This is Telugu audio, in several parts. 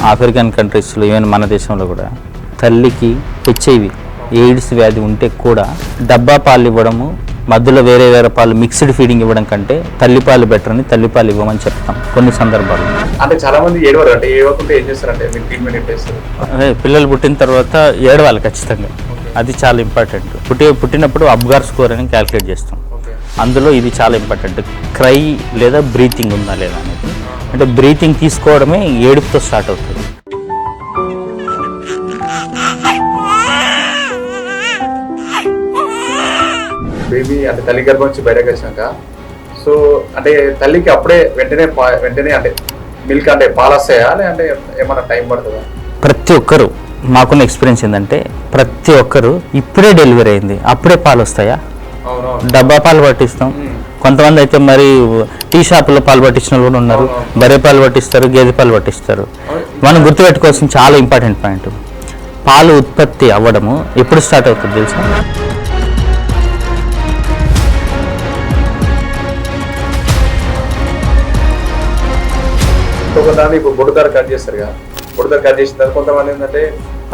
ఆఫ్రికన్ కంట్రీస్లో ఈవెన్ మన దేశంలో కూడా తల్లికి హెచ్ఐవి ఎయిడ్స్ వ్యాధి ఉంటే కూడా డబ్బా పాలు ఇవ్వడము, మధ్యలో వేరే వేరే పాలు మిక్స్డ్ ఫీడింగ్ ఇవ్వడం కంటే తల్లిపాలు బెటర్ అని తల్లిపాలు ఇవ్వమని చెప్తాం కొన్ని సందర్భాల్లో. అంటే చాలా మంది ఏడవారు, అంటే ఏవకుంటే ఏం చేస్తారంటే మీరు ట్రీట్మెంట్ ఎట్లా ఇస్తారు? పిల్లలు పుట్టిన తర్వాత ఏడవాలి ఖచ్చితంగా, అది చాలా ఇంపార్టెంట్. పుట్టినప్పుడు అబ్గార్ స్కోర్ అని క్యాలిక్యులేట్ చేస్తాం, అందులో ఇది చాలా ఇంపార్టెంట్. క్రై లేదా బ్రీతింగ్ ఉందా లేదా అనేది. అంటే బ్రీతింగ్ తీసుకోవడమే ఏడుపుతో స్టార్ట్ అవుతుంది. బేబీ అంటే తల్లి గర్భం నుంచి బయటకు వచ్చినాక సో అంటే తల్లికి అప్పుడే వెంటనే అంటే మిల్క్ అంటే పాలు వస్తాయా అంటే ఏమైనా టైం పడుతుందా? ప్రతి ఒక్కరు మాకున్న ఎక్స్పీరియన్స్ ఏంటంటే ప్రతి ఒక్కరు ఇప్పుడే డెలివరీ అయింది అప్పుడే పాలు వస్తాయా, డబ్బా పాలు పట్టిస్తాం. కొంతమంది అయితే మరి టీ షాపులో పాలు పట్టించిన వాళ్ళు కూడా ఉన్నారు, బర్రె పాలు పట్టిస్తారు, గేదె పాలు పట్టిస్తారు. మనం గుర్తుపెట్టుకోవాల్సిన చాలా ఇంపార్టెంట్ పాయింట్, పాలు ఉత్పత్తి అవ్వడము ఎప్పుడు స్టార్ట్ అవుతుంది తెలుసా? కొంతమంది ఇప్పుడు బొడ్డుదార కట్ చేస్తారు కదా, బొడ్డుదార కట్ చేసిన తర్వాత కొంతమంది ఏంటంటే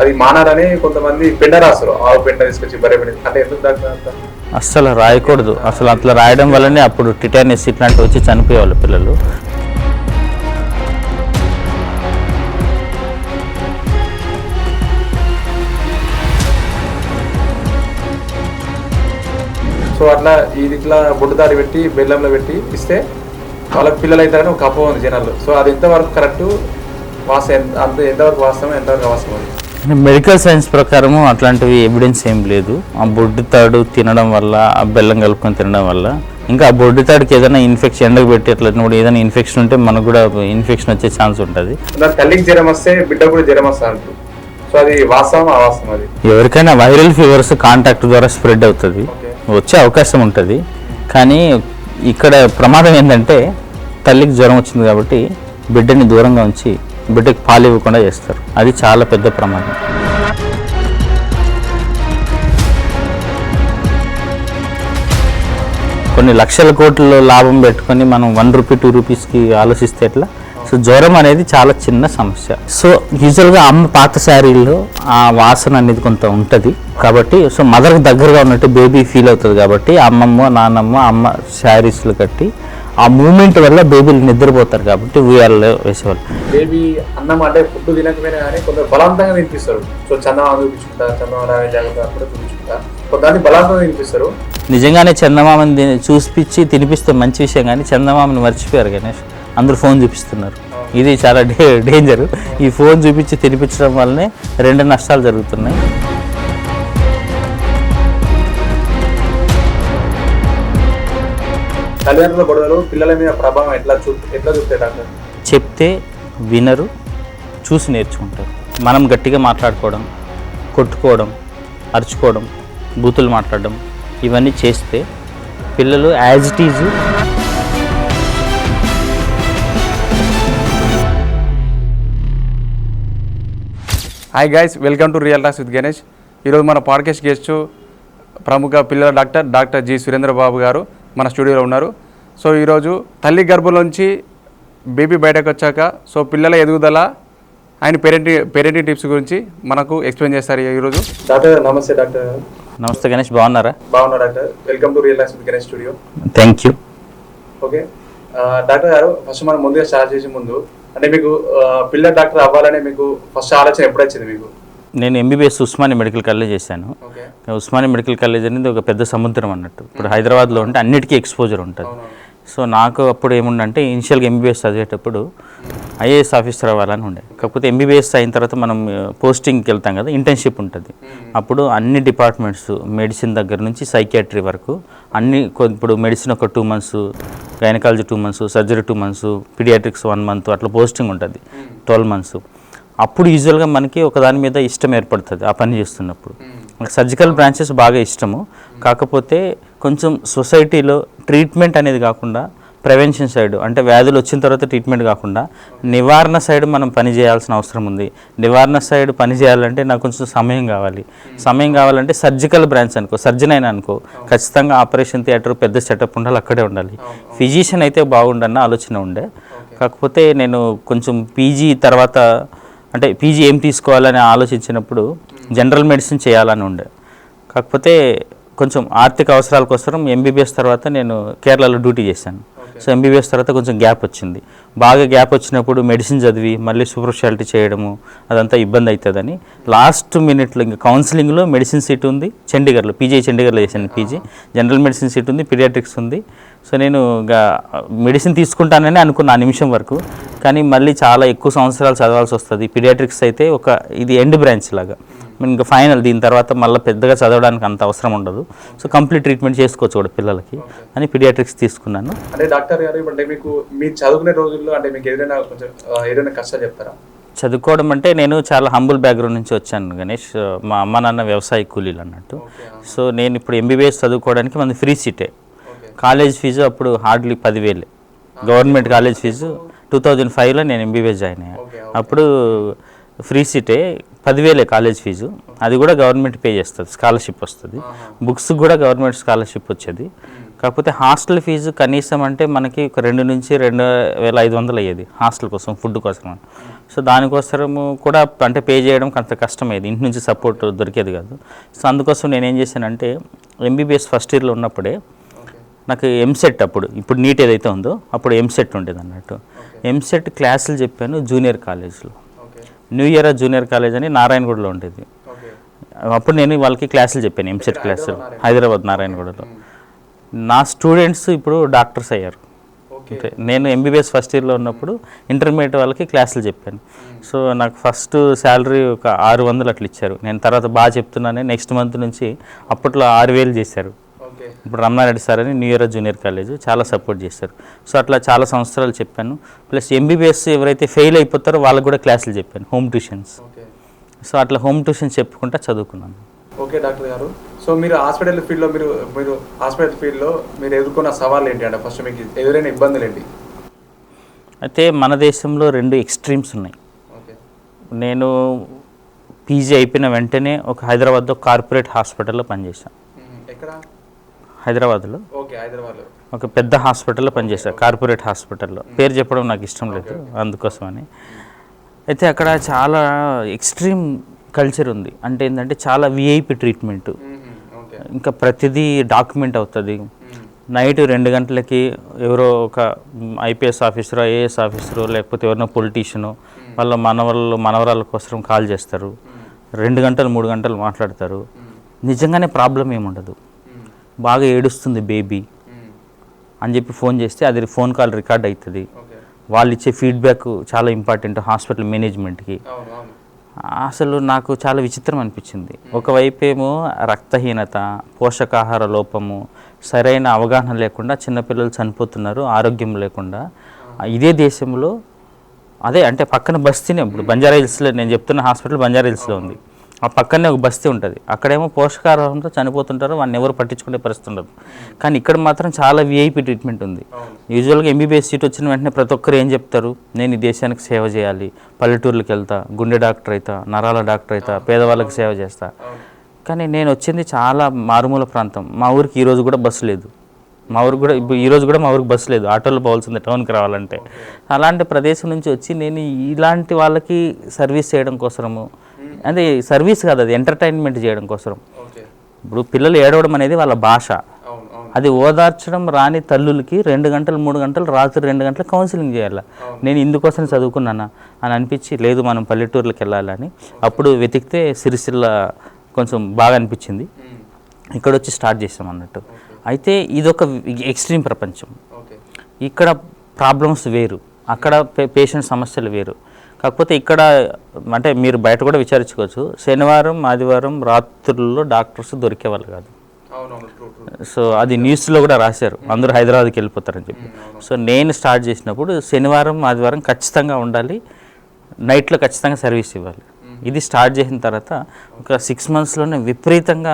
అది మానాలని కొంతమంది పెండ రాస్తారు, ఆవు పెండ తీసుకొచ్చి బర్రె పెండ, అంటే ఎందుకు డాక్టర్? అస్సలు రాయకూడదు. అసలు అట్లా రాయడం వల్లనే అప్పుడు టిటానిస్ ఇట్లాంటివి వచ్చి చనిపోయేవాళ్ళు పిల్లలు. సో అట్లా ఇది ఇట్లా బొడ్డుదారి పెట్టి బెల్లంలో పెట్టి ఇస్తే వాళ్ళకి పిల్లలు అవుతారని ఒక అపోహ ఉంది జనాలు. సో అది ఎంతవరకు కరెక్ట్, ఎంతవరకు వాస్తవం, ఎంతవరకు అవసరం? మెడికల్ సైన్స్ ప్రకారము అట్లాంటివి ఎవిడెన్స్ ఏం లేదు. ఆ బొడ్డు తాడు తినడం వల్ల, ఆ బెల్లం కలుపుకొని తినడం వల్ల, ఇంకా ఆ బొడ్డు తాడుకి ఏదైనా ఇన్ఫెక్షన్ ఎండకు పెట్టి అట్లా ఏదైనా ఇన్ఫెక్షన్ ఉంటే మనకు కూడా ఇన్ఫెక్షన్ వచ్చే ఛాన్స్ ఉంటుంది. తల్లికి జ్వరం వస్తే బిడ్డ కూడా జ్వరం వస్తా అంటారు. సో అది వాస్తవం అవాస్తవం? అది ఎవరికైనా వైరల్ ఫీవర్స్ కాంటాక్ట్ ద్వారా స్ప్రెడ్ అవుతుంది, వచ్చే అవకాశం ఉంటుంది. కానీ ఇక్కడ ప్రమాదం ఏంటంటే తల్లికి జ్వరం వచ్చింది కాబట్టి బిడ్డని దూరంగా ఉంచి బిడ్డకి పాలు ఇవ్వకుండా చేస్తారు, అది చాలా పెద్ద ప్రమాదం. కొన్ని లక్షల కోట్ల లాభం పెట్టుకొని మనం 1 రూపీ 2 రూపీస్కి ఆలోచిస్తే ఎట్లా? సో జ్వరం అనేది చాలా చిన్న సమస్య. సో యూజువల్గా అమ్మ పాత శారీల్లో ఆ వాసన అనేది కొంత ఉంటుంది కాబట్టి, సో మదర్కి దగ్గరగా ఉన్నట్టు బేబీ ఫీల్ అవుతుంది కాబట్టి అమ్మమ్మ నాన్నమ్మ అమ్మ శారీస్లు కట్టి ఆ మూమెంట్ వల్ల బేబీలు నిద్రపోతారు కాబట్టి ఉయ్యాలలో వేసేవాళ్ళు. బేబీ అన్నం అంటే ఫుడ్ తినకపోయినా కానీ కొంత బలవంతంగా తినిపిస్తారు. సో చందమామ చూపించుకుంటా, చందమామ జాగ్రత్త అప్పుడే చూపించుకుంటా, కొంతమంది బలవంతంగా తినిపిస్తారు. నిజంగానే చందమామని చూపించి తినిపిస్తే మంచి విషయం, కానీ చందమామని మర్చిపోయారు గణేష్, అందరూ ఫోన్ చూపిస్తున్నారు. ఇది చాలా డేంజర్. ఈ ఫోన్ చూపించి తినిపించడం వల్లనే 2 నష్టాలు జరుగుతున్నాయి. తల్లిదండ్రుల గొడవలు పిల్లల మీద ప్రభావం ఎట్లా చూపుతాయి డాక్టర్? చెప్తే వినరు, చూసి నేర్చుకుంటారు. మనం గట్టిగా మాట్లాడుకోవడం, కొట్టుకోవడం, అరుచుకోవడం, బూతులు మాట్లాడడం ఇవన్నీ చేస్తే పిల్లలు as it is hi guys, welcome to real talks with Ganesh. ఈరోజు మన పాడ్కాస్ట్ గెస్ట్ ప్రముఖ పిల్లల డాక్టర్ జి సురేంద్ర బాబు గారు మన స్టూడియోలో ఉన్నారు. సో ఈరోజు తల్లి గర్భంలోంచి బేబీ బయటకు వచ్చాక సో పిల్లల ఎదుగుదల ఆయన పేరెంటింగ్ టిప్స్ గురించి మనకు ఎక్స్ప్లెయిన్ చేస్తారు ఈరోజు. డాక్టర్ నమస్తే. డాక్టర్ నమస్తే గణేష్, బాగున్నారా? బాగున్నా doctor. Welcome to real talks with Ganesh studio. Thank you. Okay doctor గారు, ఫస్ట్ మనం ముందుగా స్టార్ట్ చేసే ముందు అంటే మీకు పిల్లల డాక్టర్ అవ్వాలని మీకు ఫస్ట్ ఆలోచన ఎప్పుడు వచ్చింది మీకు? నేను ఎంబీబీఎస్ ఉస్మానియా మెడికల్ కాలేజ్ చేశాను. ఉస్మానియా మెడికల్ కాలేజ్ అనేది ఒక పెద్ద సముద్రం అన్నట్టు. ఇప్పుడు హైదరాబాద్లో ఉంటే అన్నిటికీ ఎక్స్పోజర్ ఉంటుంది. సో నాకు అప్పుడు ఏముండంటే ఇనిషియల్గా ఎంబీబీఎస్ చదివేటప్పుడు ఐఏఎస్ ఆఫీసర్ అవ్వాలని ఉండే. కాకపోతే ఎంబీబీఎస్ అయిన తర్వాత మనం పోస్టింగ్కి వెళ్తాం కదా, ఇంటర్న్షిప్ ఉంటుంది. అప్పుడు అన్ని డిపార్ట్మెంట్స్, మెడిసిన్ దగ్గర నుంచి సైకియాట్రీ వరకు అన్ని, ఇప్పుడు మెడిసిన్ ఒక 2 months, gynaecology 2 months, surgery 2 months, paediatrics 1 month అట్లా పోస్టింగ్ ఉంటుంది, 12 months. అప్పుడు యూజువల్గా మనకి ఒక దాని మీద ఇష్టం ఏర్పడుతుంది ఆ పని చేస్తున్నప్పుడు. సర్జికల్ బ్రాంచెస్ బాగా ఇష్టము, కాకపోతే కొంచెం సొసైటీలో ట్రీట్మెంట్ అనేది కాకుండా ప్రివెన్షన్ సైడ్, అంటే వ్యాధులు వచ్చిన తర్వాత ట్రీట్మెంట్ కాకుండా నివారణ సైడ్ మనం పని చేయాల్సిన అవసరం ఉంది. నివారణ సైడ్ పని చేయాలంటే నాకు కొంచెం సమయం కావాలంటే సర్జికల్ బ్రాంచ్ అనుకో, సర్జన్ అయినా అనుకో, ఖచ్చితంగా ఆపరేషన్ థియేటర్ పెద్ద సెటప్ ఉండాలి, అక్కడే ఉండాలి. ఫిజిషియన్ అయితే బాగుండన్న ఆలోచన ఉండే. కాకపోతే నేను కొంచెం పీజీ తర్వాత అంటే పీజీ ఏం తీసుకోవాలని ఆలోచించినప్పుడు జనరల్ మెడిసిన్ చేయాలని ఉండే. కాకపోతే కొంచెం ఆర్థిక అవసరాల కోసం ఎంబీబీఎస్ తర్వాత నేను కేరళలో డ్యూటీ చేశాను. సో ఎంబీబీఎస్ తర్వాత కొంచెం గ్యాప్ వచ్చింది. బాగా గ్యాప్ వచ్చినప్పుడు మెడిసిన్ చదివి మళ్ళీ సూపర్ స్పెషాలిటీ చేయడము అదంతా ఇబ్బంది అవుతుందని లాస్ట్ మినిట్లో ఇంకా కౌన్సిలింగ్లో మెడిసిన్ సీట్ ఉంది చండీగఢ్లో, పీజీ చండీగఢ్లో చేశాను. పీజీ జనరల్ మెడిసిన్ సీట్ ఉంది, పీడియాట్రిక్స్ ఉంది. సో నేను ఇంకా మెడిసిన్ తీసుకుంటానని అనుకున్న ఆ నిమిషం వరకు. కానీ మళ్ళీ చాలా ఎక్కువ సంవత్సరాలు చదవాల్సి వస్తుంది. పీడియాట్రిక్స్ అయితే ఇది ఎండ్ బ్రాంచ్ లాగా, ఇంకా ఫైనల్. దీని తర్వాత మళ్ళీ పెద్దగా చదవడానికి అంత అవసరం ఉండదు. సో కంప్లీట్ ట్రీట్మెంట్ చేసుకోవచ్చు కూడా పిల్లలకి అని పీడియాట్రిక్స్ తీసుకున్నాను. అంటే డాక్టర్ గారు అంటే మీకు మీరు చదువుకునే రోజుల్లో అంటే మీకు ఏదైనా కష్టాలు చెప్తారా? చదువుకోవడం అంటే నేను చాలా హంబుల్ బ్యాక్గ్రౌండ్ నుంచి వచ్చాను గణేష్. మా అమ్మ నాన్న వ్యవసాయ కూలీలు అన్నట్టు. సో నేను ఇప్పుడు ఎంబీబీఎస్ చదువుకోవడానికి మనది ఫ్రీ సీటే. కాలేజ్ ఫీజు అప్పుడు హార్డ్లీ 10,000 గవర్నమెంట్ కాలేజ్ ఫీజు. 2005లో నేను ఎంబీబీఎస్ జాయిన్ అయ్యాను. అప్పుడు ఫ్రీ సీటే, 10,000 కాలేజ్ ఫీజు. అది కూడా గవర్నమెంట్ పే చేస్తుంది, స్కాలర్షిప్ వస్తుంది. బుక్స్ కూడా గవర్నమెంట్ స్కాలర్షిప్ వచ్చేది. కాకపోతే హాస్టల్ ఫీజు కనీసం అంటే మనకి 2 నుంచి 2,500 అయ్యేది హాస్టల్ కోసం, ఫుడ్ కోసం. సో దానికోసము కూడా అంటే పే చేయడం అంత కష్టమయ్యేది, ఇంటి నుంచి సపోర్ట్ దొరికేది కాదు. సో అందుకోసం నేను ఏం చేశానంటే ఎంబీబీఎస్ ఫస్ట్ ఇయర్లో ఉన్నప్పుడే నాకు ఎంసెట్, ఇప్పుడు నీట్ ఏదైతే ఉందో అప్పుడు ఎంసెట్ ఉండేది అన్నట్టు. ఎంసెట్ క్లాసులు చెప్పాను జూనియర్ కాలేజ్లో. న్యూ ఇయర్ జూనియర్ కాలేజ్ అని నారాయణగూడలో ఉండేది. అప్పుడు నేను వాళ్ళకి క్లాసులు చెప్పాను, ఎంసెట్ క్లాసులు, హైదరాబాద్ నారాయణగూడలో. నా స్టూడెంట్స్ ఇప్పుడు డాక్టర్స్ అయ్యారు. అంటే నేను ఎంబీబీఎస్ ఫస్ట్ ఇయర్లో ఉన్నప్పుడు ఇంటర్మీడియట్ వాళ్ళకి క్లాసులు చెప్పాను. సో నాకు ఫస్ట్ శాలరీ ఒక 600 అట్లా ఇచ్చారు. నేను తర్వాత బాగా చెప్తున్నానే నెక్స్ట్ మంత్ నుంచి అప్పట్లో 6,000 చేశారు. ఇప్పుడు రమణారెడ్డి సార్ అని న్యూ ఇయర్ జూనియర్ కాలేజ్ చాలా సపోర్ట్ చేశారు. సో అట్లా చాలా సంవత్సరాలు చెప్పాను. ప్లస్ ఎంబీబీఎస్ ఎవరైతే ఫెయిల్ అయిపోతారో వాళ్ళకు కూడా క్లాసులు చెప్పాను, హోమ్ ట్యూషన్స్. సో అట్లా హోమ్ ట్యూషన్స్ చెప్పుకుంటా చదువుకున్నాను. ఓకే డాక్టర్ గారు, సో మీరు హాస్పిటల్ ఫీల్డ్లో మీరు హాస్పిటల్ ఫీల్డ్లో మీరు ఎదుర్కొన్న సవాళ్ళు ఏంటి అంటే ఫస్ట్ మీకు ఎదురైన ఇబ్బందులు ఏంటి? అయితే మన దేశంలో 2 ఎక్స్ట్రీమ్స్ ఉన్నాయి. నేను పీజీ అయిపోయిన వెంటనే ఒక హైదరాబాద్లో కార్పొరేట్ హాస్పిటల్లో పనిచేశాను. ఎక్కడ? హైదరాబాద్లో ఒక పెద్ద హాస్పిటల్లో పనిచేశాను, కార్పొరేట్ హాస్పిటల్లో. పేరు చెప్పడం నాకు ఇష్టం లేదు అందుకోసమని. అయితే అక్కడ చాలా ఎక్స్ట్రీమ్ కల్చర్ ఉంది. అంటే ఏంటంటే చాలా విఐపి ట్రీట్మెంటు, ఇంకా ప్రతిదీ డాక్యుమెంట్ అవుతుంది. నైట్ 2 గంటలకి ఎవరో ఒక ఐపీఎస్ ఆఫీసరో, ఐఏఎస్ ఆఫీసరో, లేకపోతే ఎవరినో పొలిటీషియనో వాళ్ళ మనవరాల కోసం కాల్ చేస్తారు. 2 గంటలు 3 గంటలు మాట్లాడతారు. నిజంగానే ప్రాబ్లం ఏముండదు, బాగా ఏడుస్తుంది బేబీ అని చెప్పి ఫోన్ చేస్తే అది ఫోన్ కాల్ రికార్డ్ అవుతుంది. వాళ్ళు ఇచ్చే ఫీడ్బ్యాక్ చాలా ఇంపార్టెంట్ హాస్పిటల్ మేనేజ్మెంట్కి. అసలు నాకు చాలా విచిత్రం అనిపించింది. ఒకవైపు ఏమో రక్తహీనత, పోషకాహార లోపము, సరైన అవగాహన లేకుండా చిన్నపిల్లలు చనిపోతున్నారు ఆరోగ్యం లేకుండా. ఇదే దేశంలో అదే అంటే పక్కన బస్తీనే, ఇప్పుడు బంజారాహిల్స్లో నేను చెప్తున్న హాస్పిటల్ బంజారాహిల్స్లో ఉంది, ఆ పక్కనే ఒక బస్తీ ఉంటుంది. అక్కడేమో పోషకాహారంతో చనిపోతుంటారు, వాడిని ఎవరు పట్టించుకునే పరిస్థితి ఉండదు. కానీ ఇక్కడ మాత్రం చాలా విఐపి ట్రీట్మెంట్ ఉంది. యూజువల్గా ఎంబీబీఎస్ సీట్ వచ్చిన వెంటనే ప్రతి ఒక్కరు ఏం చెప్తారు, నేను ఈ దేశానికి సేవ చేయాలి, పల్లెటూర్లకు వెళ్తా, గుండె డాక్టర్ అవుతా, నరాల డాక్టర్ అవుతా, పేదవాళ్ళకి సేవ చేస్తా. కానీ నేను వచ్చింది చాలా మారుమూల ప్రాంతం. మా ఊరికి ఈరోజు కూడా బస్సు లేదు. మా ఊరికి కూడా ఈరోజు కూడా మా ఊరికి బస్సు లేదు, ఆటోలో పోవాల్సిందే టౌన్కి రావాలంటే. అలాంటి ప్రదేశం నుంచి వచ్చి నేను ఇలాంటి వాళ్ళకి సర్వీస్ చేయడం కోసము, అంటే సర్వీస్ కాదు, అది ఎంటర్టైన్మెంట్ చేయడం కోసం. ఇప్పుడు పిల్లలు ఏడవడం అనేది వాళ్ళ భాష, అది ఓదార్చడం రాని తల్లులకి 2 గంటలు 3 గంటలు రాత్రి 2 గంటలు కౌన్సిలింగ్ చేయాలి. నేను ఇందుకోసం చదువుకున్నానా అని అనిపించి, లేదు మనం పల్లెటూర్లకు వెళ్ళాలని అప్పుడు వెతికితే సిరిసిల్ల కొంచెం బాగా అనిపించింది. ఇక్కడ వచ్చి స్టార్ట్ చేసాం అన్నట్టు. అయితే ఇదొక ఎక్స్ట్రీమ్ ప్రపంచం. ఇక్కడ ప్రాబ్లమ్స్ వేరు, అక్కడ పేషెంట్ సమస్యలు వేరు. కాకపోతే ఇక్కడ అంటే మీరు బయట కూడా విచారించుకోవచ్చు, శనివారం ఆదివారం రాత్రుల్లో డాక్టర్స్ దొరికేవాళ్ళు కాదు. సో అది న్యూస్లో కూడా రాశారు, అందరూ హైదరాబాద్కి వెళ్ళిపోతారని చెప్పి. సో నేను స్టార్ట్ చేసినప్పుడు శనివారం ఆదివారం ఖచ్చితంగా ఉండాలి, నైట్లో ఖచ్చితంగా సర్వీస్ ఇవ్వాలి. ఇది స్టార్ట్ చేసిన తర్వాత ఒక 6 మంత్స్లోనే విపరీతంగా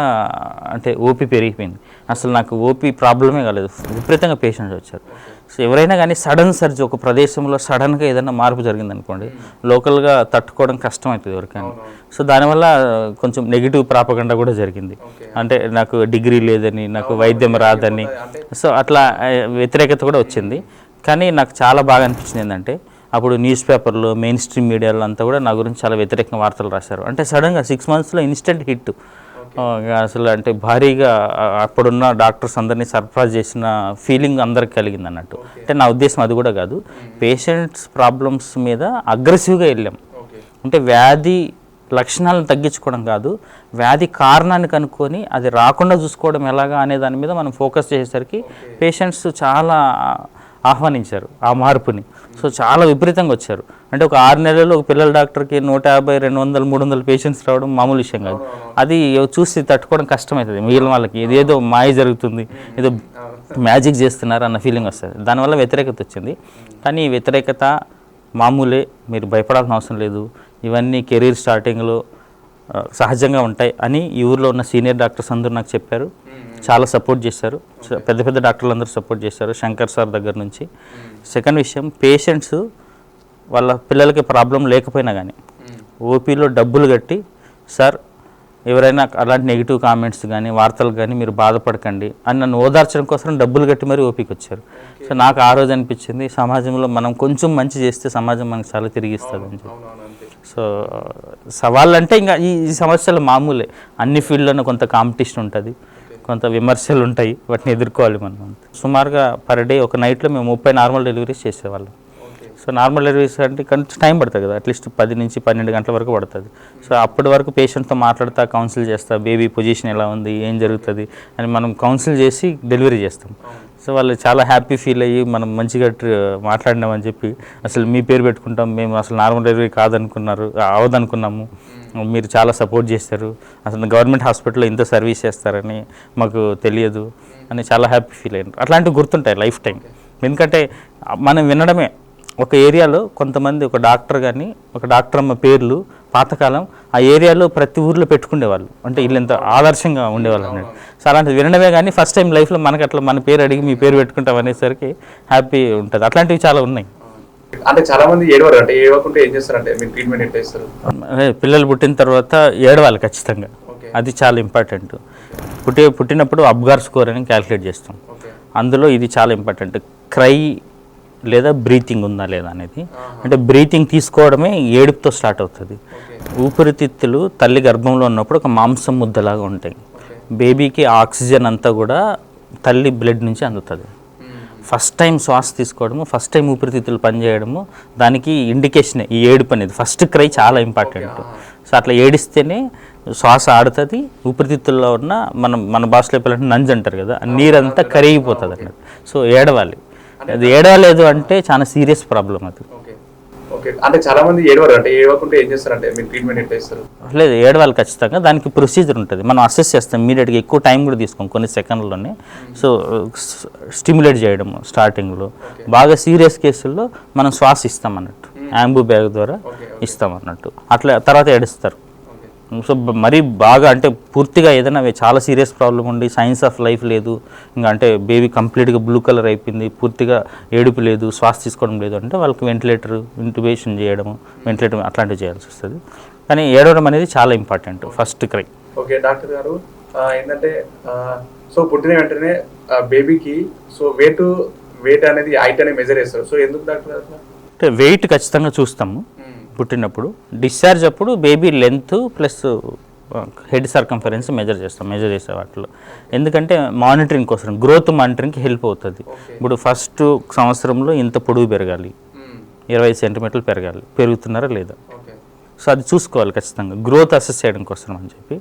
అంటే ఓపీ పెరిగిపోయింది. అసలు నాకు ఓపీ ప్రాబ్లమే కాలేదు, విపరీతంగా పేషెంట్స్ వచ్చారు. సో ఎవరైనా కానీ సడన్ సర్జ్ ఒక ప్రదేశంలో సడన్గా ఏదైనా మార్పు జరిగిందనుకోండి, లోకల్గా తట్టుకోవడం కష్టం అవుతుంది ఎవరికైనా. సో దానివల్ల కొంచెం నెగిటివ్ ప్రాపగండా కూడా జరిగింది. అంటే నాకు డిగ్రీ లేదని, నాకు వైద్యం రాదని, సో అట్లా వ్యతిరేకత కూడా వచ్చింది. కానీ నాకు చాలా బాగా అనిపించింది ఏంటంటే అప్పుడు న్యూస్ పేపర్లో మెయిన్ స్ట్రీమ్ మీడియాలో అంతా కూడా నా గురించి చాలా వ్యతిరేకంగా వార్తలు రాశారు. అంటే సడన్గా 6 monthsలో ఇన్స్టెంట్ హిట్, అసలు అంటే భారీగా అప్పుడున్న డాక్టర్స్ అందరినీ సర్ప్రైజ్ చేసిన ఫీలింగ్ అందరికి కలిగింది అన్నట్టు. అంటే నా ఉద్దేశం అది కూడా కాదు, పేషెంట్స్ ప్రాబ్లమ్స్ మీద అగ్రెసివ్గా వెళ్ళాం. అంటే వ్యాధి లక్షణాలను తగ్గించుకోవడం కాదు, వ్యాధి కారణాన్ని కనుక్కొని అది రాకుండా చూసుకోవడం ఎలాగా అనే దాని మీద మనం ఫోకస్ చేసేసరికి పేషెంట్స్ చాలా ఆహ్వానించారు ఆ మార్పుని. సో చాలా విపరీతంగా వచ్చారు. అంటే ఒక 6 నెలల్లో ఒక పిల్లల డాక్టర్కి 150, 200, 300 పేషెంట్స్ రావడం మామూలు విషయం కాదు. అది చూసి తట్టుకోవడం కష్టమవుతుంది మిగిలిన వాళ్ళకి. ఇదేదో మాయ జరుగుతుంది, ఏదో మ్యాజిక్ చేస్తున్నారు అన్న ఫీలింగ్ వస్తుంది. దానివల్ల వ్యతిరేకత వచ్చింది. కానీ ఈ వ్యతిరేకత మామూలే, మీరు భయపడాల్సిన అవసరం లేదు. ఇవన్నీ కెరీర్ స్టార్టింగ్లో సహజంగా ఉంటాయి అని ఈ ఊర్లో ఉన్న సీనియర్ డాక్టర్స్ అందరూ నాకు చెప్పారు. చాలా సపోర్ట్ చేశారు, పెద్ద పెద్ద డాక్టర్లు అందరూ సపోర్ట్ చేశారు, శంకర్ సార్ దగ్గర నుంచి. సెకండ్ విషయం, పేషెంట్స్ వాళ్ళ పిల్లలకి ప్రాబ్లం లేకపోయినా కానీ ఓపీలో డబ్బులు కట్టి, సార్ ఎవరైనా అలాంటి నెగిటివ్ కామెంట్స్ కానీ వార్తలు కానీ మీరు బాధపడకండి అని నన్ను ఓదార్చడం కోసం డబ్బులు కట్టి మరీ ఓపీకి వచ్చారు. సో నాకు ఆ రోజు అనిపించింది, సమాజంలో మనం కొంచెం మంచి చేస్తే సమాజం మనకు చాలా తిరిగి ఇస్తుంది అని చెప్పి. సో సవాళ్ళు అంటే ఇంకా ఈ సమస్యలు మామూలే, అన్ని ఫీల్డ్లోనూ కొంత కాంపిటీషన్ ఉంటుంది, కొంత విమర్శలు ఉంటాయి, వాటిని ఎదుర్కోవాలి మనం. సుమారుగా పర్ డే ఒక నైట్లో మేము 30 నార్మల్ డెలివరీస్ చేసేవాళ్ళం. సో నార్మల్ డెలివరీస్ అంటే కొంచెం టైం పడుతుంది కదా, అట్లీస్ట్ 10 నుంచి 12 గంటల వరకు పడుతుంది. సో అప్పటి వరకు పేషెంట్తో మాట్లాడుతూ కౌన్సిల్ చేస్తా, బేబీ పొజిషన్ ఎలా ఉంది, ఏం జరుగుతుంది అని మనం కౌన్సిల్ చేసి డెలివరీ చేస్తాం. సో వాళ్ళు చాలా హ్యాపీ ఫీల్ అయ్యి మనం మంచిగా మాట్లాడినామని చెప్పి, అసలు మీ పేరు పెట్టుకుంటాం, మేము అసలు నార్మల్ డెలివరీ అవదనుకున్నాము, మీరు చాలా సపోర్ట్ చేస్తారు, అసలు గవర్నమెంట్ హాస్పిటల్లో ఇంత సర్వీస్ చేస్తారని మాకు తెలియదు అని చాలా హ్యాపీ ఫీల్ అయ్యారు. అట్లాంటివి గుర్తుంటాయి లైఫ్ టైం. ఎందుకంటే మనం వినడమే, ఒక ఏరియాలో కొంతమంది ఒక డాక్టర్ కానీ ఒక డాక్టర్ అమ్మ పేర్లు పాతకాలం ఆ ఏరియాలో ప్రతి ఊర్లో పెట్టుకునేవాళ్ళు, అంటే వీళ్ళు ఎంత ఆదర్శంగా ఉండేవాళ్ళు అన్నట్టు. సో అలాంటివి వినడమే కానీ ఫస్ట్ టైం లైఫ్లో మనకి అట్లా మన పేరు అడిగి మీ పేరు పెట్టుకుంటాం అనేసరికి హ్యాపీ ఉంటుంది. అట్లాంటివి చాలా ఉన్నాయి. అంటే చాలా మంది ఏడవారు, అంటే ఏడవకుంటే ఏం చేస్తారంటే మీరు ట్రీట్మెంట్ ఎట్లా ఇస్తారు? పిల్లలు పుట్టిన తర్వాత ఏడవాలి ఖచ్చితంగా, అది చాలా ఇంపార్టెంట్. పుట్టినప్పుడు అబ్గార్ స్కోర్ అని క్యాలిక్యులేట్ చేస్తాం. అందులో ఇది చాలా ఇంపార్టెంట్, క్రై లేదా బ్రీతింగ్ ఉందా లేదా అనేది. అంటే బ్రీతింగ్ తీసుకోవడమే ఏడుపుతో స్టార్ట్ అవుతుంది. ఊపిరితిత్తులు తల్లి గర్భంలో ఉన్నప్పుడు ఒక మాంసం ముద్దలాగా ఉంటాయి. బేబీకి ఆక్సిజన్ అంతా కూడా తల్లి బ్లడ్ నుంచి అందుతుంది. ఫస్ట్ టైం శ్వాస తీసుకోవడము, ఫస్ట్ టైం ఊపిరితిత్తులు పనిచేయడము, దానికి ఇండికేషనే ఈ ఏడుపు అనేది. ఫస్ట్ క్రై చాలా ఇంపార్టెంట్. సో అట్లా ఏడిస్తేనే శ్వాస ఆడుతుంది, ఊపిరితిత్తుల్లో ఉన్న మన భాషలో చెప్పాలంటే నంజు అంటారు కదా, నీరంతా కరిగిపోతుంది అన్నట్టు. సో ఏడవాలి, అది ఏడవలేదు అంటే చాలా సీరియస్ ప్రాబ్లం అది. అంటే చాలా మంది ఏడవారు, అంటే ఏడవకుంటే ఏం చేస్తారంటే మీరు ట్రీట్మెంట్ ఎట్లా ఇస్తారు? లేదు, ఏడవాలి ఖచ్చితంగా, దానికి ప్రొసీజర్ ఉంటుంది, మనం అసెస్ చేస్తాం ఇమీడియట్గా, ఎక్కువ టైం కూడా తీసుకోం, కొన్ని సెకండ్లోనే. సో స్టిమ్యులేట్ చేయడం స్టార్టింగ్లో, బాగా సీరియస్ కేసుల్లో మనం శ్వాస ఇస్తాం అన్నట్టు, యాంబూ బ్యాగ్ ద్వారా ఇస్తాం అన్నట్టు. అట్లా తర్వాత ఏడుస్తారు. సో మరీ బాగా అంటే పూర్తిగా ఏదైనా చాలా సీరియస్ ప్రాబ్లం ఉండి సైన్స్ ఆఫ్ లైఫ్ లేదు, ఇంకా అంటే బేబీ కంప్లీట్గా బ్లూ కలర్ అయిపోయింది, పూర్తిగా ఏడుపు లేదు, శ్వాస తీసుకోవడం లేదు అంటే వాళ్ళకి వెంటిలేటర్, ఇంట్యుబేషన్ చేయడము, వెంటిలేటర్ అట్లాంటివి చేయాల్సి వస్తుంది. కానీ ఏడవడం అనేది చాలా important, first cry. Okay doctor గారు, ఏంటంటే సో పుట్టిన వెంటనే బేబీకి సో వెయిట్ అనేది హైట్ అనేది మెజర్ చేస్తారు. సో ఎందుకు డాక్టర్ గారు? అంటే వెయిట్ ఖచ్చితంగా చూస్తాము పుట్టినప్పుడు. డిశ్చార్జ్ అప్పుడు baby length plus head circumference measure చేసే వాటిలో. ఎందుకంటే మానిటరింగ్ కోసం, గ్రోత్ మానిటరింగ్కి హెల్ప్ అవుతుంది. ఇప్పుడు ఫస్ట్ సంవత్సరంలో ఇంత పొడుగు పెరగాలి, 20 సెంటీమీటర్లు పెరగాలి, పెరుగుతున్నారా లేదా, సో అది చూసుకోవాలి ఖచ్చితంగా, గ్రోత్ అసెస్ చేయడం కోసం అని చెప్పి.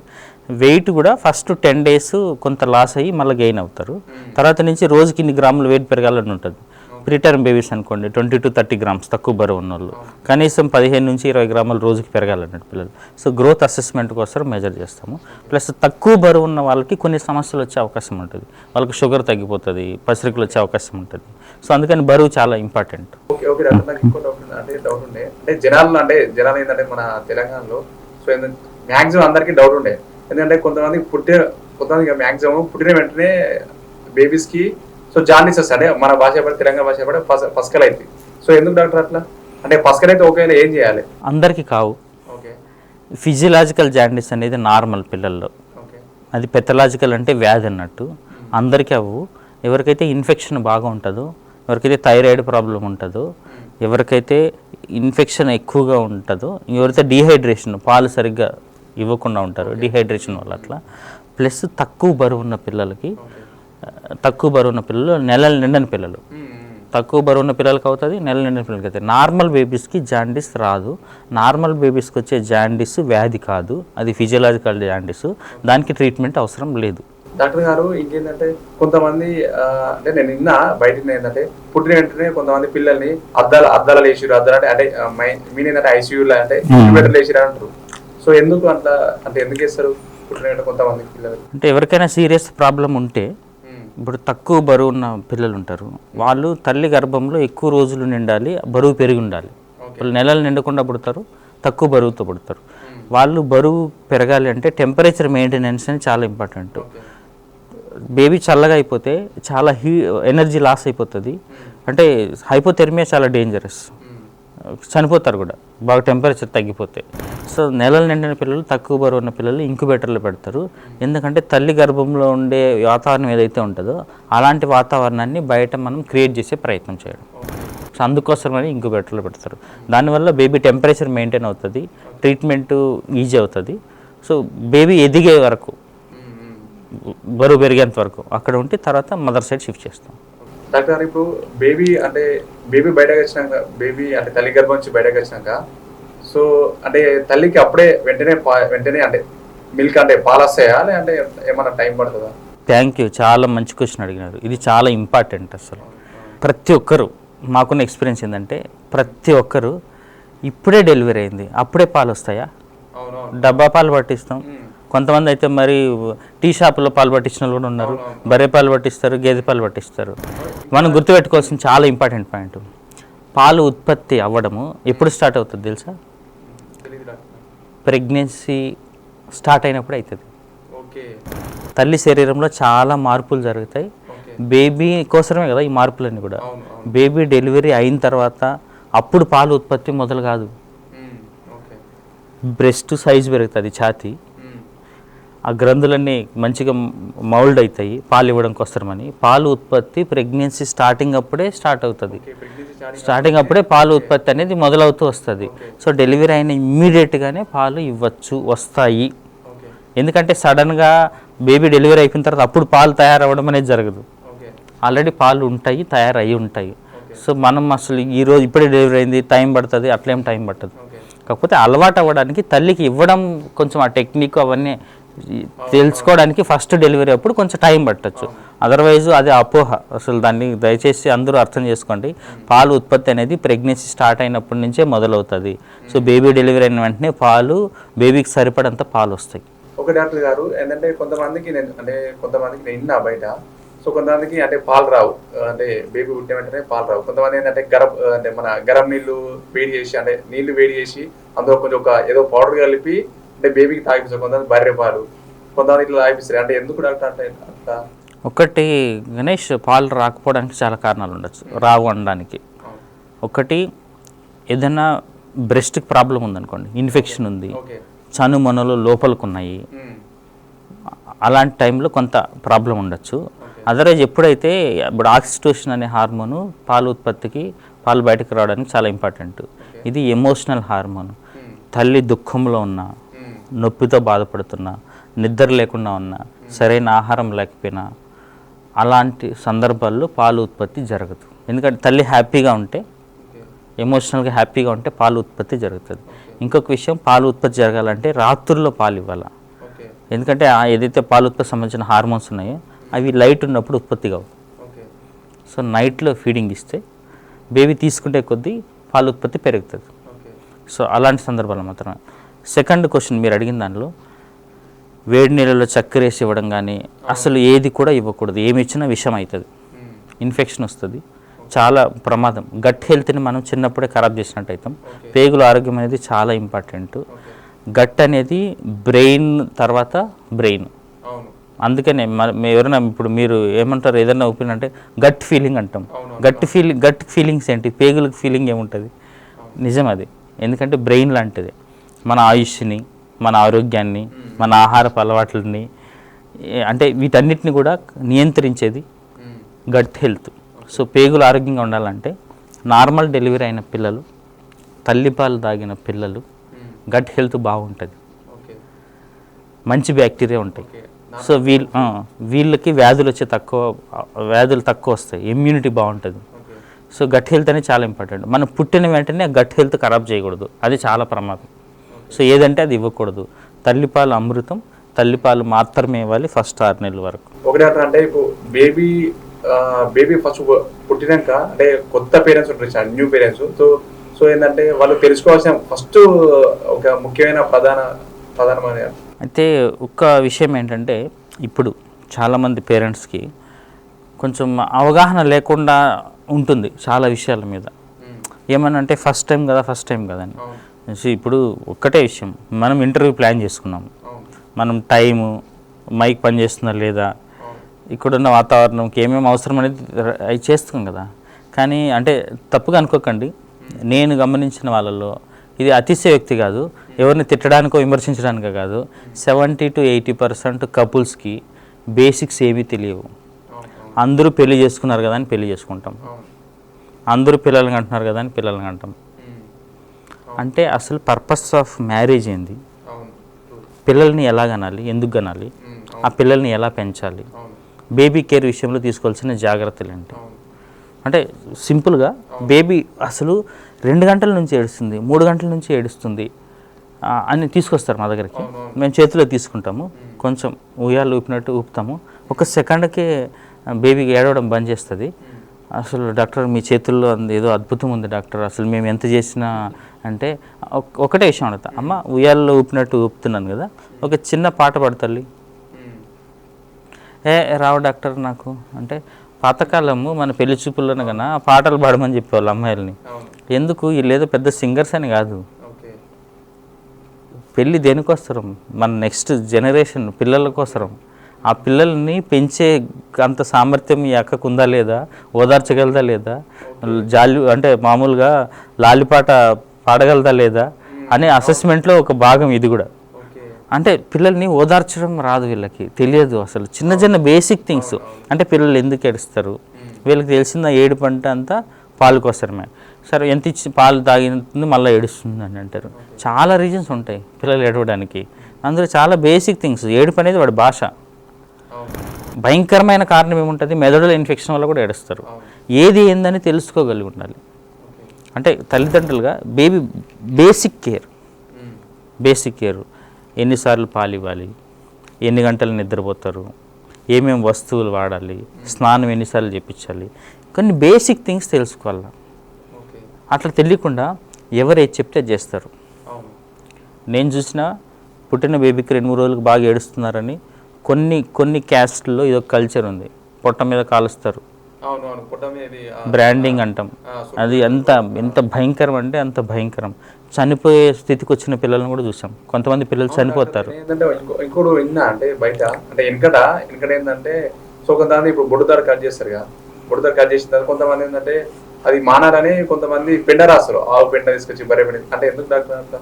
వెయిట్ కూడా ఫస్ట్ 10 days కొంత లాస్ అయ్యి మళ్ళీ గెయిన్ అవుతారు. తర్వాత నుంచి రోజుకి ఇన్ని గ్రాములు వెయిట్ పెరగాలని ఉంటుంది. ప్రీటర్మ్ బేబీస్ అనుకోండి 20 to 30 grams తక్కువ బరువు ఉన్న వాళ్ళు, కనీసం 15 నుంచి 20 గ్రాములు రోజుకి పెరగాలన్నట్టు పిల్లలు. సో గ్రోత్ అసెస్మెంట్ కోసం మెజర్ చేస్తాము. ప్లస్ తక్కువ బరువు ఉన్న వాళ్ళకి కొన్ని సమస్యలు వచ్చే అవకాశం ఉంటుంది, వాళ్ళకి షుగర్ తగ్గిపోతుంది, పసిరికలు వచ్చే అవకాశం ఉంటుంది. సో అందుకని బరువు చాలా ఇంపార్టెంట్. ఓకే ఓకే డాక్టర్, నాకు ఇంకో డౌట్ ఉండే, అంటే జనాలు ఏంటంటే మన తెలంగాణలో సో మ్యాక్సిమం అందరికీ డౌట్ ఉండే, ఎందుకంటే కొంతమంది మ్యాక్సిమం పుట్టిన వెంటనే బేబీస్కి సో జాండీస్ వస్తాయి, మన భాష పడి తెలంగాణ భాష పడి పసకలు అవుతాయి. సో ఎందుకు డాక్టర్ అట్లా? అంటే పసకలు అయితే ఓకేలా ఏం చేయాలి? అందరికీ కావు. ఓకే, ఫిజియలాజికల్ జాండీస్ అనేది నార్మల్ పిల్లల్లో, అది పెథలాజికల్ అంటే వ్యాధి అన్నట్టు. అందరికీ అవ్వు. ఎవరికైతే ఇన్ఫెక్షన్ బాగా ఉంటుందో, ఎవరికైతే థైరాయిడ్ ప్రాబ్లం ఉంటుందో, ఎవరికైతే ఇన్ఫెక్షన్ ఎక్కువగా ఉంటుందో, ఎవరైతే డీహైడ్రేషన్ పాలు సరిగ్గా ఇవ్వకుండా ఉంటారు డీహైడ్రేషన్ వల్ల అట్లా, ప్లస్ తక్కువ బరువు ఉన్న పిల్లలకి, తక్కువ బరువు ఉన్న పిల్లలు, నెలలు నిండని పిల్లలు, తక్కువ బరువు ఉన్న పిల్లలకి అవుతుంది, నెలలు నిండిన పిల్లలకి అవుతుంది. నార్మల్ బేబీస్కి జాండీస్ రాదు. నార్మల్ బేబీస్కి వచ్చే జాండీస్ వ్యాధి కాదు, అది ఫిజియలాజికల్ జాండీస్, దానికి ట్రీట్మెంట్ అవసరం లేదు. డాక్టర్ గారు ఇంకేంటంటే కొంతమంది అంటే నేను నిన్న బయట ఏంటంటే పుట్టిన వెంటనే కొంతమంది పిల్లల్ని అద్దాలు వేసిరు, అద్దాలు అంటే మీన్ ఏంటంటే ఐసీయూలో అంటే ఇన్క్యుబేటర్లు వేసిరు అంటారు. సో ఎందుకు అట్లా, అంటే ఎందుకు వేస్తారు పుట్టిన వెంటనే కొంతమంది పిల్లలు? అంటే ఎవరికైనా సీరియస్ ప్రాబ్లం ఉంటే, ఇప్పుడు తక్కువ బరువు ఉన్న పిల్లలు ఉంటారు, వాళ్ళు తల్లి గర్భంలో ఎక్కువ రోజులు నిండాలి, బరువు పెరిగి ఉండాలి. వాళ్ళు నెలలు నిండకుండా పుడతారు, తక్కువ బరువుతో పుడతారు. వాళ్ళు బరువు పెరగాలి అంటే టెంపరేచర్ మెయింటెనెన్స్ అని చాలా ఇంపార్టెంట్. బేబీ చల్లగా అయిపోతే చాలా ఎనర్జీ లాస్ అయిపోతుంది, అంటే హైపోథెర్మియా చాలా డేంజరస్, చనిపోతారు కూడా బాగా టెంపరేచర్ తగ్గిపోతే. సో నెలలు నిండిన పిల్లలు, తక్కువ బరువు ఉన్న పిల్లలు ఇంక్యుబేటర్లో పెడతారు. ఎందుకంటే తల్లి గర్భంలో ఉండే వాతావరణం ఏదైతే ఉంటుందో అలాంటి వాతావరణాన్ని బయట మనం క్రియేట్ చేసే ప్రయత్నం చేయడం. సో అందుకోసమని ఇంక్యుబేటర్లో పెడతారు. దానివల్ల బేబీ టెంపరేచర్ మెయింటైన్ అవుతుంది, ట్రీట్మెంట్ ఈజీ అవుతుంది. సో బేబీ ఎదిగే వరకు, బరువు పెరిగేంత వరకు అక్కడ ఉంటే తర్వాత మదర్ సైడ్ షిఫ్ట్ చేస్తాం. డాక్టర్ గారు ఇప్పుడు బేబీ బయటకు వచ్చినాక, బేబీ అంటే తల్లి గర్భం నుంచి బయటకు వచ్చినాక, సో అంటే తల్లికి అప్పుడే వెంటనే అంటే మిల్క్ అంటే పాలు వస్తాయా, అంటే ఏమన్నా టైం పడుతుందా? థ్యాంక్ యూ, చాలా మంచి క్వశ్చన్ అడిగినారు. ఇది చాలా ఇంపార్టెంట్. అసలు ప్రతి ఒక్కరు, మాకున్న ఎక్స్పీరియన్స్ ఏంటంటే ప్రతి ఒక్కరు ఇప్పుడే డెలివరీ అయింది అప్పుడే పాలు వస్తాయా, డబ్బా పాలు పట్టిస్తాం. కొంతమంది అయితే మరి టీ షాపులో పాలు పట్టించిన వాళ్ళు కూడా ఉన్నారు, బర్రె పాలు పట్టిస్తారు, గేదె పాలు పట్టిస్తారు. మనం గుర్తుపెట్టుకోవాల్సిన చాలా ఇంపార్టెంట్ పాయింట్, పాలు ఉత్పత్తి అవ్వడము ఎప్పుడు స్టార్ట్ అవుతుంది తెలుసా? ప్రెగ్నెన్సీ స్టార్ట్ అయినప్పుడు అవుతుంది. తల్లి శరీరంలో చాలా మార్పులు జరుగుతాయి, బేబీ కోసమే కదా ఈ మార్పులన్నీ కూడా. బేబీ డెలివరీ అయిన తర్వాత అప్పుడు పాలు ఉత్పత్తి మొదలు కాదు. బ్రెస్ట్ సైజ్ పెరుగుతుంది, ఛాతీ, ఆ గ్రంథులన్నీ మంచిగా మౌల్డ్ అవుతాయి పాలు ఇవ్వడం కోసమని. పాలు ఉత్పత్తి ప్రెగ్నెన్సీ స్టార్టింగ్ అప్పుడే స్టార్ట్ అవుతుంది. స్టార్టింగ్ అప్పుడే పాలు ఉత్పత్తి అనేది మొదలవుతూ వస్తుంది. సో డెలివరీ అయిన ఇమ్మీడియట్గానే పాలు ఇవ్వచ్చు, వస్తాయి. ఎందుకంటే సడన్గా బేబీ డెలివరీ అయిపోయిన తర్వాత అప్పుడు పాలు తయారవ్వడం అనేది జరగదు. ఆల్రెడీ పాలు ఉంటాయి, తయారయ్యి ఉంటాయి. సో మనం అసలు ఈరోజు ఇప్పుడే డెలివరీ అయింది టైం పడుతుంది, అట్లేం టైం పట్టదు. కాకపోతే అలవాటు అవ్వడానికి తల్లికి ఇవ్వడం కొంచెం ఆ టెక్నిక్ అవన్నీ తెలుసుకోవడానికి ఫస్ట్ డెలివరీ అప్పుడు కొంచెం టైం పట్టచ్చు. అదర్వైజ్ అది అపోహ, అసలు దాన్ని దయచేసి అందరూ అర్థం చేసుకోండి. పాలు ఉత్పత్తి అనేది ప్రెగ్నెన్సీ స్టార్ట్ అయినప్పటి నుంచే మొదలవుతుంది. సో బేబీ డెలివరీ అయిన వెంటనే పాలు బేబీకి సరిపడంత పాలు వస్తాయి. ఒక డాక్టర్ గారు ఏంటంటే కొంతమందికి నేను విన్నా బయట, సో కొంతమందికి అంటే పాలు రావు, అంటే బేబీ పుట్టిన వెంటనే పాలు రావు. కొంతమంది ఏంటంటే అంటే మన గరం నీళ్ళు వేడి చేసి, అంటే నీళ్లు వేడి చేసి అందులో కొంచెం ఏదో పౌడర్ కలిపి అంటే బేబీకి తాగిపిస్తారు. కొంతమంది బర్రె పాలు, కొంతమంది ఇట్లా తాగిపిస్తారు. అంటే ఎందుకు డాక్టర్ అంటే అట్లా? ఒకటి గణేష్, పాలు రాకపోవడానికి చాలా కారణాలు ఉండొచ్చు, రావు అనడానికి. ఒకటి ఏదైనా బ్రెస్ట్కి ప్రాబ్లం ఉందనుకోండి, ఇన్ఫెక్షన్ ఉంది, చనుమొనలు లోపలికి ఉన్నాయి, అలాంటి టైంలో కొంత ప్రాబ్లం ఉండొచ్చు. అదర్వైజ్ ఎప్పుడైతే ఇప్పుడు ఆక్సిటోసిన్ అనే హార్మోను పాలు ఉత్పత్తికి, పాలు బయటకు రావడానికి చాలా ఇంపార్టెంట్. ఇది ఎమోషనల్ హార్మోన్. తల్లి దుఃఖంలో ఉన్నా, నొప్పితో బాధపడుతున్నా, నిద్ర లేకుండా ఉన్నా, సరైన ఆహారం లేకపోయినా, అలాంటి సందర్భాల్లో పాలు ఉత్పత్తి జరగదు. ఎందుకంటే తల్లి హ్యాపీగా ఉంటే, ఎమోషనల్గా హ్యాపీగా ఉంటే పాలు ఉత్పత్తి జరుగుతుంది. ఇంకొక విషయం, పాలు ఉత్పత్తి జరగాలంటే రాత్రుల్లో పాలు ఇవ్వాలి. ఎందుకంటే ఏదైతే పాలు ఉత్పత్తి సంబంధించిన హార్మోన్స్ ఉన్నాయో అవి లైట్ ఉన్నప్పుడు ఉత్పత్తి కావు. సో నైట్లో ఫీడింగ్ ఇస్తే బేబీ తీసుకుంటే కొద్దీ పాలు ఉత్పత్తి పెరుగుతుంది. సో అలాంటి సందర్భాలు మాత్రమే. సెకండ్ క్వశ్చన్ మీరు అడిగిన దానిలో, వేడి నీళ్ళలో చక్కెర వేసి ఇవ్వడం కానీ అసలు ఏది కూడా ఇవ్వకూడదు. ఏమి ఇచ్చినా విషం అవుతుంది, ఇన్ఫెక్షన్ వస్తుంది, చాలా ప్రమాదం. గట్ హెల్త్ని మనం చిన్నప్పుడే ఖరాబ్ చేసినట్టు అవుతాం. పేగుల ఆరోగ్యం అనేది చాలా ఇంపార్టెంట్. గట్ అనేది బ్రెయిన్ తర్వాత బ్రెయిన్. అందుకనే ఎవరైనా ఇప్పుడు మీరు ఏమంటారు, ఏదైనా ఒపీనియన్ అంటే గట్ ఫీలింగ్ అంటాం. గట్ ఫీలింగ్స్ ఏంటి? పేగులకు ఫీలింగ్ ఏముంటుంది? నిజం అది. ఎందుకంటే బ్రెయిన్ లాంటిది. మన ఆయుష్ని, మన ఆరోగ్యాన్ని, మన ఆహారపు అలవాట్లని, అంటే వీటన్నిటిని కూడా నియంత్రించేది గట్ హెల్త్. సో పేగులు ఆరోగ్యంగా ఉండాలంటే నార్మల్ డెలివరీ అయిన పిల్లలు, తల్లిపాలు తాగిన పిల్లలు గట్ హెల్త్ బాగుంటుంది, మంచి బ్యాక్టీరియా ఉంటాయి. సో వీళ్ళకి వ్యాధులు తక్కువ వస్తాయి, ఇమ్యూనిటీ బాగుంటుంది. సో గట్ హెల్త్ అనేది చాలా ఇంపార్టెంట్. మనం పుట్టిన వెంటనే గట్ హెల్త్ ఖరాబ్ చేయకూడదు, అది చాలా ప్రమాదం. సో ఏదంటే అది ఇవ్వకూడదు. తల్లిపాలు అమృతం, తల్లిపాలు మాత్రమే ఇవ్వాలి ఫస్ట్ 6 నెలల వరకు. ఒకటి అంటే ఇప్పుడు బేబీ ఫస్ట్ పుట్టినాక అంటే కొత్త పేరెంట్స్ ఉంటారు, న్యూ పేరెంట్స్. సో ఏంటంటే వాళ్ళు తెలుసుకోవాల్సిన ఫస్ట్ ఒక ముఖ్యమైన ప్రధానమైన అయితే ఒక్క విషయం ఏంటంటే, ఇప్పుడు చాలామంది పేరెంట్స్కి కొంచెం అవగాహన లేకుండా ఉంటుంది చాలా విషయాల మీద. ఏమనంటే ఫస్ట్ టైం కదా అని. సో ఇప్పుడు ఒక్కటే విషయం, మనం ఇంటర్వ్యూ ప్లాన్ చేసుకున్నాం, మనం టైము, మైక్ పనిచేస్తుందా లేదా, ఇక్కడున్న వాతావరణంకి ఏమేమి అవసరం అనేది అవి చేస్తాం కదా. కానీ అంటే తప్పుగా అనుకోకండి, నేను గమనించిన వాళ్ళలో ఇది అతిశయోక్తి కాదు, ఎవరిని తిట్టడానికో విమర్శించడానికో కాదు. 70 to 80% కపుల్స్కి బేసిక్స్ ఏమీ తెలియవు. అందరూ పెళ్లి చేసుకున్నారు కదా అని పెళ్లి చేసుకుంటాం, అందరూ పిల్లల్ని అంటున్నారు కదా అని పిల్లల్ని అంటాం. అంటే అసలు పర్పస్ ఆఫ్ మ్యారేజ్ ఏంది, పిల్లల్ని ఎలా కనాలి, ఎందుకు కనాలి, ఆ పిల్లల్ని ఎలా పెంచాలి, బేబీ కేర్ విషయంలో తీసుకోవాల్సిన జాగ్రత్తలు ఏంటి. అంటే సింపుల్గా బేబీ అసలు 2 గంటల నుంచి ఏడుస్తుంది, 3 గంటల నుంచి ఏడుస్తుంది అని తీసుకొస్తారు మా దగ్గరికి. మేము చేతిలో తీసుకుంటాము, కొంచెం ఉయ్యాలు ఊపినట్టు ఊపుతాము, 1 సెకండ్కే బేబీకి ఏడవడం బంద్ చేస్తుంది. అసలు డాక్టర్ మీ చేతుల్లో ఏదో అద్భుతం ఉంది డాక్టర్, అసలు మేము ఎంత చేసినా అంటే ఒకటే విషయం అడుగుతా, అమ్మ ఉయ్యాల్లో ఊపినట్టు ఊపుతున్నాను కదా, ఒక చిన్న పాట పాడతల్లి. రావు డాక్టర్ నాకు అంటే, పాతకాలము మన పెళ్లి చూపుల్లోనే కన్నా పాటలు పాడమని చెప్పేవాళ్ళు అమ్మాయిల్ని. ఎందుకు, వీళ్ళేదో పెద్ద సింగర్స్ అని కాదు, పెళ్ళి దేనికోసరం, మన నెక్స్ట్ జనరేషన్ పిల్లల కోసరం. ఆ పిల్లల్ని పెంచే అంత సామర్థ్యం ఈ అక్కకు ఉందా లేదా, ఓదార్చగలదా లేదా, అంటే మామూలుగా లాలిపాట పాడగలదా లేదా అనే అసెస్మెంట్లో ఒక భాగం ఇది కూడా. అంటే పిల్లల్ని ఓదార్చడం రాదు, వీళ్ళకి తెలియదు అసలు. చిన్న బేసిక్ థింగ్స్ అంటే పిల్లలు ఎందుకు ఏడుస్తారు, వీళ్ళకి తెలిసిన ఏడుపు అంటే అంతా పాలు కోసరమే. సరే ఎంత ఇచ్చి పాలు తాగిన మళ్ళీ ఏడుస్తుంది అని అంటారు. చాలా రీజన్స్ ఉంటాయి పిల్లలు ఏడవడానికి, అందులో చాలా బేసిక్ థింగ్స్. ఏడుపు అనేది వాడి భాష. భయంకరమైన కారణం ఏముంటుంది, మెదడులో ఇన్ఫెక్షన్ వల్ల కూడా ఏడుస్తారు. ఏది ఏందని తెలుసుకోగలిగి ఉండాలి. అంటే తల్లిదండ్రులుగా బేబీ బేసిక్ కేర్, ఎన్నిసార్లు పాలు ఇవ్వాలి, ఎన్ని గంటలు నిద్రపోతారు, ఏమేమి వస్తువులు వాడాలి, స్నానం ఎన్నిసార్లు చేయించాలి, కొన్ని బేసిక్ థింగ్స్ తెలుసుకోవాలి. అట్లా తెలియకుండా ఎవరు ఏది చెప్తే చేస్తారు. నేను చూసిన పుట్టిన బేబీకి 2-3 రోజులకు బాగా ఏడుస్తున్నారని కొన్ని క్యాస్ట్లో ఇదొక కల్చర్ ఉంది, పొట్ట మీద కాలుస్తారు, బ్రాండింగ్ అంటాం. అది ఎంత భయంకరం అంటే అంత భయంకరం. చనిపోయే స్థితికి వచ్చిన పిల్లలను కూడా చూసాం, కొంతమంది పిల్లలు చనిపోతారు. ఏంటంటే ఇంకోటి విన్నా అంటే బయట అంటే వెనకడ ఏంటంటే, సో కొంతమంది ఇప్పుడు బొడ్డుదార కట్ చేస్తారు కదా, బొడ్డుదార కట్ చేసిన తర్వాత కొంతమంది ఏంటంటే అది మానాలని కొంతమంది పెండ రాస్తారు, ఆవు పెండ తీసుకొచ్చి బర్రె పెండ. అంటే ఎందుకు డాక్టర్ అంత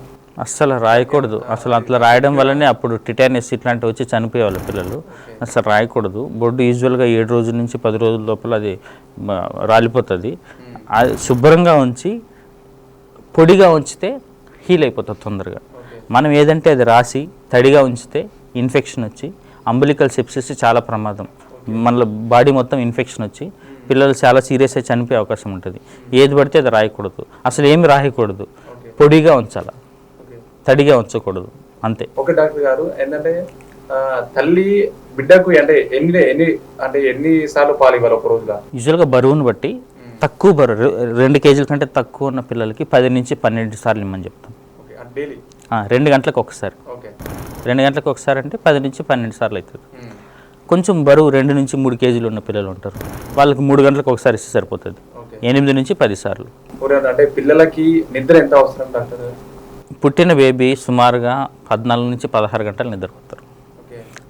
అస్సలు రాయకూడదు. అసలు అట్లా రాయడం వల్లనే అప్పుడు టిటానిస్ ఇట్లాంటివి వచ్చి చనిపోయేవాళ్ళు పిల్లలు. అసలు రాయకూడదు. బొడ్డు యూజువల్గా 7 రోజుల నుంచి 10 రోజుల లోపల అది రాలిపోతుంది. అది శుభ్రంగా ఉంచి పొడిగా ఉంచితే హీల్ అయిపోతుంది తొందరగా. మనం ఏదంటే అది రాసి తడిగా ఉంచితే ఇన్ఫెక్షన్ వచ్చి అంబులికల్ సెప్సిస్ చాలా ప్రమాదం. మన బాడీ మొత్తం ఇన్ఫెక్షన్ వచ్చి పిల్లలు చాలా సీరియస్ అయి చనిపోయే అవకాశం ఉంటుంది. ఏది పడితే అది రాయకూడదు, అసలు ఏమి రాయకూడదు, పొడిగా ఉంచాలి, తడిగా ఉంచకూడదు, అంతే. ఓకే డాక్టర్ గారు, ఏంటంటే తల్లి బిడ్డకు అంటే ఎన్నిసార్లు పాలు ఇవ్వాలి ఒక రోజుగా? యూజువల్గా బరువును బట్టి తక్కువ బరువు 2 కేజీల కంటే తక్కువ ఉన్న పిల్లలకి 10 నుంచి 12 సార్లు ఇమ్మని చెప్తాం. 2 గంటలకు ఒకసారి. 2 గంటలకు ఒకసారి అంటే 10 నుంచి 12 సార్లు అవుతుంది. కొంచెం బరువు 2 నుంచి 3 కేజీలు ఉన్న పిల్లలు ఉంటారు, వాళ్ళకి 3 గంటలకు ఒకసారి ఇస్తే సరిపోతుంది. 8 నుంచి 10 సార్లు. అంటే పిల్లలకి నిద్ర ఎంత అవసరం డాక్టర్? పుట్టిన బేబీ సుమారుగా 14 నుంచి 16 గంటలు నిద్రపోతారు.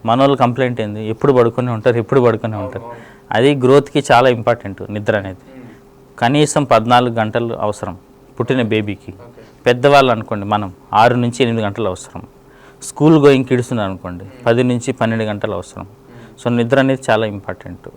మన వాళ్ళు కంప్లైంట్ ఏంది, ఎప్పుడు పడుకునే ఉంటారు. అది గ్రోత్కి చాలా ఇంపార్టెంట్ నిద్ర అనేది. కనీసం 14 గంటలు అవసరం పుట్టిన బేబీకి. పెద్దవాళ్ళు అనుకోండి మనం 6 నుంచి 8 గంటలు అవసరం. స్కూల్ గోయింగ్ కిడ్స్ అనుకోండి 10 నుంచి 12 గంటలు అవసరం. సో నిద్ర అనేది చాలా ఇంపార్టెంట్.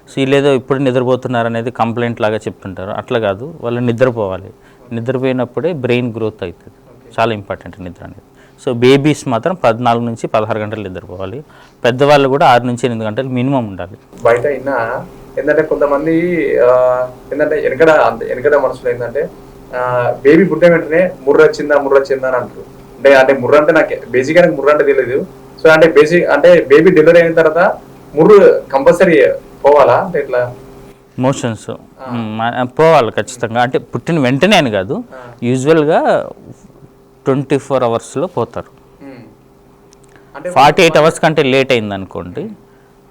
సో వీళ్ళేదో ఇప్పుడు నిద్రపోతున్నారు అనేది కంప్లైంట్ లాగా చెప్తుంటారు. అట్లా కాదు, వాళ్ళు నిద్రపోవాలి. నిద్రపోయినప్పుడే బ్రెయిన్ గ్రోత్ అవుతుంది. చాలా ఇంపార్టెంట్ నిద్ర అనేది. సో బేబీస్ మాత్రం 14 నుంచి 16 గంటలు నిద్రపోవాలి. పెద్దవాళ్ళు కూడా 6 నుంచి 8 గంటలు మినిమం ఉండాలి. బయట అయినా ఏంటంటే కొంతమంది ఏంటంటే వెనకడ మనుషులు ఏంటంటే బేబీ పుట్టిన వెంటనే ముర్ర వచ్చిందా అని అంటారు. అంటే ముర్ర అంటే నాకు బేసిక్గా ముర్ర అంటే తెలియదు. సో అంటే బేబీ డెలివరీ అయిన తర్వాత ముర్రు కంపల్సరీ పోవాలా అంటే ఇట్లా మోషన్స్ పోవాలి ఖచ్చితంగా. అంటే పుట్టిన వెంటనే అని కాదు, యూజువల్గా 24 అవర్స్లో పోతారు. 48 అవర్స్ కంటే లేట్ అయింది అనుకోండి,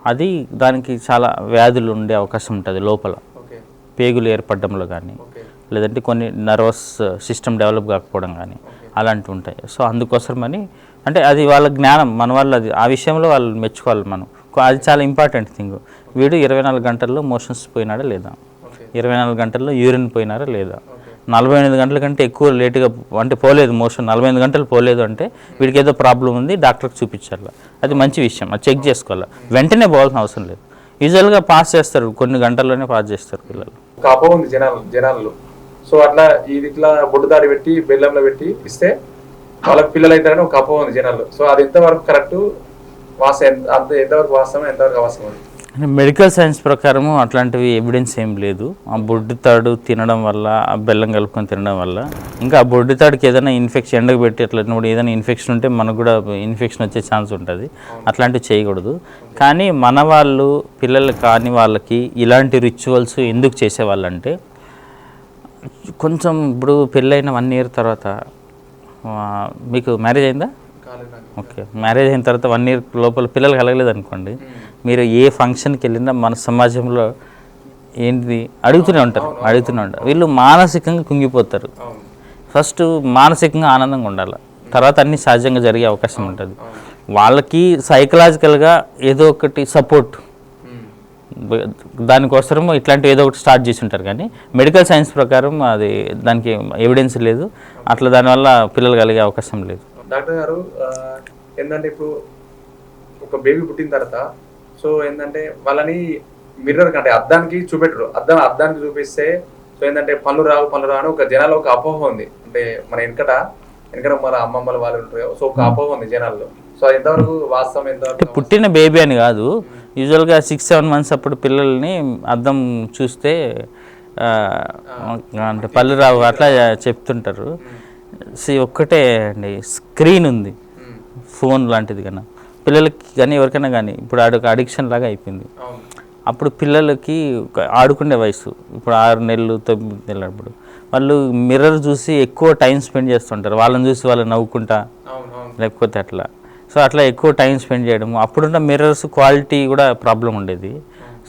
అది దానికి చాలా వ్యాధులు ఉండే అవకాశం ఉంటుంది లోపల, పేగులు ఏర్పడడంలో కానీ, లేదంటే కొన్ని నర్వస్ సిస్టమ్ డెవలప్ కాకపోవడం కానీ అలాంటివి ఉంటాయి. సో అందుకోసమని అంటే అది వాళ్ళ జ్ఞానం, మన వాళ్ళు అది ఆ విషయంలో వాళ్ళు మెచ్చుకోవాలి మనం. అది చాలా ఇంపార్టెంట్ థింగ్. వీడు 24 గంటల్లో మోషన్స్ పోయినాడా లేదా, 24 గంటల్లో యూరిన్ పోయినారా లేదా, 48 గంటల కంటే ఎక్కువ లేటుగా అంటే పోలేదు మోషన్, 48 గంటలు పోలేదు అంటే వీడికి ఏదో ప్రాబ్లం ఉంది, డాక్టర్కి చూపించాలి. అది మంచి విషయం, అది చెక్ చేసుకోవాలి. వెంటనే పోవాల్సిన అవసరం లేదు. యూజువల్గా పాస్ చేస్తారు, కొన్ని గంటల్లోనే పాస్ చేస్తారు పిల్లలు. ఒక అపోహ ఉంది జనాలు. సో అట్లా ఇది ఇట్లా బొడ్డు దాడి పెట్టి బెల్లంలో పెట్టి ఇస్తే వాళ్ళకి పిల్లలు అవుతారని ఒక అపోహ ఉంది జనాలు. సో అది ఎంతవరకు కరెక్ట్, ఎంతవరకు వాస్తవం, ఎంతవరకు అవసరం? మెడికల్ సైన్స్ ప్రకారము అట్లాంటివి ఎవిడెన్స్ ఏం లేదు. ఆ బొడ్డు తాడు తినడం వల్ల, ఆ బెల్లం కలుపుకొని తినడం వల్ల, ఇంకా ఆ బొడ్డు తాడుకి ఏదైనా ఇన్ఫెక్షన్ ఎండకు పెట్టి అట్లా ఏదైనా ఇన్ఫెక్షన్ ఉంటే మనకు కూడా ఇన్ఫెక్షన్ వచ్చే ఛాన్స్ ఉంటుంది. అట్లాంటివి చేయకూడదు. కానీ మన వాళ్ళు పిల్లలు కాని వాళ్ళకి ఇలాంటి రిచువల్స్ ఎందుకు చేసేవాళ్ళంటే, కొంచెం ఇప్పుడు పెళ్ళైన 1 year తర్వాత, మీకు మ్యారేజ్ అయిందా? ఓకే, మ్యారేజ్ అయిన తర్వాత 1 year లోపల పిల్లలు కలగలేదు అనుకోండి, మీరు ఏ ఫంక్షన్కి వెళ్ళినా మన సమాజంలో ఏంటిది అడుగుతూనే ఉంటారు. వీళ్ళు మానసికంగా కుంగిపోతారు. ఫస్ట్ మానసికంగా ఆనందంగా ఉండాలి, తర్వాత అన్నీ సహజంగా జరిగే అవకాశం ఉంటుంది. వాళ్ళకి సైకలాజికల్గా ఏదో ఒకటి సపోర్ట్, దానికోసము ఇట్లాంటివి ఏదో ఒకటి స్టార్ట్ చేసి ఉంటారు. కానీ మెడికల్ సైన్స్ ప్రకారం అది దానికి ఎవిడెన్స్ లేదు. అట్లా దానివల్ల పిల్లలు కలిగే అవకాశం లేదు. డాక్టర్ గారు ఏంటంటే ఇప్పుడు ఒక బేబీ పుట్టిన తర్వాత సో ఏంటంటే వాళ్ళని మిర్రర్ అంటే అద్దానికి చూపెట్టరు. అద్దానికి చూపిస్తే సో ఏంటంటే పనులు రావు అని ఒక జనాల్లో ఒక అపోహ ఉంది. అంటే మన వెనకట మన అమ్మమ్మల వాళ్ళు ఉంటారు. సో ఒక అపోహ ఉంది జనాల్లో. సో అది ఎంతవరకు వాస్తవం, ఎంతవరకు? పుట్టిన బేబీ అని కాదు, యూజువల్గా 6-7 months అప్పుడు పిల్లల్ని అద్దం చూస్తే అంటే పళ్ళు రావు అట్లా చెప్తుంటారు. ఒక్కటే అండి, స్క్రీన్ ఉంది, ఫోన్ లాంటిది కన్నా పిల్లలకి కానీ ఎవరికైనా కానీ ఇప్పుడు ఒక అడిక్షన్ లాగా అయిపోయింది. అప్పుడు పిల్లలకి ఆడుకునే వయసు, ఇప్పుడు 6 నెలలు 9 నెలలు, అప్పుడు వాళ్ళు మిర్రర్ చూసి ఎక్కువ టైం స్పెండ్ చేస్తుంటారు. వాళ్ళని చూసి వాళ్ళు నవ్వుకుంటా, లేకపోతే అట్లా. సో అట్లా ఎక్కువ టైం స్పెండ్ చేయడము. అప్పుడున్న మిర్రర్స్ క్వాలిటీ కూడా ప్రాబ్లం ఉండేది.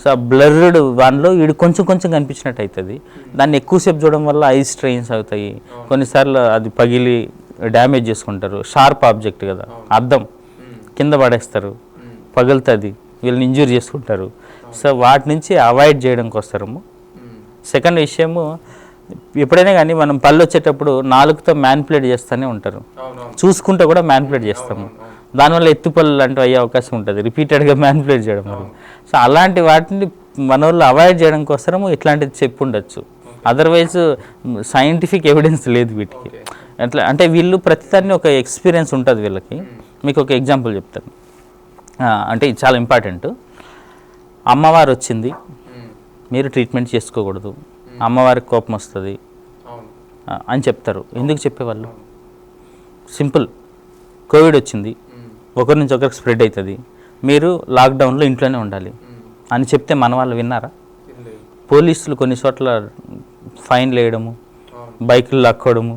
సో బ్లర్డ్ దానిలో వీడు కొంచెం కనిపించినట్టు అవుతుంది. దాన్ని ఎక్కువసేపు చూడడం వల్ల ఐ స్ట్రెయిన్స్ అవుతాయి. కొన్నిసార్లు అది పగిలి డ్యామేజ్ చేసుకుంటారు. షార్ప్ ఆబ్జెక్ట్ కదా, అద్దం కింద పడేస్తారు, పగులుతుంది, వీళ్ళని ఇంజూర్ చేసుకుంటారు. సో వాటి నుంచి అవాయిడ్ చేయడానికి వస్తాము. సెకండ్ విషయము, ఎప్పుడైనా కానీ మనం పళ్ళు వచ్చేటప్పుడు నాలుగుతో మ్యానిపులేట్ చేస్తూనే ఉంటారు, చూసుకుంటూ కూడా మ్యానిపులేట్ చేస్తాము. దానివల్ల ఎత్తుపళ్ళు లాంటివి అయ్యే అవకాశం ఉంటుంది, రిపీటెడ్గా మ్యానిపులేట్ చేయడం వల్ల. సో అలాంటి వాటిని మన వాళ్ళు అవాయిడ్ చేయడం కోసము ఇట్లాంటిది చెప్పు ఉండొచ్చు. అదర్వైజ్ సైంటిఫిక్ ఎవిడెన్స్ లేదు వీటికి. అట్లా అంటే వీళ్ళు ప్రతిదాన్ని ఒక ఎక్స్పీరియన్స్ ఉంటుంది వీళ్ళకి. మీకు ఒక ఎగ్జాంపుల్ చెప్తాను, అంటే ఇది చాలా ఇంపార్టెంట్. అమ్మవారు వచ్చింది, మీరు ట్రీట్మెంట్ చేసుకోకూడదు, అమ్మవారికి కోపం వస్తుంది అని చెప్తారు. ఎందుకు చెప్పేవాళ్ళు? సింపుల్, కోవిడ్ వచ్చింది, ఒకరి నుంచి ఒకరికి స్ప్రెడ్ అవుతుంది, మీరు లాక్డౌన్లో ఇంట్లోనే ఉండాలి అని చెప్తే మన వాళ్ళు విన్నారా? పోలీసులు కొన్ని చోట్ల ఫైన్లు వేయడము, బైకులు లాక్కోవడము,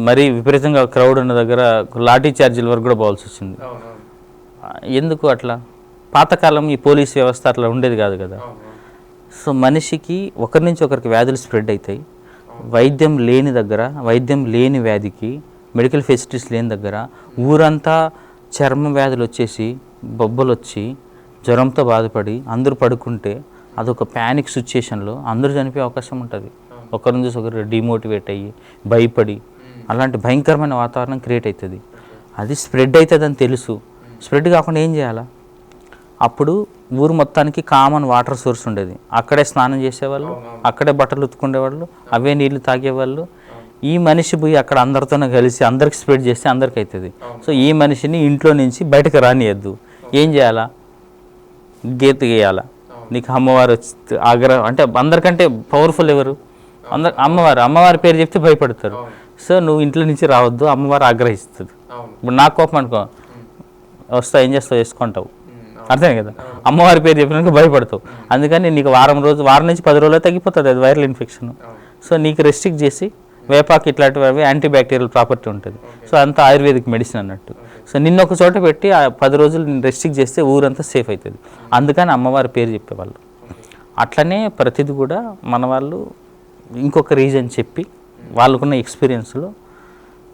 మరీ విపరీతంగా క్రౌడ్ ఉన్న దగ్గర లాఠీ ఛార్జీల వరకు కూడా పోవాల్సి వచ్చింది. ఎందుకు అట్లా? పాతకాలం ఈ పోలీస్ వ్యవస్థ అట్లా ఉండేది కాదు కదా. సో మనిషికి ఒకరి నుంచి ఒకరికి వ్యాధులు స్ప్రెడ్ అవుతాయి. వైద్యం లేని దగ్గర, వైద్యం లేని వ్యాధికి మెడికల్ ఫెసిలిటీస్ లేని దగ్గర ఊరంతా చర్మ వ్యాధులు వచ్చేసి బొబ్బలు వచ్చి జ్వరంతో బాధపడి అందరూ పడుకుంటే అదొక ప్యానిక్ సిచ్యుయేషన్లో అందరూ చనిపోయే అవకాశం ఉంటుంది. ఒకరిని చూసి ఒకరు డిమోటివేట్ అయ్యి భయపడి అలాంటి భయంకరమైన వాతావరణం క్రియేట్ అవుతుంది. అది స్ప్రెడ్ అవుతుంది అని తెలుసు, స్ప్రెడ్ కాకుండా ఏం చేయాలా? అప్పుడు ఊరు మొత్తానికి కామన్ వాటర్ సోర్స్ ఉండేది, అక్కడే స్నానం చేసేవాళ్ళు, అక్కడే బట్టలు ఉతుకునేవాళ్ళు, అవే నీళ్లు తాగేవాళ్ళు. ఈ మనిషి పోయి అక్కడ అందరితోనే కలిసి అందరికి స్ప్రెడ్ చేస్తే అందరికి అవుతుంది. సో ఈ మనిషిని ఇంట్లో నుంచి బయటకు రానియద్దు. ఏం చేయాలా? గీత గీయాలా? నీకు అమ్మవారు వచ్చి ఆగ్రహం అంటే అందరికంటే పవర్ఫుల్ ఎవరు? అమ్మవారి పేరు చెప్తే భయపడతారు. సో నువ్వు ఇంట్లో నుంచి రావద్దు, అమ్మవారు ఆగ్రహిస్తుంది. ఇప్పుడు నాకు కోపం అనుకో, వస్తావు, ఏం చేస్తావు, వేసుకుంటావు, అర్థమే కదా. అమ్మవారి పేరు చెప్పినాక భయపడతావు. అందుకని నీకు వారం నుంచి 10 రోజులు తగ్గిపోతుంది అది వైరల్ ఇన్ఫెక్షన్. సో నీకు రెస్ట్రిక్ట్ చేసి వేపాకు ఇట్లాంటివి యాంటీ బ్యాక్టీరియల్ ప్రాపర్టీ ఉంటుంది. సో అంతా ఆయుర్వేదిక్ మెడిసిన్ అన్నట్టు. సో నిన్న ఒక చోట పెట్టి ఆ 10 రోజులు నేను రెస్ట్రిక్ట్ చేస్తే ఊరంతా సేఫ్ అవుతుంది. అందుకని అమ్మవారి పేరు చెప్పేవాళ్ళు. అట్లనే ప్రతిది కూడా మన వాళ్ళు ఇంకొక రీజన్ చెప్పి వాళ్ళకున్న ఎక్స్పీరియన్స్లో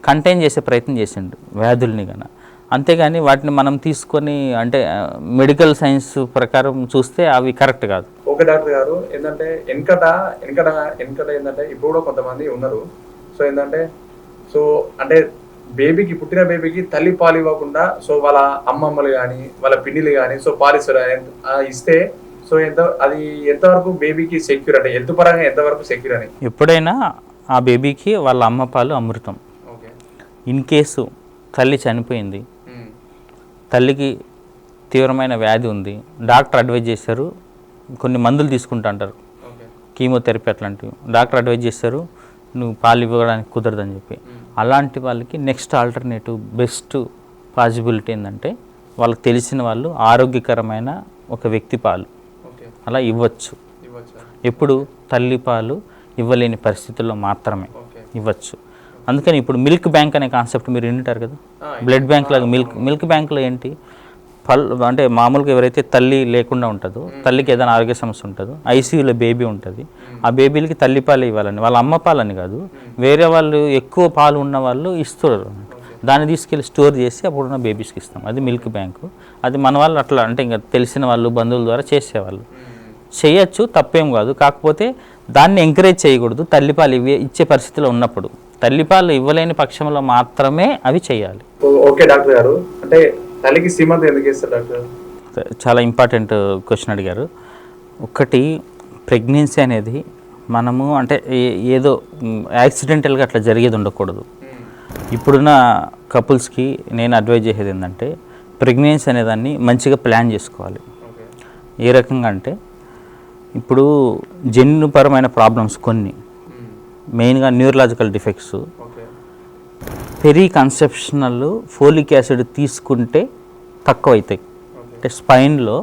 కంటైన్ చేసే ప్రయత్నం చేసిండు వ్యాధుల్ని కన్నా. అంతేగాని వాటిని మనం తీసుకొని అంటే మెడికల్ సైన్స్ ప్రకారం చూస్తే అవి కరెక్ట్ కాదు. ఓకే డాక్టర్ గారు, ఏంటంటే వెనకట ఏంటంటే ఇప్పుడు కూడా కొంతమంది ఉన్నారు. సో ఏంటంటే అంటే బేబీకి, పుట్టిన బేబీకి తల్లి పాలు ఇవ్వకుండా సో వాళ్ళ అమ్మమ్మలు కానీ వాళ్ళ పిన్నిలు కానీ సో పాలిస్తారు ఇస్తే సో అది ఎంతవరకు బేబీకి సెక్యూర్, అంటే హెల్త్ పరంగా ఎంతవరకు సెక్యూర్ అని? ఎప్పుడైనా ఆ బేబీకి వాళ్ళ అమ్మ పాలు అమృతం. ఇన్ కేసు తల్లి చనిపోయింది, తల్లికి తీవ్రమైన వ్యాధి ఉంది, డాక్టర్ అడ్వైజ్ చేశారు, కొన్ని మందులు తీసుకుంటా అంటారు, కీమోథెరపీ అట్లాంటివి, డాక్టర్ అడ్వైజ్ చేస్తారు నువ్వు పాలు ఇవ్వడానికి కుదరదని చెప్పి. అలాంటి వాళ్ళకి నెక్స్ట్ ఆల్టర్నేటివ్ బెస్ట్ పాసిబిలిటీ ఏంటంటే వాళ్ళకి తెలిసిన వాళ్ళు ఆరోగ్యకరమైన ఒక వ్యక్తి పాలు అలా ఇవ్వచ్చు. ఎప్పుడు తల్లి పాలు ఇవ్వలేని పరిస్థితుల్లో మాత్రమే ఇవ్వచ్చు. అందుకని ఇప్పుడు మిల్క్ బ్యాంక్ అనే కాన్సెప్ట్ మీరు వింటారు కదా, బ్లడ్ బ్యాంక్ లాగా మిల్క్ బ్యాంక్లో ఏంటి అంటే మామూలుగా ఎవరైతే తల్లి లేకుండా ఉంటుందో, తల్లికి ఏదైనా ఆరోగ్య సమస్య ఉంటుందో, ఐసీయూలో బేబీ ఉంటుంది, ఆ బేబీలకి తల్లి పాలు ఇవ్వాలని, వాళ్ళ అమ్మ పాలని కాదు, వేరే వాళ్ళు ఎక్కువ పాలు ఉన్న వాళ్ళు ఇస్తారు. దాన్ని తీసుకెళ్ళి స్టోర్ చేసి అప్పుడున్న బేబీస్కి ఇస్తాం. అది మిల్క్ బ్యాంకు. అది మన వాళ్ళు అట్లా అంటే ఇంకా తెలిసిన వాళ్ళు బంధువుల ద్వారా చేసేవాళ్ళు. చేయొచ్చు, తప్పేం కాదు. కాకపోతే దాన్ని ఎంకరేజ్ చేయకూడదు. తల్లిపాలు ఇచ్చే పరిస్థితిలో ఉన్నప్పుడు, తల్లిపాలు ఇవ్వలేని పక్షంలో మాత్రమే అవి చేయాలి. ఓకే డాక్టర్ గారు, అంటే తల్లికి సీమంతం ఎందుకు చేస్తారు డాక్టర్? చాలా ఇంపార్టెంట్ క్వశ్చన్ అడిగారు. ఒకటి, ప్రెగ్నెన్సీ అనేది మనము అంటే ఏదో యాక్సిడెంటల్గా అట్లా జరిగేది ఉండకూడదు. ఇప్పుడున్న కపుల్స్కి నేను అడ్వైజ్ చేసేది ఏంటంటే ప్రెగ్నెన్సీ అనేదాన్ని మంచిగా ప్లాన్ చేసుకోవాలి. ఏ రకంగా అంటే ఇప్పుడు జన్యుపరమైన ప్రాబ్లమ్స్ కొన్ని, మెయిన్గా neurological defects, peri conceptional folic acid తీసుకుంటే తక్కువ అవుతాయి. అంటే స్పైన్లో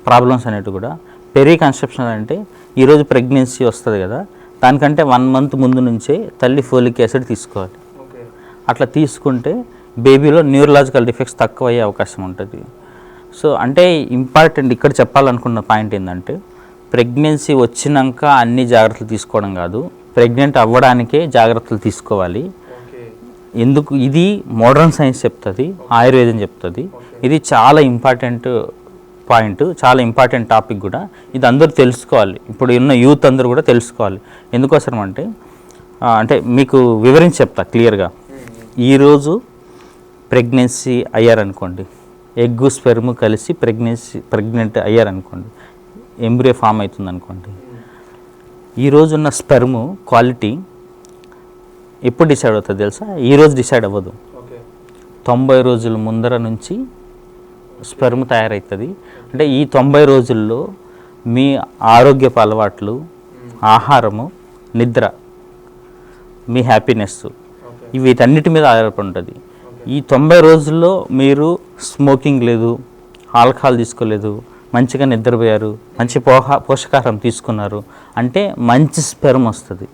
ప్రాబ్లమ్స్ అనేవి కూడా పెరీ కన్సెప్షనల్ అంటే ఈరోజు ప్రెగ్నెన్సీ వస్తుంది కదా, దానికంటే 1 month ముందు నుంచే తల్లి ఫోలిక్ యాసిడ్ తీసుకోవాలి. అట్లా తీసుకుంటే బేబీలో న్యూరలాజికల్ డిఫెక్ట్స్ తక్కువ అయ్యే అవకాశం ఉంటుంది. సో అంటే ఇంపార్టెంట్ ఇక్కడ చెప్పాలనుకున్న పాయింట్ ఏంటంటే ప్రెగ్నెన్సీ వచ్చినాక అన్ని జాగ్రత్తలు తీసుకోవడం కాదు, ప్రెగ్నెంట్ అవ్వడానికే జాగ్రత్తలు తీసుకోవాలి. ఎందుకు? ఇది మోడర్న్ సైన్స్ చెప్తుంది, ఆయుర్వేదం చెప్తుంది. ఇది చాలా ఇంపార్టెంట్ పాయింట్, చాలా ఇంపార్టెంట్ టాపిక్ కూడా. ఇది అందరూ తెలుసుకోవాలి, ఇప్పుడు ఉన్న యూత్ అందరూ కూడా తెలుసుకోవాలి. ఎందుకోసం అంటే మీకు వివరించి చెప్తా క్లియర్గా. ఈరోజు ప్రెగ్నెన్సీ అయ్యారనుకోండి, ఎగ్గు స్పెర్మ్ కలిసి ప్రెగ్నెంట్ అయ్యారనుకోండి, ఎంబ్రియో ఫామ్ అవుతుంది అనుకోండి. ఈరోజున్న స్పెర్మ్ క్వాలిటీ ఎప్పుడు డిసైడ్ అవుతుంది తెలుసా? ఈరోజు డిసైడ్ అవ్వదు. 90 రోజుల ముందర నుంచి స్పెర్మ్ తయారవుతుంది. అంటే ఈ 90 రోజుల్లో మీ ఆరోగ్యపు అలవాట్లు, ఆహారము, నిద్ర, మీ హ్యాపీనెస్, వీటన్నిటి మీద ఆధారపడి ఉంటుంది. ఈ 90 రోజుల్లో మీరు స్మోకింగ్ లేదు, ఆల్కహాల్ తీసుకోలేదు, మంచిగా నిద్రపోయారు, మంచి పోషకాహారం తీసుకున్నారు అంటే మంచి స్పెర్మ్ వస్తుంది.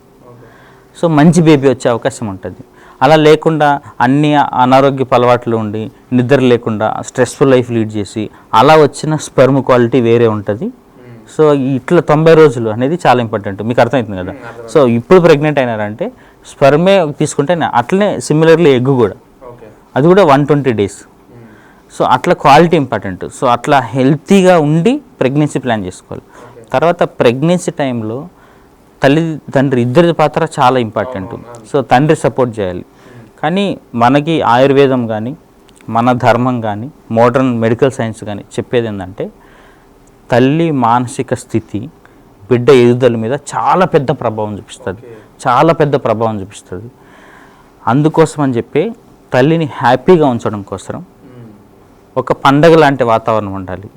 సో మంచి బేబీ వచ్చే అవకాశం ఉంటుంది. అలా లేకుండా అన్ని అనారోగ్యపు అలవాట్లు ఉండి నిద్ర లేకుండా స్ట్రెస్ఫుల్ లైఫ్ లీడ్ చేసి అలా వచ్చిన స్పెర్మ్ క్వాలిటీ వేరే ఉంటుంది. సో ఇట్లా 90 రోజులు అనేది చాలా ఇంపార్టెంట్. మీకు అర్థమవుతుంది కదా. సో ఇప్పుడు ప్రెగ్నెంట్ అయినారంటే స్పెర్మే తీసుకుంటే అట్లనే సిమిలర్లీ ఎగ్ కూడా, అది కూడా 120 days. సో అట్లా క్వాలిటీ ఇంపార్టెంట్. సో అట్లా హెల్తీగా ఉండి ప్రెగ్నెన్సీ ప్లాన్ చేసుకోవాలి. తర్వాత ప్రెగ్నెన్సీ టైంలో తండ్రి ఇద్దరి పాత్ర చాలా ఇంపార్టెంట్. సో తండ్రి సపోర్ట్ చేయాలి. కానీ మనకి ఆయుర్వేదం కానీ మన ధర్మం కానీ మోడర్న్ మెడికల్ సైన్స్ కానీ చెప్పేది ఏంటంటే తల్లి మానసిక స్థితి బిడ్డ ఎదుగుదల మీద చాలా పెద్ద ప్రభావం చూపిస్తుంది, చాలా పెద్ద ప్రభావం చూపిస్తుంది. అందుకోసం అని చెప్పి తల్లిని హ్యాపీగా ఉంచడం కోసం ఒక పండగ లాంటి వాతావరణం ఉండాలి.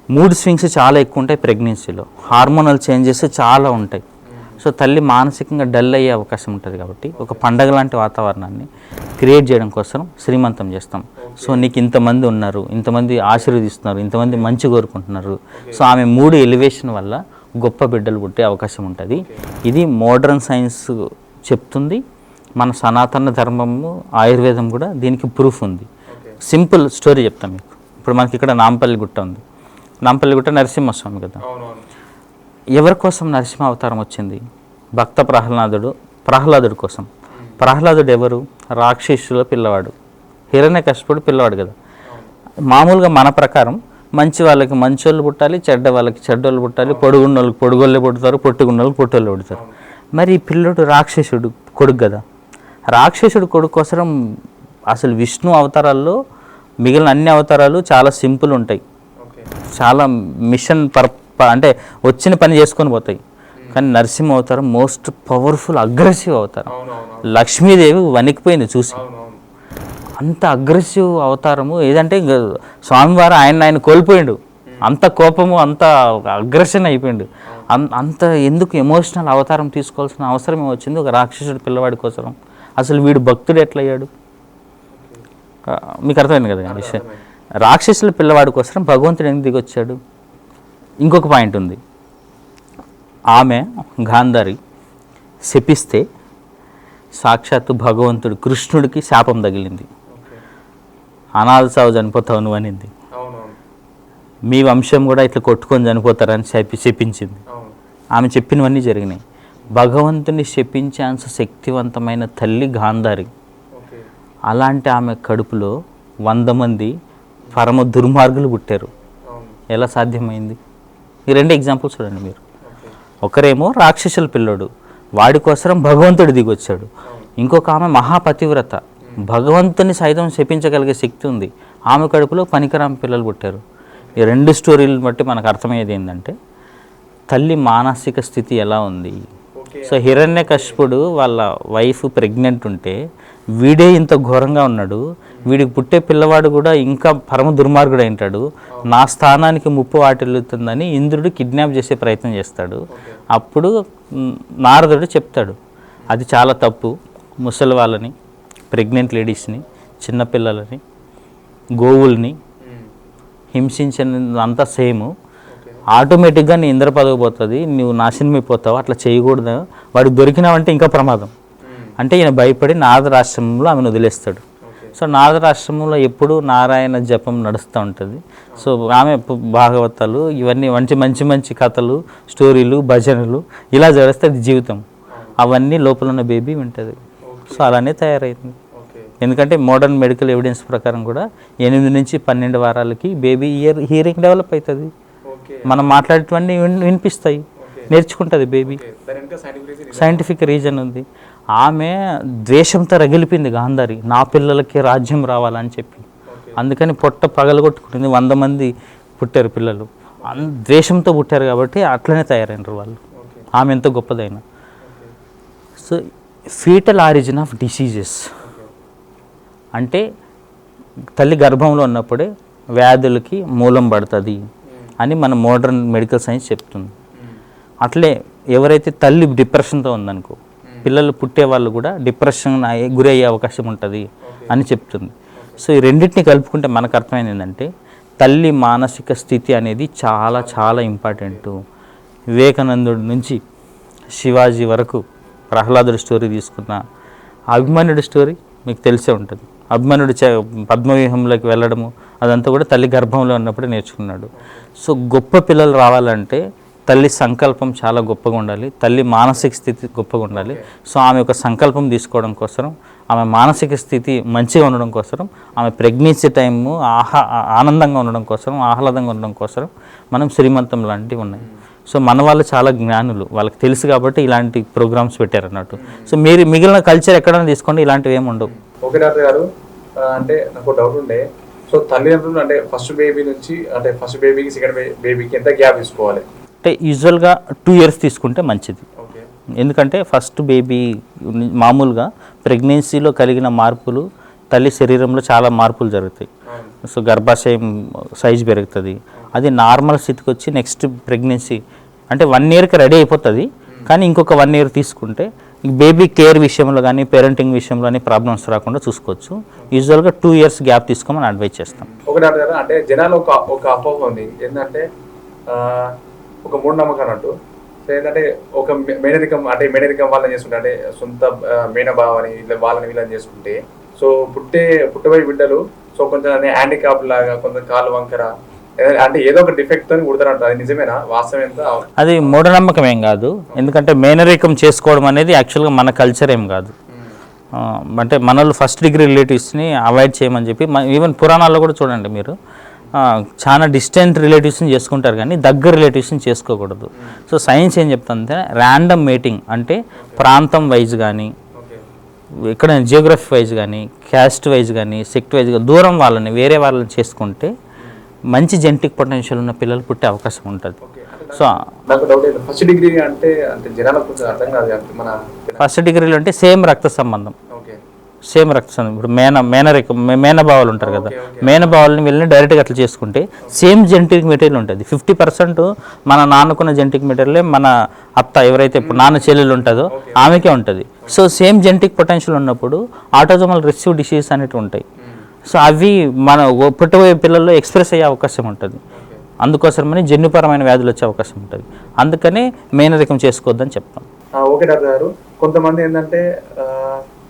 మూడ్ స్వింగ్స్ చాలా ఎక్కువ ఉంటాయి ప్రెగ్నెన్సీలో, హార్మోనల్ చేంజెస్ చాలా ఉంటాయి. సో తల్లి మానసికంగా డల్ అయ్యే అవకాశం ఉంటుంది. కాబట్టి ఒక పండగ లాంటి వాతావరణాన్ని క్రియేట్ చేయడం కోసం శ్రీమంతం చేస్తాం. సో నీకు ఇంతమంది ఉన్నారు, ఇంతమంది ఆశీర్వదిస్తున్నారు, ఇంతమంది మంచి కోరుకుంటున్నారు. సో ఆమె మూడు ఎలివేషన్ వల్ల గొప్ప బిడ్డలు పుట్టే అవకాశం ఉంటుంది. ఇది మోడర్న్ సైన్స్ చెప్తుంది. మన సనాతన ధర్మము ఆయుర్వేదం కూడా దీనికి ప్రూఫ్ ఉంది. సింపుల్ స్టోరీ చెప్తాను మీకు. ఇప్పుడు మనకి ఇక్కడ నాంపల్లి గుట్ట ఉంది. నాంపల్లి గుట్ట నరసింహస్వామి కదా. ఎవరి కోసం నరసింహ అవతారం వచ్చింది? భక్త ప్రహ్లాదుడు కోసం. ప్రహ్లాదుడు ఎవరు? రాక్షసుల పిల్లవాడు, హిరణ్యకశిపుడు పిల్లవాడు కదా. మామూలుగా మన ప్రకారం మంచి వాళ్ళకి మంచోళ్ళు పుట్టాలి, చెడ్డ వాళ్ళకి చెడ్డోళ్ళు పుట్టాలి, పొడుగున్నోళ్ళకి పొడుగోళ్ళే పుడతారు, పొట్టుగున్నోళ్ళకి పొట్టోళ్ళు పుడతారు. మరి ఈ పిల్లడు రాక్షసుడు కొడుకు కదా. రాక్షసుడు కొడుకు కోసం అసలు విష్ణు అవతారాల్లో మిగిలిన అన్ని అవతారాలు చాలా సింపుల్ ఉంటాయి, చాలా మిషన్ అంటే వచ్చిన పని చేసుకొని పోతాయి. కానీ నరసింహ అవతారం మోస్ట్ పవర్ఫుల్ అగ్రెసివ్ అవతారం. లక్ష్మీదేవి వణికిపోయింది చూసి. అంత అగ్రెసివ్ అవతారము ఏదంటే స్వామివారు ఆయన కోల్పోయిండు. అంత కోపము, అంత అగ్రెషన్ అయిపోయిండు. అంత ఎందుకు ఎమోషనల్ అవతారం తీసుకోవాల్సిన అవసరం వచ్చింది ఒక రాక్షసుడు పిల్లవాడి కోసం? అసలు వీడు భక్తుడు ఎట్లయ్యాడు? మీకు అర్థమైంది కదా విషయం. రాక్షసుల పిల్లవాడి కోసం భగవంతుడు ఎందుకు దిగి వచ్చాడు? ఇంకొక పాయింట్ ఉంది. ఆమె గాంధారి శపిస్తే సాక్షాత్తు భగవంతుడు కృష్ణుడికి శాపం తగిలింది. అనాథ సావు చనిపోతావు నువ్వు అనింది. మీ వంశం కూడా ఇట్లా కొట్టుకొని చనిపోతారని శపించింది. ఆమె చెప్పినవన్నీ జరిగినాయి. భగవంతుని శపించే అంత శక్తివంతమైన తల్లి గాంధారి. అలాంటి ఆమె కడుపులో 100 మంది పరమ దుర్మార్గులు పుట్టారు. ఎలా సాధ్యమైంది? ఈ 2 ఎగ్జాంపుల్స్ చూడండి మీరు. ఒకరేమో రాక్షసుల పిల్లోడు, వాడి కోసం భగవంతుడు దిగొచ్చాడు. ఇంకొక ఆమె మహాపతివ్రత, భగవంతుని సైతం శపించగలిగే శక్తి ఉంది. ఆమె కడుపులో పనికిరామ పిల్లలు పుట్టారు. ఈ 2 స్టోరీలను బట్టి మనకు అర్థమయ్యేది ఏంటంటే తల్లి మానసిక స్థితి ఎలా ఉంది. సో హిరణ్యకశిపుడు వాళ్ళ వైఫ్ ప్రెగ్నెంట్ ఉంటే వీడే ఇంత ఘోరంగా ఉన్నాడు, వీడికి పుట్టే పిల్లవాడు కూడా ఇంకా పరమ దుర్మార్గుడు ఉంటాడు, నా స్థానానికి ముప్పు వాటిల్లుతుందని ఇంద్రుడు కిడ్నాప్ చేసే ప్రయత్నం చేస్తాడు. అప్పుడు నారదుడు చెప్తాడు అది చాలా తప్పు, ముసలి వాళ్ళని, ప్రెగ్నెంట్ లేడీస్ని, చిన్నపిల్లలని, గోవుల్ని హింసించిన అంతా సేము, ఆటోమేటిక్గా నీ ఇంద్ర పదవి పోతుంది, నువ్వు నాశనమైపోతావు, అట్లా చేయకూడదు, వాడికి దొరికినావంటే ఇంకా ప్రమాదం అంటే ఈయన భయపడి నారదాశ్రమంలో ఆమెను వదిలేస్తాడు. సో నారదాశ్రమంలో ఎప్పుడూ నారాయణ జపం నడుస్తూ ఉంటుంది. సో ఆమె భాగవతాలు ఇవన్నీ మంచి మంచి కథలు, స్టోరీలు, భజనలు ఇలా జరిస్తే అది జీవితం. అవన్నీ లోపల ఉన్న బేబీ ఉంటుంది. సో అలానే తయారైంది. ఎందుకంటే మోడర్న్ మెడికల్ ఎవిడెన్స్ ప్రకారం కూడా 8 నుంచి 12 వారాలకి బేబీ హియరింగ్ డెవలప్ అవుతుంది. మనం మాట్లాడేటివన్నీ వినిపిస్తాయి, నేర్చుకుంటుంది బేబీ. సైంటిఫిక్ రీజన్ ఉంది. ఆమె ద్వేషంతో రగిలిపోయింది గాంధారి, నా పిల్లలకి రాజ్యం రావాలని చెప్పి. అందుకని పొట్ట పగలగొట్టుకుంటుంది. 100 మంది పుట్టారు పిల్లలు, ద్వేషంతో పుట్టారు కాబట్టి అట్లనే తయారైనరు వాళ్ళు. ఆమె ఎంత గొప్పదైనా. So fetal origin of diseases అంటే తల్లి గర్భంలో ఉన్నప్పుడే వ్యాధులకి మూలం పడుతుంది అని మన మోడర్న్ మెడికల్ సైన్స్ చెప్తుంది. అట్లే ఎవరైతే తల్లి డిప్రెషన్తో ఉందనుకో, పిల్లలు పుట్టే వాళ్ళు కూడా డిప్రెషన్ గురి అయ్యే అవకాశం ఉంటుంది అని చెప్తుంది. సో ఈ రెండింటిని కలుపుకుంటే మనకు అర్థమైంది ఏంటంటే తల్లి మానసిక స్థితి అనేది చాలా చాలా ఇంపార్టెంట్. వివేకానందుడి నుంచి శివాజీ వరకు, ప్రహ్లాదుడి స్టోరీ తీసుకున్న, అభిమన్యుడి స్టోరీ మీకు తెలిసే ఉంటుంది. అభిమన్యుడు పద్మవ్యూహంలోకి వెళ్ళడము అదంతా కూడా తల్లి గర్భంలో ఉన్నప్పుడే నేర్చుకున్నాడు. సో గొప్ప పిల్లలు రావాలంటే తల్లి సంకల్పం చాలా గొప్పగా ఉండాలి, తల్లి మానసిక స్థితి గొప్పగా ఉండాలి. సో ఆమె ఒక సంకల్పం తీసుకోవడం కోసం, ఆమె మానసిక స్థితి మంచిగా ఉండడం కోసం, ఆమె ప్రెగ్నెన్సీ టైము ఆనందంగా ఉండడం కోసం, ఆహ్లాదంగా ఉండడం కోసం మనం శ్రీమంతం లాంటివి ఉన్నాయి. సో మన వాళ్ళు చాలా జ్ఞానులు, వాళ్ళకి తెలుసు కాబట్టి ఇలాంటి ప్రోగ్రామ్స్ పెట్టారు అన్నట్టు. సో మీరు మిగిలిన కల్చర్ ఎక్కడైనా తీసుకోండి, ఇలాంటివి ఏమి ఉండవు. ఓకే డాక్టర్ గారు, అంటే నాకు డౌట్ ఉండే, సో తల్లిదండ్రులు అంటే ఫస్ట్ బేబీ నుంచి అంటే ఫస్ట్ బేబీకి సెకండ్ బేబీకి ఎంత గ్యాప్ తీసుకోవాలి? అంటే యూజువల్గా 2 years తీసుకుంటే మంచిది. ఓకే. ఎందుకంటే ఫస్ట్ బేబీ మామూలుగా ప్రెగ్నెన్సీలో కలిగిన మార్పులు తల్లి శరీరంలో చాలా మార్పులు జరుగుతాయి. సో గర్భాశయం సైజ్ పెరుగుతుంది. అది నార్మల్ స్థితికి వచ్చి నెక్స్ట్ ప్రెగ్నెన్సీ అంటే 1 yearకి రెడీ అయిపోతుంది. కానీ ఇంకొక 1 year తీసుకుంటే బేబీ కేర్ విషయంలో కానీ పేరెంటింగ్ విషయంలో కానీ ప్రాబ్లమ్స్ రాకుండా చూసుకోవచ్చు. యూజువల్గా 2 years గ్యాప్ తీసుకోమని అడ్వైజ్ చేస్తాం. ఒకటి కదా అంటే జనాలు ఒక అపోహ ఉంది ఏంటంటే ఒక మూఢనమ్మకం అన్నట్టు. సో ఏంటంటే ఒక మేనరికం వాళ్ళని చేసుకుంటే అంటే సొంత మేనబావని వాళ్ళని వీళ్ళని చేసుకుంటే సో పుట్టబోయే బిడ్డలు సో కొంచెం హ్యాండిక్యాప్ లాగా కొంచెం కాలు వంకర అంటే ఏదో ఒక డిఫెక్ట్ తో కుడతారంట. అది నిజమేనా? వాస్తవం ఎంత? అది మూఢనమ్మకం ఏం కాదు. ఎందుకంటే మేనరికం చేసుకోవడం అనేది యాక్చువల్గా మన కల్చర్ ఏం కాదు. అంటే మనల్ని ఫస్ట్ డిగ్రీ రిలేటివ్స్ని అవాయిడ్ చేయమని చెప్పి ఈవెన్ పురాణాల్లో కూడా చూడండి మీరు, చాలా డిస్టెంట్ రిలేటివ్స్ని చేసుకుంటారు కానీ దగ్గర రిలేటివ్స్ని చేసుకోకూడదు. సో సైన్స్ ఏం చెప్తుందంటే ర్యాండమ్ మేటింగ్ అంటే ప్రాంతం వైజ్ కానీ ఇక్కడ జియోగ్రఫీ వైజ్ కానీ క్యాస్ట్ వైజ్ కానీ సెక్ట్ వైజ్గా దూరం వాళ్ళని వేరే వాళ్ళని చేసుకుంటే మంచి జెనెటిక్ పొటెన్షియల్ ఉన్న పిల్లలు పుట్టే అవకాశం ఉంటుంది. సో ఫస్ట్ డిగ్రీ అంటే జనాలకు అర్థం కాదు. మన ఫస్ట్ డిగ్రీలో అంటే సేమ్ రక్త సంబంధం, సేమ్ రక్త సంబంధం. ఇప్పుడు మేనబావాలు ఉంటారు కదా, మేనబావాలని వెళ్ళి డైరెక్ట్గా అట్లా చేసుకుంటే సేమ్ జెనెటిక్ మెటీరియల్ ఉంటుంది. 50% మన నాన్నకున్న జెనెటిక్ మెటీరియలే మన అత్త ఎవరైతే ఇప్పుడు నాన్న చెల్లెలు ఉంటుందో ఆమెకే ఉంటుంది. సో సేమ్ జెనెటిక్ పొటెన్షియల్ ఉన్నప్పుడు ఆటోజోమల్ రిసెసివ్ డిసీజెస్ అనేవి ఉంటాయి. సో అవి మన పుట్టబోయే పిల్లల్లో ఎక్స్ప్రెస్ అయ్యే అవకాశం ఉంటుంది. అందుకోసమని జన్యుపరమైన వ్యాధులు వచ్చే అవకాశం ఉంటుంది. అందుకని మేనరికం చేసుకోవద్దని చెప్తాం. ఓకే డాక్టర్ గారు, కొంతమంది ఏంటంటే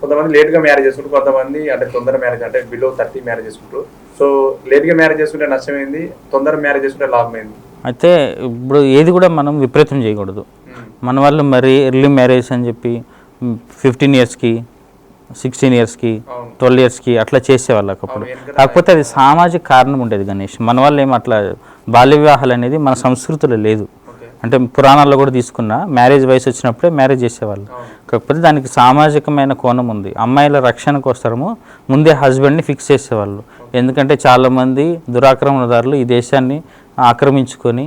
కొంతమంది లేట్గా మ్యారేజ్ చేసుకుంటారు, కొంతమంది అంటే తొందర మ్యారేజ్ అంటే బిలో 30 మ్యారేజ్ చేసుకుంటారు. సో లేట్గా మ్యారేజ్ చేసుకుంటే నష్టమైంది, తొందర మ్యారేజ్ చేసుకుంటే లాభమైంది. అయితే ఇప్పుడు ఏది కూడా మనం విపరీతం చేయకూడదు. మన వాళ్ళు మరి ఎర్లీ మ్యారేజ్ అని చెప్పి 15 yearsకి 16 yearsకి 12 yearsకి అట్లా చేసేవాళ్ళు ఒకప్పుడు. కాకపోతే అది సామాజిక కారణం ఉండేది గణేష్. మన వాళ్ళు ఏం అట్లా బాల్య వివాహాలు అనేది మన సంస్కృతిలో లేదు. అంటే పురాణాల్లో కూడా తీసుకున్న మ్యారేజ్ వయసు వచ్చినప్పుడే మ్యారేజ్ చేసేవాళ్ళు. కాకపోతే దానికి సామాజికమైన కోణం ఉంది. అమ్మాయిల రక్షణ కోసము ముందే హస్బెండ్ని ఫిక్స్ చేసేవాళ్ళు. ఎందుకంటే చాలామంది దురాక్రమణదారులు ఈ దేశాన్ని ఆక్రమించుకొని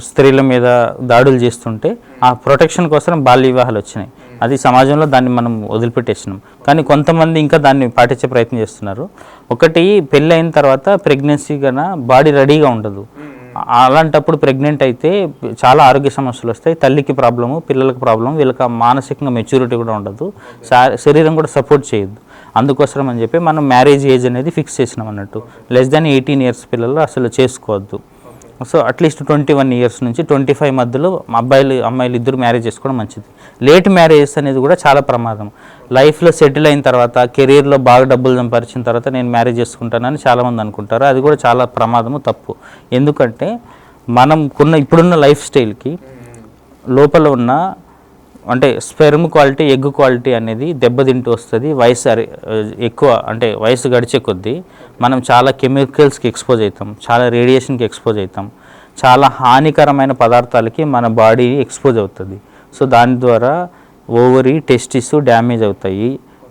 స్త్రీల మీద దాడులు చేస్తుంటే ఆ ప్రొటెక్షన్ కోసం బాల్య వివాహాలు వచ్చినాయి. అది సమాజంలో దాన్ని మనం వదిలిపెట్టేసినాం. కానీ కొంతమంది ఇంకా దాన్ని పాటించే ప్రయత్నం చేస్తున్నారు. ఒకటి పెళ్ళి అయిన తర్వాత ప్రెగ్నెన్సీ కన్నా బాడీ రెడీగా ఉండదు. అలాంటప్పుడు ప్రెగ్నెంట్ అయితే చాలా ఆరోగ్య సమస్యలు వస్తాయి. తల్లికి ప్రాబ్లము, పిల్లలకు ప్రాబ్లం, వీళ్ళకి మానసికంగా మెచ్యూరిటీ కూడా ఉండదు, శరీరం కూడా సపోర్ట్ చేయదు. అందుకోసం అని చెప్పి మనం మ్యారేజ్ ఏజ్ అనేది ఫిక్స్ చేసినాం అన్నట్టు. లెస్ దాన్ 18 years పిల్లలు అసలు చేసుకోవద్దు. సో అట్లీస్ట్ 21 years నుంచి 25 మధ్యలో అమ్మాయిలు ఇద్దరు మ్యారేజ్ చేసుకోవడం మంచిది. లేట్ మ్యారేజెస్ అనేది కూడా చాలా ప్రమాదం. లైఫ్లో సెటిల్ అయిన తర్వాత కెరీర్లో బాగా డబ్బులు సంపాదించిన తర్వాత నేను మ్యారేజ్ చేసుకుంటానని చాలామంది అనుకుంటారు. అది కూడా చాలా ప్రమాదము, తప్పు. ఎందుకంటే ఇప్పుడున్న లైఫ్ స్టైల్కి లోపల ఉన్న అంటే స్పెర్మ్ క్వాలిటీ, ఎగ్ క్వాలిటీ అనేది దెబ్బతింటూ వస్తుంది. వయసు గడిచే కొద్దీ మనం చాలా కెమికల్స్కి ఎక్స్పోజ్ అవుతాం, చాలా రేడియేషన్కి ఎక్స్పోజ్ అవుతాం, చాలా హానికరమైన పదార్థాలకి మన బాడీ ఎక్స్పోజ్ అవుతుంది. సో దాని ద్వారా ఓవరీ, టెస్టిస్ డ్యామేజ్ అవుతాయి.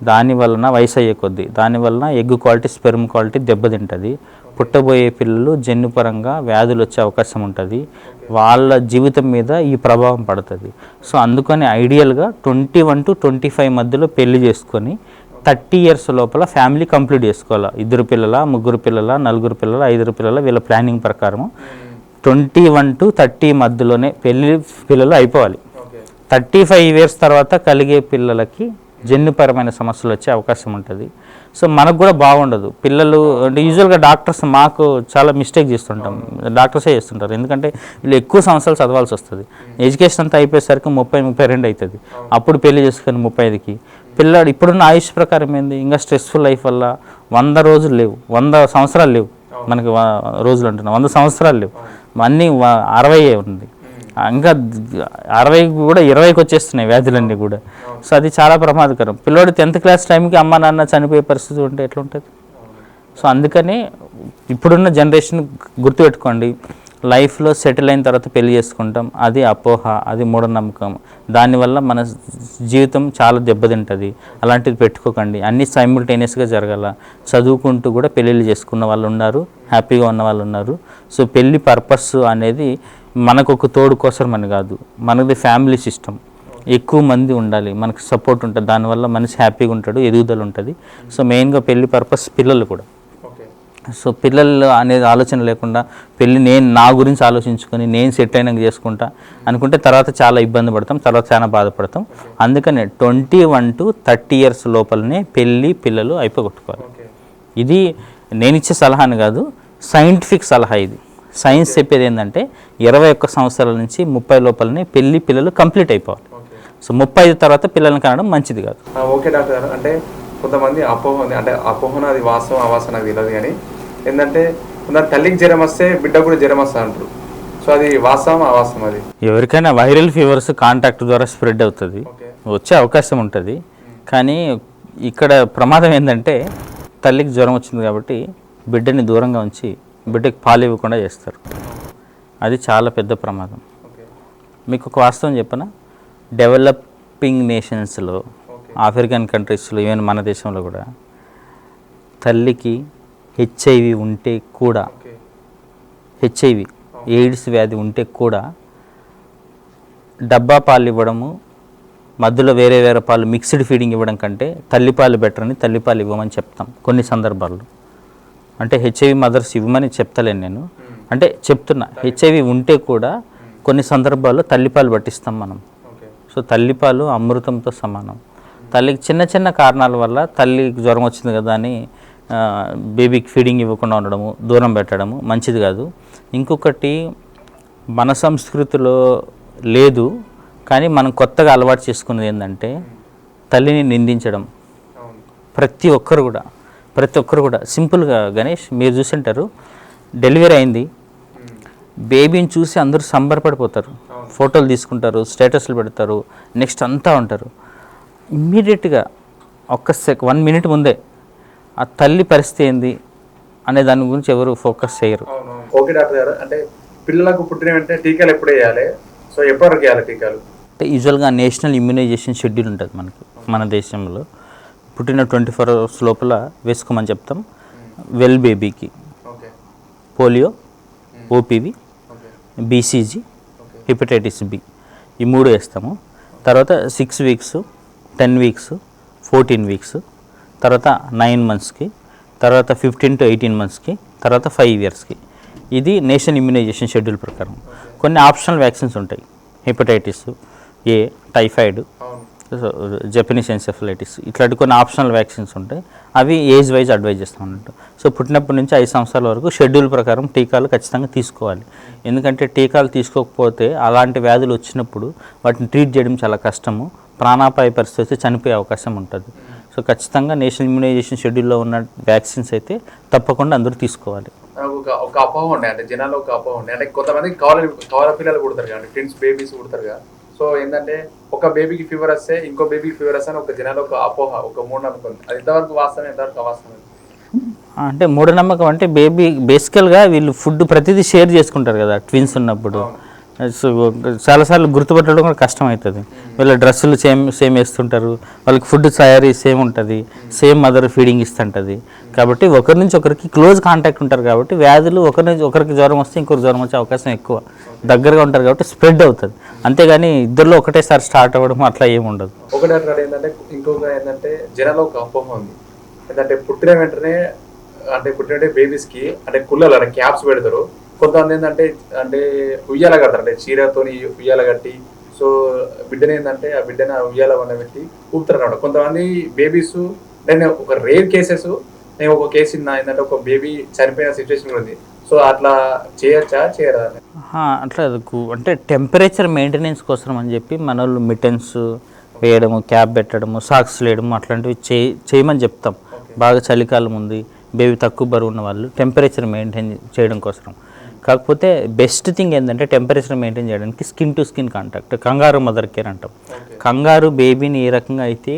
దానివలన వయసు అయ్యే కొద్దీ దానివలన ఎగ్ క్వాలిటీ, స్పెర్మ్ క్వాలిటీ దెబ్బతింటుంది. పుట్టబోయే పిల్లలు జన్యుపరంగా వ్యాధులు వచ్చే అవకాశం ఉంటుంది. వాళ్ళ జీవితం మీద ఈ ప్రభావం పడుతుంది. సో అందుకని ఐడియల్గా 21 to 25 మధ్యలో పెళ్లి చేసుకొని 30 years లోపల ఫ్యామిలీ కంప్లీట్ చేసుకోవాలి. 2 పిల్లల, 3 పిల్లల, 4 పిల్లల, 5 పిల్లల వీళ్ళ ప్లానింగ్ ప్రకారం 21 to 30 మధ్యలోనే పిల్లలు అయిపోవాలి. 35 years తర్వాత కలిగే పిల్లలకి జన్యుపరమైన సమస్యలు వచ్చే అవకాశం ఉంటుంది. సో మనకు కూడా బాగుండదు. పిల్లలు అంటే యూజువల్గా డాక్టర్స్ మాకు చాలా మిస్టేక్ చేస్తుంటాం, డాక్టర్సే చేస్తుంటారు. ఎందుకంటే వీళ్ళు ఎక్కువ సంవత్సరాలు చదవాల్సి వస్తుంది. ఎడ్యుకేషన్ అంతా అయిపోయేసరికి 30-32 అవుతుంది. అప్పుడు పెళ్లి చేసుకొని 35కి పిల్లాడు ఇప్పుడున్న ఆయుష్ ప్రకారం ఏంది, ఇంకా స్ట్రెస్ఫుల్ లైఫ్ వల్ల 100 రోజులు లేవు, 100 సంవత్సరాలు లేవు. మనకి రోజులు అంటున్నాం, 100 సంవత్సరాలు లేవు, అన్నీ 60 ఉంది. ఇంకా 60 కూడా 20కి వచ్చేస్తున్నాయి వ్యాధులన్నీ కూడా. సో అది చాలా ప్రమాదకరం. పిల్లోడు 10th class టైంకి అమ్మ నాన్న చనిపోయే పరిస్థితి ఉంటే ఎట్లుంటుంది? సో అందుకని ఇప్పుడున్న జనరేషన్ గుర్తుపెట్టుకోండి, లైఫ్లో సెటిల్ అయిన తర్వాత పెళ్లి చేసుకుంటాం, అది అపోహ, అది మూఢనమ్మకం. దానివల్ల మన జీవితం చాలా దెబ్బతింటుంది. అలాంటిది పెట్టుకోకండి. అన్నీ సైమిల్టేనియస్గా జరగాల. చదువుకుంటూ కూడా పెళ్ళిళ్ళు చేసుకున్న వాళ్ళు ఉన్నారు, హ్యాపీగా ఉన్న వాళ్ళు ఉన్నారు. సో పెళ్ళి పర్పస్ అనేది మనకు ఒక తోడు కోసం అని కాదు, మనది ఫ్యామిలీ సిస్టమ్. ఎక్కువ మంది ఉండాలి, మనకు సపోర్ట్ ఉంటుంది, దానివల్ల మనిషి హ్యాపీగా ఉంటాడు, ఎదుగుదల ఉంటుంది. సో మెయిన్గా పెళ్లి పర్పస్ పిల్లలు కూడా. సో పిల్లలు అనేది ఆలోచన లేకుండా పెళ్ళి నేను నా గురించి ఆలోచించుకొని నేను సెట్ అయినాక చేసుకుంటా అనుకుంటే తర్వాత చాలా ఇబ్బంది పడతాం, తర్వాత చాలా బాధపడతాం. అందుకనే 21 to 30 years లోపలనే పెళ్ళి పిల్లలు అయిపోగొట్టుకోవాలి. ఇది నేను ఇచ్చే సలహాని కాదు, సైంటిఫిక్ సలహా. ఇది సైన్స్ చెప్పేది ఏంటంటే 21 సంవత్సరాల నుంచి 30 లోపలనే పెళ్ళి పిల్లలు కంప్లీట్ అయిపోవాలి. సో 35 తర్వాత పిల్లల్ని కనడం మంచిది కాదు. ఓకే డాక్టర్ గారు, అంటే కొంతమంది అపోహ ఉంది, అంటే అపోహన అది వాస్తవం అవాస్తవం నాకు తెలియదు, కానీ ఏంటంటే కొందరు తల్లికి జ్వరం వస్తే బిడ్డ కూడా జ్వరం వస్తా అంటారు. సో అది వాస్తవం అవాస్తవం? అది ఎవరికైనా వైరల్ ఫీవర్స్ కాంటాక్ట్ ద్వారా స్ప్రెడ్ అవుతుంది, వచ్చే అవకాశం ఉంటుంది. కానీ ఇక్కడ ప్రమాదం ఏంటంటే తల్లికి జ్వరం వచ్చింది కాబట్టి బిడ్డని దూరంగా ఉంచి బిడ్డకి పాలు ఇవ్వకుండా చేస్తారు. అది చాలా పెద్ద ప్రమాదం. మీకు ఒక వాస్తవం చెప్పనా, డెవలపింగ్ నేషన్స్లో, ఆఫ్రికన్ కంట్రీస్లో, ఈవెన్ మన దేశంలో కూడా తల్లికి హెచ్ఐవి ఉంటే కూడా, హెచ్ఐవి ఎయిడ్స్ వ్యాధి ఉంటే కూడా డబ్బా పాలు ఇవ్వడము, మధ్యలో వేరే వేరే పాలు మిక్స్డ్ ఫీడింగ్ ఇవ్వడం కంటే తల్లిపాలు బెటర్ అని తల్లిపాలు ఇవ్వమని చెప్తాం కొన్ని సందర్భాల్లో. అంటే హెచ్ఐవి మదర్స్ ఇవ్వమని చెప్తలేను నేను, అంటే చెప్తున్నా. హెచ్ఐవి ఉంటే కూడా కొన్ని సందర్భాల్లో తల్లిపాలు పట్టిస్తాం మనం. సో తల్లిపాలు అమృతంతో సమానం. తల్లికి చిన్న చిన్న కారణాల వల్ల తల్లికి జ్వరం వచ్చింది కదా అని బేబీకి ఫీడింగ్ ఇవ్వకుండా ఉండడము, దూరం పెట్టడము మంచిది కాదు. ఇంకొకటి మన సంస్కృతిలో లేదు, కానీ మనం కొత్తగా అలవాటు చేసుకున్నది ఏంటంటే తల్లిని నిందించడం. ప్రతి ఒక్కరు కూడా సింపుల్గా గణేష్ మీరు చూసింటారు, డెలివరీ అయింది, బేబీని చూసి అందరూ సంబరపడిపోతారు, ఫోటోలు తీసుకుంటారు, స్టేటస్లు పెడతారు, నెక్స్ట్ అంతా ఉంటారు. ఇమ్మీడియట్గా 1 minute ముందే ఆ తల్లి పరిస్థితి ఏంది అనే దాని గురించి ఎవరు ఫోకస్ చేయరు. ఓకే డాక్టర్ గారు, అంటే పిల్లలకు పుట్టిన వెంటనే టీకాలు ఎప్పుడు వేయాలి? సో ఎప్పటివరకు వేయాలి టీకాలు? అంటే యూజువల్గా నేషనల్ ఇమ్యునైజేషన్ షెడ్యూల్ ఉంటుంది మనకి మన దేశంలో. పుట్టిన 24 hours లోపల వేసుకోమని చెప్తాం. వెల్ బేబీకి polio, OPV, BCG, hepatitis B, ఈ 3 వేస్తాము. తర్వాత 6 weeks, 10 weeks, 14 weeks, తర్వాత 9 monthsకి, తర్వాత 15 to 18 monthsకి, తర్వాత 5 yearsకి. ఇది నేషనల్ ఇమ్యునైజేషన్ షెడ్యూల్ ప్రకారం. కొన్ని ఆప్షనల్ వ్యాక్సిన్స్ ఉంటాయి, hepatitis A, typhoid, Japanese encephalitis, ఇట్లాంటి కొన్ని ఆప్షనల్ వ్యాక్సిన్స్ ఉంటాయి. అవి ఏజ్ వైజ్ అడ్వైజ్ చేస్తాం అన్నట్టు. సో పుట్టినప్పటి నుంచి 5 సంవత్సరాల వరకు షెడ్యూల్ ప్రకారం టీకాలు ఖచ్చితంగా తీసుకోవాలి. ఎందుకంటే టీకాలు తీసుకోకపోతే అలాంటి వ్యాధులు వచ్చినప్పుడు వాటిని ట్రీట్ చేయడం చాలా కష్టము, ప్రాణాపాయ పరిస్థితి, చనిపోయే అవకాశం ఉంటుంది. సో ఖచ్చితంగా నేషనల్ ఇమ్యునైజేషన్ షెడ్యూల్లో ఉన్న వ్యాక్సిన్స్ అయితే తప్పకుండా అందరూ తీసుకోవాలి. ఒక అపోహ ఉండే, అంటే జనాల్లో ఒక అపోహ ఉండే, అంటే కొంతమంది కవల పిల్లలు పుడతారు కానీ ట్విన్స్ బేబీస్ పుడతారు కదా. సో ఏంటంటే ఒక బేబీకి ఫీవర్ వస్తే ఇంకో బేబీకి ఫీవర్ వస్తే అని ఒక జనాల్లో ఒక అపోహ, ఒక మూఢనమ్మకం. అది ఎంతవరకు వాస్తవం, ఎంతవరకు అవాస్తవం? అంటే మూఢనమ్మకం అంటే బేబీ బేసికల్గా వీళ్ళు ఫుడ్ ప్రతిదీ షేర్ చేసుకుంటారు కదా ట్విన్స్ ఉన్నప్పుడు. సో చాలాసార్లు గుర్తుపట్టడం కూడా కష్టం అవుతుంది. వీళ్ళ డ్రెస్సులు సేమ్ వేస్తుంటారు, వాళ్ళకి ఫుడ్ తయారీ సేమ్ ఉంటుంది, సేమ్ మదర్ ఫీడింగ్ ఇస్తుంటుంది. కాబట్టి ఒకరి నుంచి ఒకరికి క్లోజ్ కాంటాక్ట్ ఉంటారు కాబట్టి వ్యాధులు ఒకరికి జ్వరం వస్తే ఇంకొకరు జ్వరం వచ్చే అవకాశం ఎక్కువ. దగ్గరగా ఉంటారు కాబట్టి స్ప్రెడ్ అవుతుంది. అంతేగాని ఇద్దరిలో ఒకటేసారి స్టార్ట్ అవ్వడం అట్లా ఏమి ఉండదు. ఒకటి ఏంటంటే ఇంకొక ఏంటంటే జనాల్లో ఒక అపోహ ఉంది, ఏంటంటే పుట్టిన వెంటనే బేబీస్కి అంటే కుళ్ళలు అంటే క్యాప్స్ పెడతారు. కొంతమంది ఏంటంటే అంటే ఉయ్యాల కడతారు, అంటే చీరతోని ఉయ్యాల కట్టి. సో బిడ్డని ఏంటంటే ఆ బిడ్డని ఉయ్యాల పెట్టి ఊపుతారు అన్నమాట. కొంతమంది బేబీస్, నేను ఒక రేర్ కేసెస్, నేను ఒక కేసు ఏంటంటే ఒక బేబీ చనిపోయిన సిచ్యువేషన్ ఉంది. సో అట్లా చేయరా? అట్లా అంటే టెంపరేచర్ మెయింటెనెన్స్ కోసం అని చెప్పి మన వాళ్ళు మిటన్స్ వేయడము, క్యాప్ పెట్టడము, సాక్స్ వేయడము అట్లాంటివి చేయమని చెప్తాం. బాగా చలికాలం ఉంది, బేబీ తక్కువ బరువు ఉన్న వాళ్ళు టెంపరేచర్ మెయింటైన్ చేయడం కోసం. కాకపోతే బెస్ట్ థింగ్ ఏంటంటే టెంపరేచర్ మెయింటైన్ చేయడానికి స్కిన్ టు స్కిన్ కాంటాక్ట్, కంగారు మదర్ కేర్ అంటాం. కంగారు బేబీని ఏ రకంగా అయితే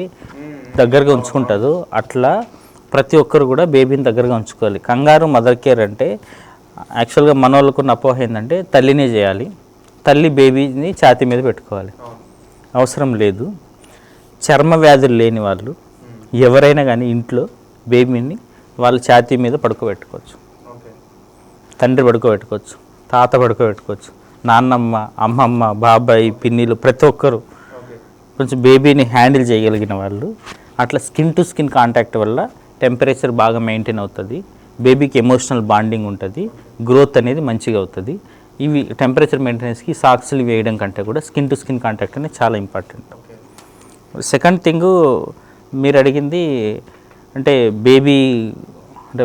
దగ్గరగా ఉంచుకుంటుందో అట్లా ప్రతి ఒక్కరు కూడా బేబీని దగ్గరగా ఉంచుకోవాలి. కంగారు మదర్ కేర్ అంటే యాక్చువల్గా మన వాళ్ళకున్న అపోహ ఏంటంటే తల్లినే చేయాలి, తల్లి బేబీని ఛాతీ మీద పెట్టుకోవాలి. అవసరం లేదు. చర్మ వ్యాధులు లేని వాళ్ళు ఎవరైనా కానీ ఇంట్లో బేబీని వాళ్ళ ఛాతీ మీద పడుకోబెట్టుకోవచ్చు. తండ్రి పడుకోబెట్టుకోవచ్చు, తాత పడుకోబెట్టుకోవచ్చు, నాన్నమ్మ, అమ్మమ్మ, బాబాయ్, పిన్నిలు, ప్రతి ఒక్కరు కొంచెం బేబీని హ్యాండిల్ చేయగలిగిన వాళ్ళు. అట్లా స్కిన్ టు స్కిన్ కాంటాక్ట్ వల్ల టెంపరేచర్ బాగా మెయింటైన్ అవుతుంది, బేబీకి ఎమోషనల్ బాండింగ్ ఉంటుంది, గ్రోత్ అనేది మంచిగా అవుతుంది. ఇవి టెంపరేచర్ మెయింటెనెన్స్కి సాక్స్లు వేయడం కంటే కూడా స్కిన్ టు స్కిన్ కాంటాక్ట్ అనేది చాలా ఇంపార్టెంట్. సెకండ్ థింగ్ మీరు అడిగింది అంటే బేబీ అంటే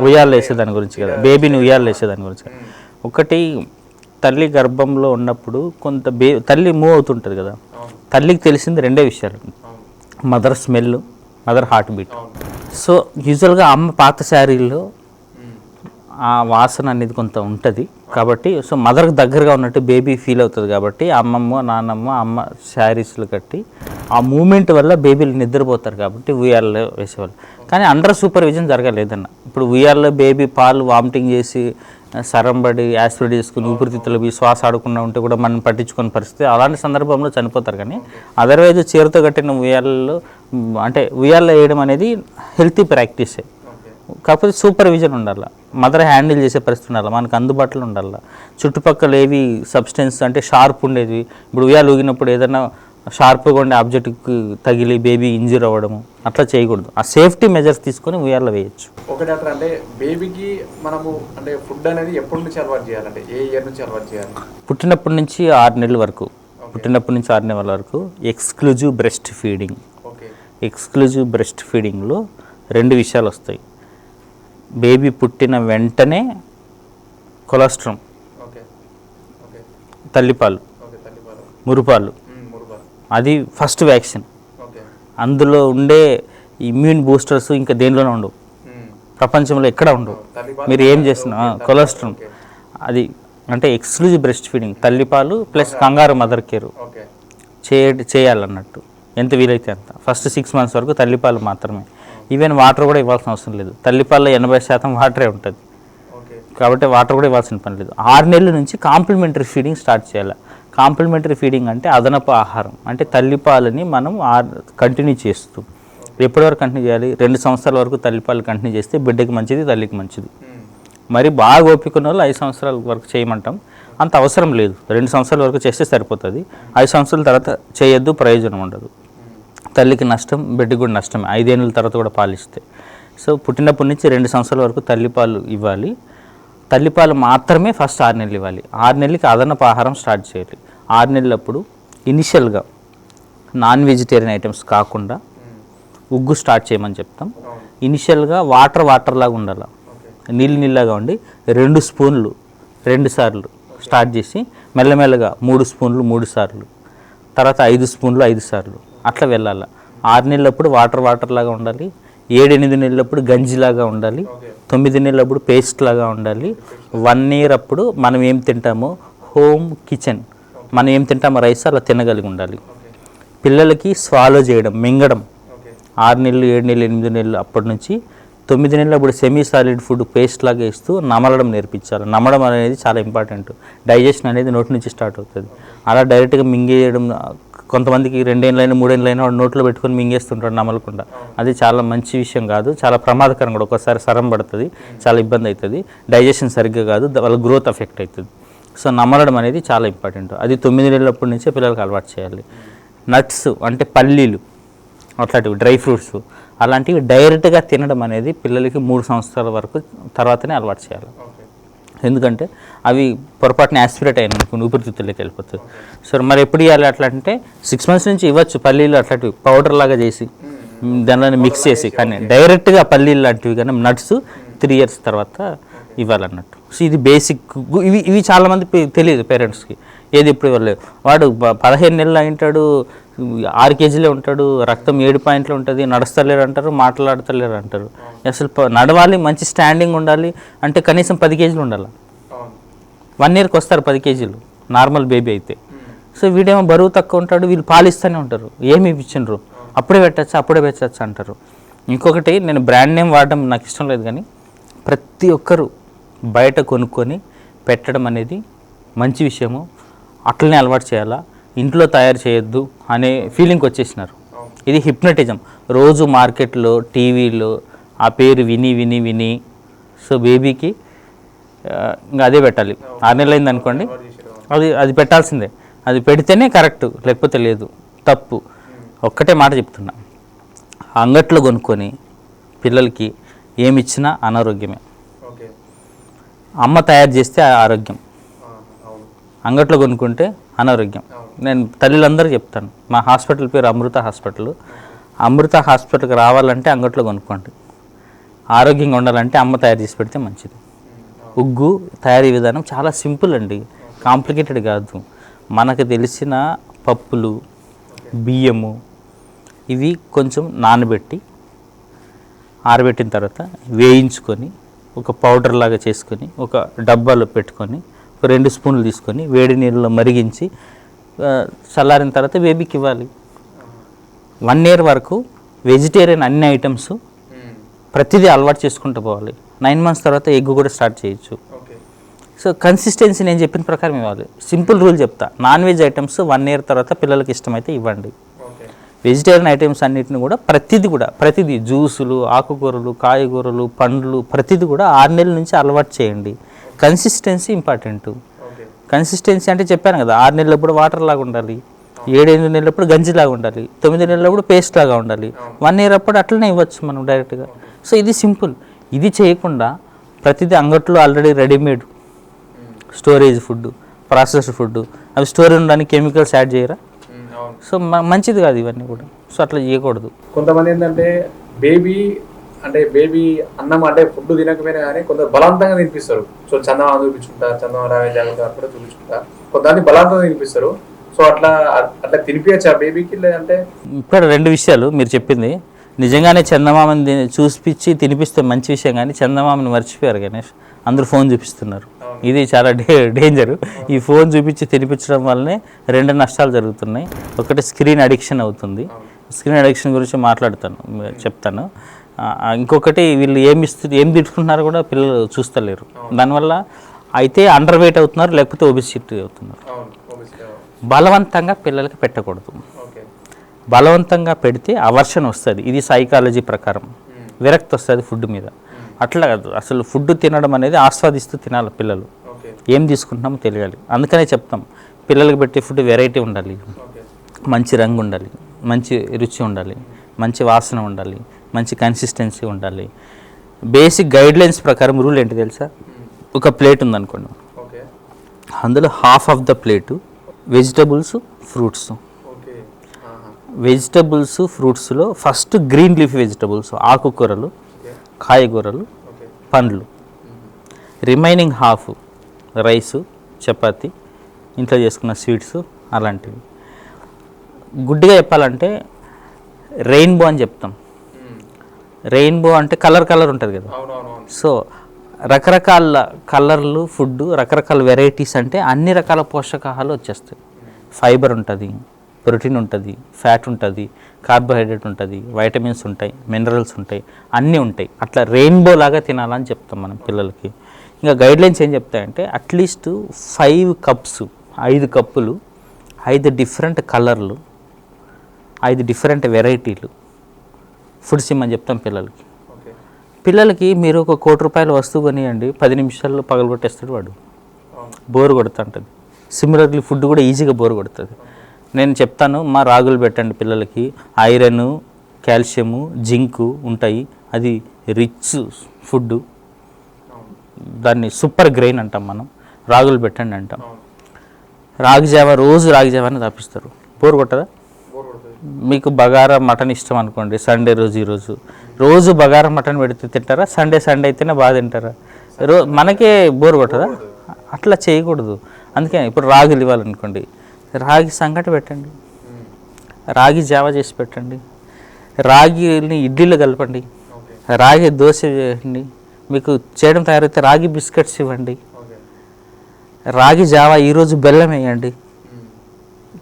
ఉయ్యాలు వేసే దాని గురించి కదా, బేబీని ఉయ్యాలు వేసే దాని గురించి. ఒకటి, తల్లి గర్భంలో ఉన్నప్పుడు కొంత తల్లి మూవ్ అవుతుంటుంది కదా, తల్లికి తెలిసింది రెండే విషయాలు: mother smell, mother heart beat. So యూజువల్గా అమ్మ పాత శారీలో ఆ వాసన అనేది కొంత ఉంటుంది కాబట్టి, సో మదర్కి దగ్గరగా ఉన్నట్టు బేబీ ఫీల్ అవుతుంది కాబట్టి అమ్మమ్మ, నాన్నమ్మ, అమ్మ శారీస్లు కట్టి ఆ మూమెంట్ వల్ల బేబీలు నిద్రపోతారు కాబట్టి ఉయ్యాల్లో వేసేవాళ్ళు. కానీ అండర్ సూపర్విజన్ జరగలేదన్న. ఇప్పుడు ఉయ్యాల్లో బేబీ పాలు వామిటింగ్ చేసి సరంబడి యాసిడ్ చేసుకుని ఊపిరితిత్తులు శ్వాస ఆడకుండా ఉంటే కూడా మనం పట్టించుకునే పరిస్థితి, అలాంటి సందర్భంలో చనిపోతారు. కానీ అదర్వైజ్ చీరతో కట్టిన ఉయ్యాలలో అంటే ఉయ్యాల్లో వేయడం అనేది హెల్తీ ప్రాక్టీసే. కాకపోతే సూపర్విజన్ ఉండాలి, మదర్ హ్యాండిల్ చేసే పరిస్థితి ఉండాలి, మనకు అందుబాటులో ఉండాలి. చుట్టుపక్కల ఏవి సబ్స్టెన్స్ అంటే షార్ప్ ఉండేది, ఇప్పుడు ఉయ్యాలు ఊగినప్పుడు ఏదైనా షార్ప్గా ఉండే ఆబ్జెక్ట్కి తగిలి బేబీ ఇంజూర్ అవ్వడము అట్లా చేయకూడదు. ఆ సేఫ్టీ మెజర్స్ తీసుకొని ఉయ్యాల్లో వేయచ్చు. ఓకే డాక్టర్, అంటే బేబీకి మనము అంటే ఫుడ్ అనేది ఎప్పటి నుంచి అలవాటు చేయాలంటే ఏ ఇయర్ నుంచి అలవాటు చేయాలి? పుట్టినప్పటి నుంచి 6 నెలల వరకు, పుట్టినప్పటి నుంచి 6 నెలల వరకు exclusive breast feeding. Exclusive breast ఫీడింగ్లో 2 విషయాలు వస్తాయి. బేబీ పుట్టిన వెంటనే కొలెస్ట్రాల్, తల్లిపాలు, మురుపాలు, అది ఫస్ట్ వ్యాక్సిన్. అందులో ఉండే ఇమ్యూన్ బూస్టర్స్ ఇంకా దేనిలోనే ఉండవు, ప్రపంచంలో ఎక్కడ ఉండవు. మీరు ఏం చేసినా కొలెస్ట్రాల్ అది అంటే ఎక్స్క్లూజివ్ బ్రెస్ట్ ఫీడింగ్, తల్లిపాలు ప్లస్ కంగారు మదర్ కేర్ చేయాలన్నట్టు ఎంత వీలైతే అంత. ఫస్ట్ 6 months వరకు తల్లిపాలు మాత్రమే. ఈవెన్ వాటర్ కూడా ఇవ్వాల్సిన అవసరం లేదు, తల్లిపాలలో 80% వాటరే ఉంటుంది కాబట్టి వాటర్ కూడా ఇవ్వాల్సిన పని లేదు. 6 నెలల నుంచి కాంప్లిమెంటరీ ఫీడింగ్ స్టార్ట్ చేయాలి. కాంప్లిమెంటరీ ఫీడింగ్ అంటే అదనపు ఆహారం, అంటే తల్లిపాలని మనం కంటిన్యూ చేస్తూ. ఎప్పటివరకు కంటిన్యూ చేయాలి? 2 సంవత్సరాల వరకు తల్లిపాలు కంటిన్యూ చేస్తే బిడ్డకి మంచిది, తల్లికి మంచిది. మరి బాగా ఓపికన్న వాళ్ళు 5 సంవత్సరాల వరకు చేయమంటాం, అంత అవసరం లేదు. 2 సంవత్సరాల వరకు చేస్తే సరిపోతుంది. 5 సంవత్సరాల తర్వాత చేయొద్దు, ప్రయోజనం ఉండదు. తల్లికి నష్టం, బిడ్డకి కూడా నష్టమే 5 ఏళ్ళ తర్వాత కూడా పాలిస్తే. సో పుట్టినప్పటి నుంచి 2 సంవత్సరాల వరకు తల్లిపాలు ఇవ్వాలి. తల్లిపాలు మాత్రమే ఫస్ట్ 6 నెలలు ఇవ్వాలి. 6 నెలలకి అదనపు ఆహారం స్టార్ట్ చేయాలి. 6 నెలలప్పుడు ఇనిషియల్గా నాన్ వెజిటేరియన్ ఐటమ్స్ కాకుండా ఉగ్గు స్టార్ట్ చేయమని చెప్తాం. ఇనిషియల్గా వాటర్ లాగా ఉండాలి, నీళ్ళలాగా ఉండి 2 స్పూన్లు 2 సార్లు స్టార్ట్ చేసి మెల్లమెల్లగా 3 స్పూన్లు 3 సార్లు, తర్వాత 5 స్పూన్లు 5 సార్లు అట్లా వెళ్ళాలి. 6 నెలలప్పుడు వాటర్ లాగా ఉండాలి, 7-8 నెలలప్పుడు గంజిలాగా ఉండాలి, 9 నెలలప్పుడు పేస్ట్ లాగా ఉండాలి. 1 year అప్పుడు మనం ఏం తింటామో హోమ్ కిచెన్, మనం ఏం తింటామో రైస్ అలా తినగలిగి ఉండాలి. పిల్లలకి స్వాలో చేయడం, మింగడం 6 నెలలు 7 నెలలు 8 నెలలు అప్పటి నుంచి 9 నెలలు అప్పుడు సెమీ సాలిడ్ ఫుడ్ పేస్ట్ లాగా ఇస్తూ నమలడం నేర్పించాలి. నమలడం అనేది చాలా ఇంపార్టెంట్. డైజెషన్ అనేది నోటి నుంచి స్టార్ట్ అవుతుంది. అలా డైరెక్ట్గా మింగేయడం, కొంతమందికి 2 ఏళ్ళైనా 3 ఏళ్ళైనా వాడు నోట్లో పెట్టుకొని మింగేస్తుంటాడు నమలకుండా. అది చాలా మంచి విషయం కాదు, చాలా ప్రమాదకరం కూడా. ఒకసారి సరం పడుతుంది, చాలా ఇబ్బంది అవుతుంది, డైజెషన్ సరిగ్గా కాదు, వాళ్ళ గ్రోత్ ఎఫెక్ట్ అవుతుంది. సో నమలడం అనేది చాలా ఇంపార్టెంట్. అది 9 నెలలప్పటి నుంచే పిల్లలకు అలవాటు చేయాలి. నట్స్ అంటే పల్లీలు, అట్లాంటివి డ్రై ఫ్రూట్స్ అలాంటివి డైరెక్ట్గా తినడం అనేది పిల్లలకి 3 సంవత్సరాల వరకు తర్వాతనే అలవాటు చేయాలి. ఎందుకంటే అవి పొరపాటున యాస్పిరేట్ అయిన ఊపిరితిత్తుల్లోకి వెళ్ళిపోతుంది. సో మరి ఎప్పుడు ఇవ్వాలి అట్లా అంటే 6 months నుంచి ఇవ్వచ్చు పల్లీలు, అట్లాంటివి పౌడర్ లాగా చేసి దానిలో మిక్స్ చేసి. కానీ డైరెక్ట్గా పల్లీలు లాంటివి కానీ నట్స్ 3 years తర్వాత ఇవ్వాలన్నట్టు. సో ఇది బేసిక్. ఇవి చాలామంది తెలియదు పేరెంట్స్కి, ఏది ఎప్పుడు ఇవ్వలేదు. వాడు 15 నెలలు అయింటాడు, 6 kgs ఉంటాడు, రక్తం 7 points ఉంటుంది, నడుస్తలేరు అంటారు, మాట్లాడతలేరు అంటారు. అసలు నడవాలి, మంచి స్టాండింగ్ ఉండాలి అంటే కనీసం 10 kgs ఉండాలి. 1 yearకి వస్తారు 10 kgs నార్మల్ బేబీ అయితే. సో వీడేమో బరువు తక్కువ ఉంటాడు, వీళ్ళు పాలిస్తూనే ఉంటారు, ఏమి ఇప్పించరు, అప్పుడే పెట్టచ్చు అంటారు. ఇంకొకటి, నేను బ్రాండ్ నేమ్ వాడడం నాకు ఇష్టం లేదు, కానీ ప్రతి ఒక్కరు బయట కొనుక్కొని పెట్టడం అనేది మంచి విషయము, అట్లనే అలవాటు చేయాలా, ఇంట్లో తయారు చేయొద్దు అనే ఫీలింగ్కి వచ్చేసినారు. ఇది హిప్నటిజం. రోజు మార్కెట్లో టీవీలో ఆ పేరు విని విని విని సో బేబీకి ఇంకా అదే పెట్టాలి. 6 నెలలు అయింది అనుకోండి, అది పెట్టాల్సిందే. అది పెడితేనే కరెక్ట్, లేకపోతే లేదు, తప్పు. ఒక్కటే మాట చెప్తున్నా, అంగట్లో కొనుక్కొని పిల్లలకి ఏమిచ్చినా అనారోగ్యమే. అమ్మ తయారు చేస్తే ఆరోగ్యం, అంగట్లో కొనుక్కుంటే అనారోగ్యం. నేను తల్లులందరికీ చెప్తాను, మా హాస్పిటల్ పేరు అమృత హాస్పిటల్. అమృత హాస్పిటల్కి రావాలంటే అంగట్లో కొనుక్కోండి, ఆరోగ్యంగా ఉండాలంటే అమ్మ తయారు చేసి పెడితే మంచిది. ఉగ్గు తయారీ విధానం చాలా సింపుల్ అండి, కాంప్లికేటెడ్ కాదు. మనకు తెలిసిన పప్పులు, బియ్యము ఇవి కొంచెం నానబెట్టి ఆరబెట్టిన తర్వాత వేయించుకొని ఒక పౌడర్ లాగా చేసుకొని ఒక డబ్బాలో పెట్టుకొని ఒక 2 స్పూన్లు తీసుకొని వేడి నీళ్ళలో మరిగించి చల్లారిన తర్వాత బేబీకి ఇవ్వాలి. 1 ఇయర్ వరకు వెజిటేరియన్ అన్ని ఐటమ్స్ ప్రతిదీ అలవాటు చేసుకుంటూ పోవాలి. 9 మంత్స్ తర్వాత ఎగ్ కూడా స్టార్ట్ చేయొచ్చు. సో కన్సిస్టెన్సీ నేను చెప్పిన ప్రకారం ఇవ్వాలి. సింపుల్ రూల్ చెప్తా, నాన్ వెజ్ ఐటమ్స్ 1 ఇయర్ తర్వాత పిల్లలకి ఇష్టమైతే ఇవ్వండి. వెజిటేరియన్ ఐటమ్స్ అన్నిటిని కూడా ప్రతిదీ జ్యూసులు, ఆకుకూరలు, కాయగూరలు, పండ్లు ప్రతిదీ కూడా 6 నెలల నుంచి అలవాటు చేయండి. Consistency important. కన్సిస్టెన్సీ అంటే చెప్పాను కదా, 6 నెలలప్పుడు వాటర్ లాగా ఉండాలి, 7-8 నెలలప్పుడు గంజిలాగా ఉండాలి, 9 నెలలప్పుడు పేస్ట్ లాగా ఉండాలి, 1 ఇయర్ అప్పుడు అట్లనే ఇవ్వచ్చు మనం డైరెక్ట్గా. సో ఇది సింపుల్. ఇది చేయకుండా ప్రతిదీ అంగట్లో already readymade storage food, processed food, అవి స్టోర్ ఉండడానికి కెమికల్స్ యాడ్ చేయరా? సో మంచిది కాదు ఇవన్నీ కూడా. సో అట్లా చేయకూడదు. కొంతమంది ఏంటంటే బేబీ అన్నం అంటే ఫుడ్ తినకపోయినా కానీ కొందరు బలవంతంగా తినిపిస్తారు. సో చందమామ చూపించుకుంటా, చందమామ రావే జాగ్రత్త కూడా చూపించుకుంటా, కొంతమంది బలవంతంగా తినిపిస్తారు. సో అట్లా తినిపించచ్చా బేబీకి? లేదంటే ఇక్కడ 2 విషయాలు మీరు చెప్పింది. నిజంగానే చందమామని చూపించి తినిపిస్తే మంచి విషయం, కానీ చందమామని మర్చిపోయారు గణేష్, అందరూ ఫోన్ చూపిస్తున్నారు. ఇది చాలా డేంజరు. ఈ ఫోన్ చూపించి తినిపించడం వల్లనే 2 నష్టాలు జరుగుతున్నాయి. ఒకటి స్క్రీన్ అడిక్షన్ అవుతుంది. స్క్రీన్ అడిక్షన్ గురించి చెప్తాను. ఇంకొకటి వీళ్ళు ఏం తిట్టుకుంటున్నారో కూడా పిల్లలు చూస్తలేరు. దానివల్ల అయితే అండర్ వెయిట్ అవుతున్నారు, లేకపోతే ఒబెసిటీ అవుతున్నారు. బలవంతంగా పిల్లలకి పెట్టకూడదు. బలవంతంగా పెడితే అవర్షన్ వస్తుంది. ఇది సైకాలజీ ప్రకారం విరక్తి వస్తుంది ఫుడ్ మీద. అట్లా కాదు, అసలు ఫుడ్ తినడం అనేది ఆస్వాదిస్తూ తినాలి. పిల్లలు ఏం తీసుకుంటున్నామో తెలియాలి. అందుకనే చెప్తాం, పిల్లలకి పెట్టే ఫుడ్ వెరైటీ ఉండాలి, మంచి రంగు ఉండాలి, మంచి రుచి ఉండాలి, మంచి వాసన ఉండాలి, మంచి కన్సిస్టెన్సీ ఉండాలి. బేసిక్ గైడ్లైన్స్ ప్రకారం రూల్ ఏంటి తెలుసా? ఒక ప్లేట్ ఉందనుకోండి, అందులో half of the plate vegetables, fruits. Vegetables, ఫ్రూట్స్లో ఫస్ట్ గ్రీన్ లీఫ్ వెజిటబుల్స్, ఆకుకూరలు, కాయగూరలు, పండ్లు. రిమైనింగ్ హాఫ్ రైసు, చపాతి, ఇంట్లో చేసుకున్న స్వీట్స్ అలాంటివి. గుడ్డిగా చెప్పాలంటే రెయిన్బో అని చెప్తాం. రెయిన్బో అంటే కలర్ ఉంటుంది కదా. సో రకరకాల కలర్లు ఫుడ్, రకరకాల వెరైటీస్ అంటే అన్ని రకాల పోషకాహాలు వచ్చేస్తాయి. ఫైబర్ ఉంటుంది, ప్రోటీన్ ఉంటుంది, ఫ్యాట్ ఉంటుంది, కార్బోహైడ్రేట్ ఉంటుంది, వైటమిన్స్ ఉంటాయి, మినరల్స్ ఉంటాయి, అన్నీ ఉంటాయి. అట్లా రెయిన్బో లాగా తినాలని చెప్తాం మనం పిల్లలకి. ఇంకా గైడ్లైన్స్ ఏం చెప్తాయంటే అట్లీస్ట్ 5 కప్స్, 5 కప్పులు, 5 డిఫరెంట్ కలర్లు, 5 డిఫరెంట్ వెరైటీలు ఫుడ్స్ ఇమ్మని చెప్తాం పిల్లలకి. పిల్లలకి మీరు ఒక ₹1,00,00,000 వస్తువు కొనియండి, 10 నిమిషాల్లో పగలగొట్టేస్తాడు వాడు, బోర్ కొడుతుంటుంది. సిమిలర్లీ ఫుడ్ కూడా ఈజీగా బోర్ కొడుతుంది. నేను చెప్తాను, మా రాగులు పెట్టండి పిల్లలకి, ఐరన్, కాల్షియము, జింకు ఉంటాయి, అది రిచ్ ఫుడ్, దాన్ని సూపర్ గ్రెయిన్ అంటాం మనం. రాగులు పెట్టండి అంటాం. రాగి జావ, రోజు రాగి జావాని తాపిస్తారు, బోర్ కొట్టదా? మీకు బగారా మటన్ ఇష్టం అనుకోండి, సండే రోజు బగారా మటన్ పెడితే తింటారా? సండే అయితేనే బాగా తింటారా? మనకే బోర్ కొట్టదా? అట్లా చేయకూడదు. అందుకే ఇప్పుడు రాగులు ఇవ్వాలనుకోండి, రాగి సంగటి పెట్టండి, రాగి జావ చేసి పెట్టండి, రాగిని ఇడ్లీలో కలపండి, రాగి దోశ చేయండి. మీకు చేయడం తయారైతే రాగి బిస్కెట్స్ ఇవ్వండి, రాగి జావ ఈరోజు బెల్లం వేయండి.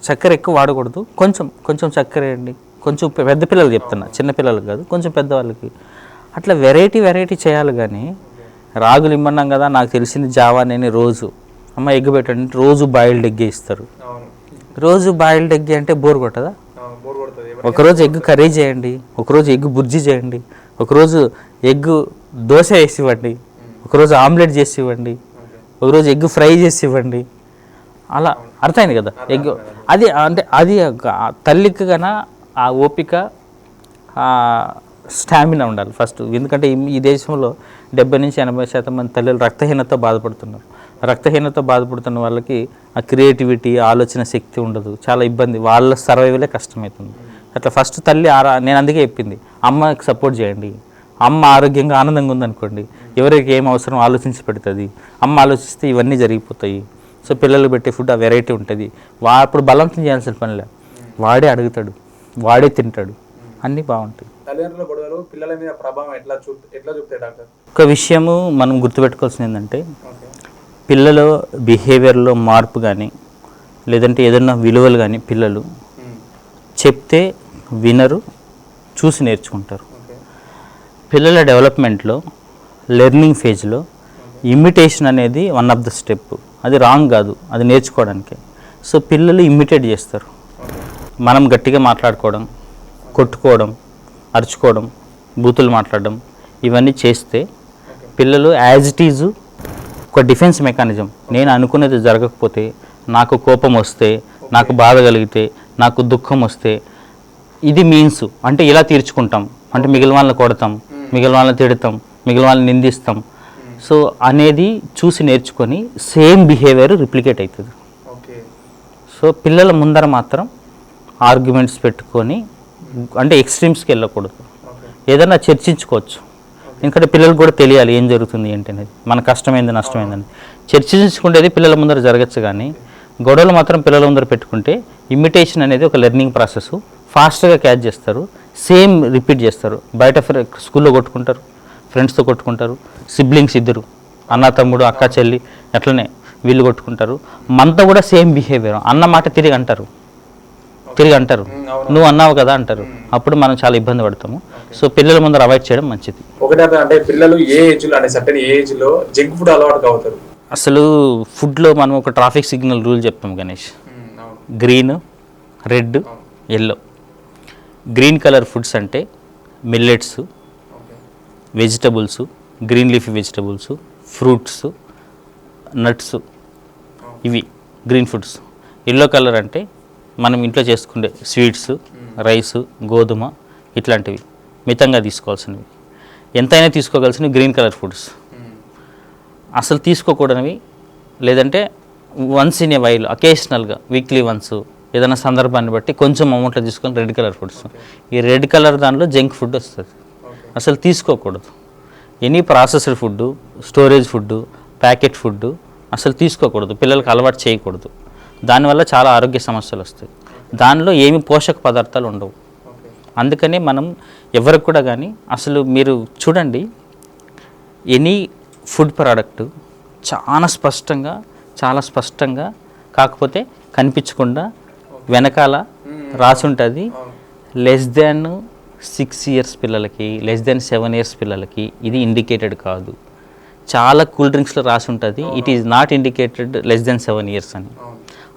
చక్కెర ఎక్కువ వాడకూడదు, కొంచెం చక్కెర వేయండి. కొంచెం పెద్ద పిల్లలు చెప్తున్నా, చిన్నపిల్లలకు కాదు, కొంచెం పెద్దవాళ్ళకి. అట్లా వెరైటీ చేయాలి. కానీ రాగులు ఇమ్మన్నాం కదా, నాకు తెలిసింది జావా నేను రోజు అమ్మ ఎగ్ పెట్టండి, రోజు బాయిల్డ్ ఎగ్ ఇస్తారు. రోజు బాయిల్డ్ ఎగ్ అంటే బోర్ కొట్టదా? ఒకరోజు ఎగ్ కర్రీ చేయండి, ఒకరోజు ఎగ్ బుర్జీ చేయండి, ఒకరోజు ఎగ్ దోశ వేసి ఇవ్వండి, ఒకరోజు ఆమ్లెట్ చేసి ఇవ్వండి, ఒకరోజు ఎగ్ ఫ్రై చేసి ఇవ్వండి. అలా అర్థమైంది కదా ఎగ్. అది అంటే అది తల్లికి కన్నా ఆ ఓపిక స్టామినా ఉండాలి ఫస్ట్. ఎందుకంటే ఈ దేశంలో 70-80% మంది తల్లులు రక్తహీనతతో బాధపడుతున్నారు. రక్తహీనతతో బాధపడుతున్న వాళ్ళకి ఆ క్రియేటివిటీ, ఆలోచన శక్తి ఉండదు, చాలా ఇబ్బంది, వాళ్ళ సర్వైవలే కష్టమవుతుంది. అట్లా ఫస్ట్ తల్లి నేను అందుకే చెప్పింది, అమ్మకి సపోర్ట్ చేయండి. అమ్మ ఆరోగ్యంగా ఆనందంగా ఉందనుకోండి, ఎవరికి ఏం అవసరం ఆలోచించి పెడుతుంది. అమ్మ ఆలోచిస్తే ఇవన్నీ జరిగిపోతాయి. సో పిల్లలు పెట్టే ఫుడ్ ఆ వెరైటీ ఉంటుంది. అప్పుడు బలవంతం చేయాల్సిన పనిలే, వాడే అడుగుతాడు, వాడే తింటాడు, అన్నీ బాగుంటాయి. తల్లిదండ్రుల గొడవలు పిల్లల మీద ప్రభావం ఎట్లా చూపుతాయి డాక్టర్? ఒక విషయము మనం గుర్తుపెట్టుకోవాల్సింది ఏంటంటే, పిల్లల బిహేవియర్లో మార్పు కానీ లేదంటే ఏదన్నా విలువలు కానీ పిల్లలు చెప్తే వినరు, చూసి నేర్చుకుంటారు. పిల్లల డెవలప్మెంట్లో లెర్నింగ్ ఫేజ్లో ఇమిటేషన్ అనేది వన్ ఆఫ్ ద స్టెప్. అది రాంగ్ కాదు, అది నేర్చుకోవడానికి. సో పిల్లలు ఇమిటేట్ చేస్తారు. మనం గట్టిగా మాట్లాడుకోవడం, కొట్టుకోవడం, అరుచుకోవడం, బూతులు మాట్లాడడం, ఇవన్నీ చేస్తే పిల్లలు యాజ్ ఇట్ ఈజ్ ఒక డిఫెన్స్ మెకానిజం. నేను అనుకునేది జరగకపోతే, నాకు కోపం వస్తే, నాకు బాధ కలిగితే, నాకు దుఃఖం వస్తే, ఇది మీన్స్ అంటే ఇలా తీర్చుకుంటాం, అంటే మిగిలిన వాళ్ళని కొడతాం, మిగిలిన వాళ్ళని తిడతాం, మిగిలిన వాళ్ళని నిందిస్తాం. సో అనేది చూసి నేర్చుకొని సేమ్ బిహేవియర్ రిప్లికేట్ అవుతుంది. సో పిల్లల ముందర మాత్రం ఆర్గ్యుమెంట్స్ పెట్టుకొని అంటే ఎక్స్ట్రీమ్స్కి వెళ్ళకూడదు. ఏదైనా చర్చించుకోవచ్చు, ఎందుకంటే పిల్లలకు కూడా తెలియాలి ఏం జరుగుతుంది ఏంటి అనేది, మన కష్టమైంది నష్టమైందని. చర్చించుకుంటేది పిల్లల ముందర జరగచ్చు, కానీ గొడవలు మాత్రం పిల్లల ముందర పెట్టుకుంటే ఇమిటేషన్ అనేది ఒక లెర్నింగ్ ప్రాసెస్. ఫాస్ట్గా క్యాచ్ చేస్తారు, సేమ్ రిపీట్ చేస్తారు. బయట స్కూల్లో కొట్టుకుంటారు, ఫ్రెండ్స్తో కొట్టుకుంటారు, సిబ్లింగ్స్ ఇద్దరు, అన్న తమ్ముడు, అక్క చెల్లి, అట్లనే వీళ్ళు కొట్టుకుంటారు. మనతో కూడా సేమ్ బిహేవియర్, అన్న మాట తిరిగి అంటారు, నువ్వు అన్నావు కదా అంటారు. అప్పుడు మనం చాలా ఇబ్బంది పడతాము. సో పిల్లల ముందర అవాయిడ్ చేయడం మంచిది. ఒకటే అంటే పిల్లలు ఏ ఏజ్లో అంటే సర్టెన్ ఏజ్లో జంక్ ఫుడ్ అలవాటు అవుతారు? అసలు ఫుడ్లో మనం ఒక ట్రాఫిక్ సిగ్నల్ రూల్ చెప్తాం Ganesh, green, red, yellow. Green colour foods అంటే millets, vegetables, green leafy vegetables, fruits, nuts, ఇవి గ్రీన్ ఫుడ్స్. ఎల్లో కలర్ అంటే మనం ఇంట్లో చేసుకునే స్వీట్స్, రైస్, గోధుమ, ఇట్లాంటివి మితంగా తీసుకోవాల్సినవి, ఎంతైనా తీసుకోగలిసినవి గ్రీన్ కలర్ ఫుడ్స్. అసలు తీసుకోకూడనివి లేదంటే వన్స్ ఇన్ ఏ వైల్, అకేషనల్గా వీక్లీ వన్స్ ఏదైనా సందర్భాన్ని బట్టి కొంచెం అమౌంట్లో తీసుకొని రెడ్ కలర్ ఫుడ్స్. ఈ రెడ్ కలర్ దానిలో జంక్ ఫుడ్ వస్తుంది, అసలు తీసుకోకూడదు. Any processed food, storage food, packet food అసలు తీసుకోకూడదు, పిల్లలకు అలవాటు చేయకూడదు. దానివల్ల చాలా ఆరోగ్య సమస్యలు వస్తాయి. దానిలో ఏమి పోషక పదార్థాలు ఉండవు. అందుకనే మనం ఎవరికి కూడా కానీ అసలు మీరు చూడండి, ఎనీ ఫుడ్ ప్రోడక్ట్ చాలా స్పష్టంగా కాకపోతే కనిపించకుండా వెనకాల రాసి ఉంటుంది. లెస్ దాన్ 6 years పిల్లలకి, లెస్ దాన్ 7 years పిల్లలకి ఇది ఇండికేటెడ్ కాదు. చాలా కూల్ డ్రింక్స్లో రాసి ఉంటుంది, it is not indicated less than 7 years అని.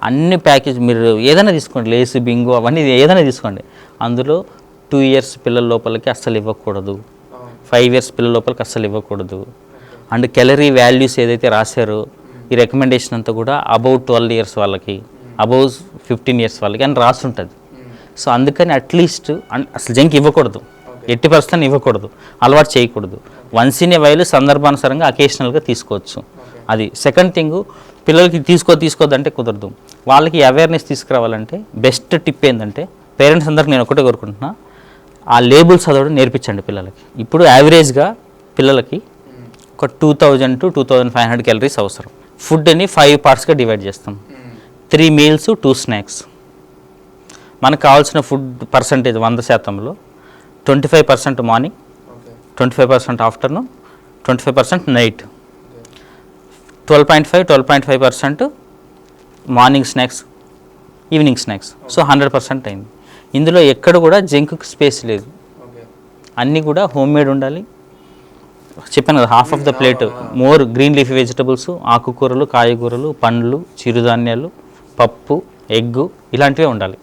అన్ని ప్యాకేజ్ మీరు ఏదైనా తీసుకోండి, లేస్, బింగో, అవన్నీ ఏదైనా తీసుకోండి, అందులో 2 years పిల్లల లోపలికి అస్సలు ఇవ్వకూడదు, 5 years పిల్లల లోపలికి అస్సలు ఇవ్వకూడదు. అండ్ క్యాలరీ వాల్యూస్ ఏదైతే రాశారో ఈ రికమెండేషన్ అంతా కూడా అబౌవ్ 12 years వాళ్ళకి, అబౌవ్ 15 years వాళ్ళకి అని రాసి ఉంటుంది. సో అందుకని అట్లీస్ట్ అసలు జంక్ ఇవ్వకూడదు, 80% ఇవ్వకూడదు, అలవాటు చేయకూడదు. వన్స్ ఇన్ ఏ వైల్ సందర్భానుసారంగా అకేషనల్గా తీసుకోవచ్చు. అది సెకండ్ థింగ్. పిల్లలకి తీసుకోవద్దంటే కుదరదు. వాళ్ళకి అవేర్నెస్ తీసుకురావాలంటే బెస్ట్ టిప్ ఏంటంటే, పేరెంట్స్ అందరికి నేను ఒకటే కోరుకుంటున్నా, ఆ లేబుల్స్ చదవడం నేర్పించండి పిల్లలకి. ఇప్పుడు యావరేజ్గా పిల్లలకి ఒక 2000 to 2500 calories అవసరం. ఫుడ్ని 5 partsగా డివైడ్ చేస్తాం. 3 meals, 2 snacks. మనకు కావాల్సిన ఫుడ్ పర్సంటేజ్ 100%లో 25% morning, 25% afternoon, 25% night, 12.5% morning snacks, evening snacks. So 100% అయింది. ఇందులో ఎక్కడ కూడా జంక్కి స్పేస్ లేదు, అన్నీ కూడా హోమ్ మేడ్ ఉండాలి. చెప్పాను కదా, half of the plate more green leafy vegetables, ఆకుకూరలు, కాయగూరలు, పండ్లు, చిరుధాన్యాలు, పప్పు, ఎగ్గు ఇలాంటివే ఉండాలి.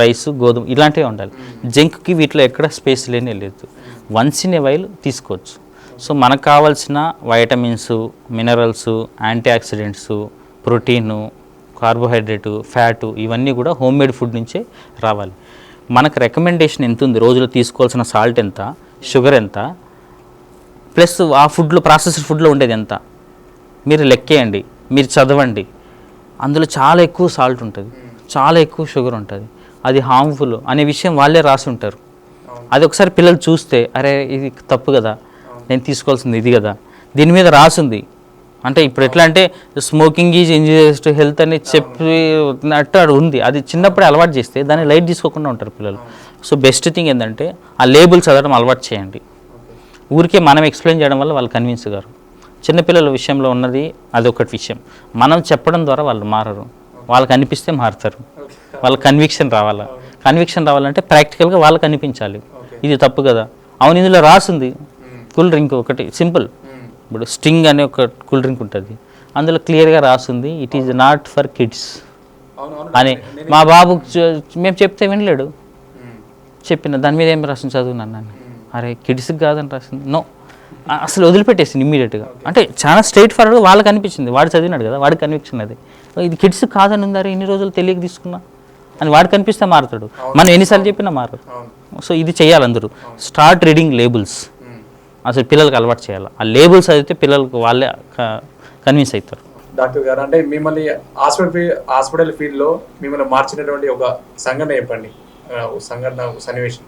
రైస్, గోధుమ ఇలాంటివే ఉండాలి. జంక్కి వీటిలో ఎక్కడ స్పేస్ లేని లేదు. వన్స్ ఇన్ ఏ వైల్ తీసుకోవచ్చు. సో మనకు కావాల్సిన vitamins, minerals, antioxidants, protein, carbohydrate, fat ఇవన్నీ కూడా హోమ్ మేడ్ ఫుడ్ నుంచే రావాలి. మనకు రికమెండేషన్ ఎంత ఉంది, రోజులో తీసుకోవాల్సిన సాల్ట్ ఎంత, షుగర్ ఎంత, ప్లస్ ఆ ఫుడ్లో ప్రాసెస్డ్ ఫుడ్లో ఉండేది ఎంత మీరు లెక్కేయండి, మీరు చదవండి. అందులో చాలా ఎక్కువ సాల్ట్ ఉంటుంది, చాలా ఎక్కువ షుగర్ ఉంటుంది, అది హార్మ్ఫుల్ అనే విషయం వాళ్ళే రాసి ఉంటారు. అది ఒకసారి పిల్లలు చూస్తే అరే ఇది తప్పు కదా, నేను తీసుకోవాల్సింది ఇది కదా, దీని మీద రాసింది. అంటే ఇప్పుడు ఎట్లా అంటే smoking is injurious to health అని చెప్పినట్టు అది ఉంది. అది చిన్నప్పుడే అలవాటు చేస్తే దాన్ని లైట్ తీసుకోకుండా ఉంటారు పిల్లలు. సో బెస్ట్ థింగ్ ఏంటంటే ఆ లేబుల్ చదవడం అలవాటు చేయండి. ఊరికే మనం ఎక్స్ప్లెయిన్ చేయడం వల్ల వాళ్ళు కన్విన్స్ గారు. చిన్నపిల్లల విషయంలో ఉన్నది అది ఒకటి విషయం. మనం చెప్పడం ద్వారా వాళ్ళు మారరు, వాళ్ళకి అనిపిస్తే మారుతారు. వాళ్ళ కన్విక్షన్ రావాలంటే ప్రాక్టికల్గా వాళ్ళకి అనిపించాలి ఇది తప్పు కదా. అవును ఇందులో రాసింది కూల్ డ్రింక్ ఒకటి సింపుల్, ఇప్పుడు స్టింగ్ అనే ఒక కూల్ డ్రింక్ ఉంటుంది, అందులో క్లియర్గా రాసింది it is not for kids అని. మా బాబు మేము చెప్తే వినలేడు, చెప్పిన దాని మీద ఏం రాసింది చదువున్నాను, అరే కిడ్స్కి కాదని రాసింది, నో అసలు వదిలిపెట్టేసింది ఇమ్మీడియట్గా. అంటే చాలా స్ట్రైట్ ఫార్వర్డ్ వాళ్ళకి అనిపించింది, వాడు చదివినాడు కదా, వాడికి కన్విక్షన్ అది ఇది కిడ్స్ కాదని ఉందారే ఇన్ని రోజులు తెలియక తీసుకున్నా అని వాడికి కనిపిస్తే మారుతాడు. మనం ఎన్నిసార్లు చెప్పినా మారదు. సో ఇది చేయాలి అందరూ. స్టార్ట్ రీడింగ్ లేబుల్స్, అసలు పిల్లలకి అలవాటు చేయాలి. ఆ లేబుల్స్ అయితే పిల్లలకు వాళ్ళే కన్విన్స్ అవుతారు. డాక్టర్ గారు అంటే మిమ్మల్ని హాస్పిటల్ ఫీల్డ్లో మిమ్మల్ని మార్చినటువంటి ఒక సంఘటన చెప్పండి, సన్నివేశం.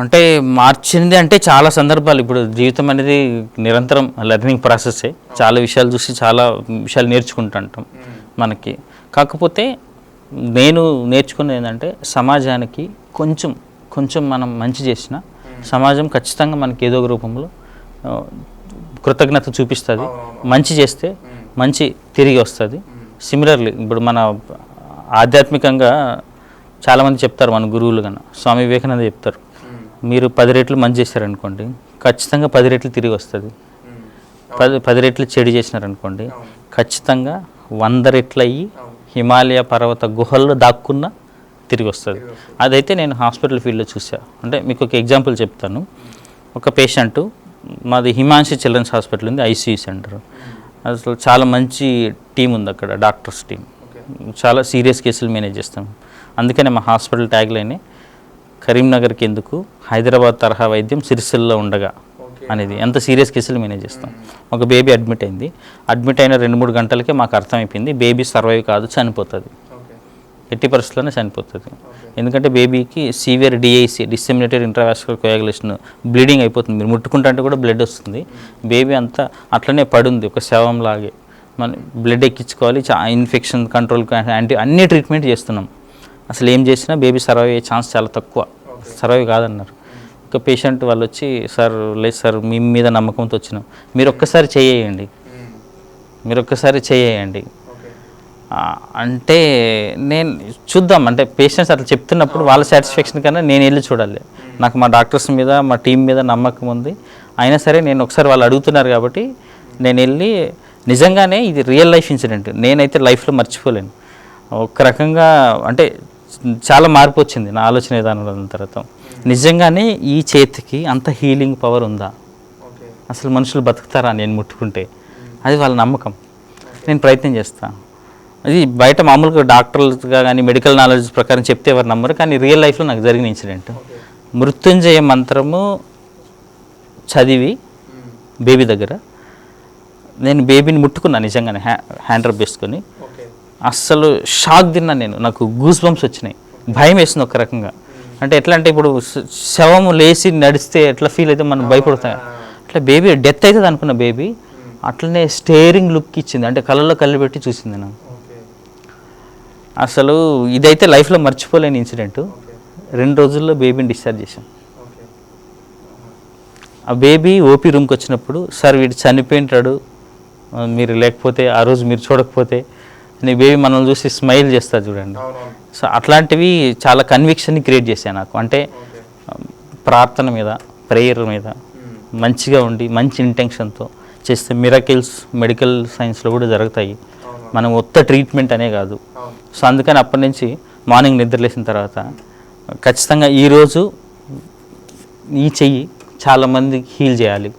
అంటే మార్చింది అంటే చాలా సందర్భాలు. ఇప్పుడు జీవితం అనేది నిరంతరం లెర్నింగ్ ప్రాసెస్సే. చాలా విషయాలు చూసి చాలా విషయాలు నేర్చుకుంటుంటాం మనకి. కాకపోతే నేను నేర్చుకున్నది ఏంటంటే సమాజానికి కొంచెం మనం మంచి చేసిన సమాజం ఖచ్చితంగా మనకి ఏదో ఒక రూపంలో కృతజ్ఞత చూపిస్తుంది. మంచి చేస్తే మంచి తిరిగి వస్తుంది. సిమిలర్లీ ఇప్పుడు మన ఆధ్యాత్మికంగా చాలామంది చెప్తారు, మన గురువులు కన్నా స్వామి వివేకానంద చెప్తారు, మీరు 10 రెట్లు మంచి చేశారనుకోండి ఖచ్చితంగా 10 రెట్లు తిరిగి వస్తుంది. 10 రెట్లు చెడు చేసినారనుకోండి ఖచ్చితంగా 100 రెట్లు అయ్యి హిమాలయ పర్వత గుహల్లో దాక్కున్న తిరిగి వస్తుంది. అదైతే నేను హాస్పిటల్ ఫీల్డ్లో చూసా. అంటే మీకు ఒక ఎగ్జాంపుల్ చెప్తాను. ఒక పేషెంటు, మాది హిమాంశి చిల్డ్రన్స్ హాస్పిటల్ ఉంది, ఐసీయూ సెంటర్. అసలు చాలా మంచి టీం ఉంది అక్కడ, డాక్టర్స్ టీం. చాలా సీరియస్ కేసులు మేనేజ్ చేస్తాం. అందుకనే మా హాస్పిటల్ ట్యాగ్లైనే కరీంనగర్కి ఎందుకు, హైదరాబాద్ తరహా వైద్యం సిరిసిల్లో ఉండగా అనేది. ఎంత సీరియస్ కేసులు మేనేజ్ చేస్తాం. ఒక బేబీ అడ్మిట్ అయింది. అడ్మిట్ అయిన 2-3 గంటలకే మాకు అర్థమైపోయింది బేబీ సర్వైవ్ కాదు, చనిపోతుంది. ఎట్టి పరిస్థితుల్లోనే చనిపోతుంది. ఎందుకంటే బేబీకి severe DIC, డిసెమినేటెడ్ intravascular coagulation, bleeding అయిపోతుంది. మీరు ముట్టుకుంటే కూడా బ్లడ్ వస్తుంది. బేబీ అంతా అట్లనే పడుంది ఒక శవంలాగే. మన బ్లడ్ ఎక్కించుకోవాలి, ఇన్ఫెక్షన్ కంట్రోల్ అన్ని ట్రీట్మెంట్ చేస్తున్నాం. అసలు ఏం చేసినా బేబీ సర్వైవ్ అయ్యే ఛాన్స్ చాలా తక్కువ, సర్వైవ్ కాదన్నారు. ఒక పేషెంట్ వాళ్ళు వచ్చి, సార్ లేదు సార్ మీ మీద నమ్మకంతో వచ్చినాం, మీరు ఒక్కసారి చేయండి అంటే నేను చూద్దాం. అంటే పేషెంట్స్ అట్లా చెప్తున్నప్పుడు వాళ్ళ సాటిస్ఫాక్షన్ కన్నా నేను వెళ్ళి చూడాలి. నాకు మా డాక్టర్స్ మీద, మా టీం మీద నమ్మకం ఉంది. అయినా సరే నేను ఒకసారి వాళ్ళు అడుగుతున్నారు కాబట్టి నేను వెళ్ళి, నిజంగానే ఇది రియల్ లైఫ్ ఇన్సిడెంట్, నేనైతే లైఫ్లో మర్చిపోలేను. ఒక రకంగా అంటే చాలా మార్పు వచ్చింది నా ఆలోచన విధానంలో. తర్వాత నిజంగానే ఈ చేతికి అంత హీలింగ్ పవర్ ఉందా, అసలు మనుషులు బతుకుతారా నేను ముట్టుకుంటే, అది వాళ్ళ నమ్మకం. నేను ప్రయత్నం చేస్తాను. అది బయట మామూలుగా డాక్టర్లుగా కానీ మెడికల్ నాలెడ్జ్ ప్రకారం చెప్తే ఎవరు నమ్మరు. కానీ రియల్ లైఫ్లో నాకు జరిగిన ఇన్సిడెంట్, మృత్యుంజయ మంత్రము చదివి బేబీ దగ్గర నేను బేబీని ముట్టుకున్నాను నిజంగానే, హ్యాండ్ రబ్ చేసుకొని. అస్సలు షాక్ తిన్నా నేను, నాకు గూస్ బంప్స్ వచ్చినాయి, భయం వేసింది ఒక రకంగా. అంటే ఎట్లా అంటే ఇప్పుడు శవము లేచి నడిస్తే ఎట్లా ఫీల్ అయితే మనం భయపడతాం, అట్లా బేబీ డెత్ అవుతుంది అనుకున్న బేబీ అట్లనే స్టేరింగ్ లుక్ ఇచ్చింది. అంటే కళ్ళల్లో కళ్ళు పెట్టి చూసింది నాకు. అసలు ఇదైతే లైఫ్లో మర్చిపోలేని ఇన్సిడెంట్. 2 రోజుల్లో బేబీని డిశ్చార్జ్ చేశాం. ఆ బేబీ ఓపీ రూమ్కి వచ్చినప్పుడు, సార్ వీడు చనిపోయింటాడు, మీరు లేకపోతే ఆ రోజు మీరు చూడకపోతే నీ బేబీ మనల్ని చూసి స్మైల్ చేస్తారు చూడండి. సో అట్లాంటివి చాలా కన్విక్షన్ని క్రియేట్ చేశాయి నాకు. అంటే ప్రార్థన మీద, ప్రేయర్ మీద మంచిగా ఉండి మంచి ఇంటెన్షన్తో చేస్తే మిరకిల్స్ మెడికల్ సైన్స్లో కూడా జరుగుతాయి. మనం ఒక్క ట్రీట్మెంట్ అనే కాదు. సో అందుకని అప్పటి నుంచి మార్నింగ్ నిద్రలేసిన తర్వాత ఖచ్చితంగా ఈరోజు ఈ చెయ్యి చాలామంది హీల్ చేయాలి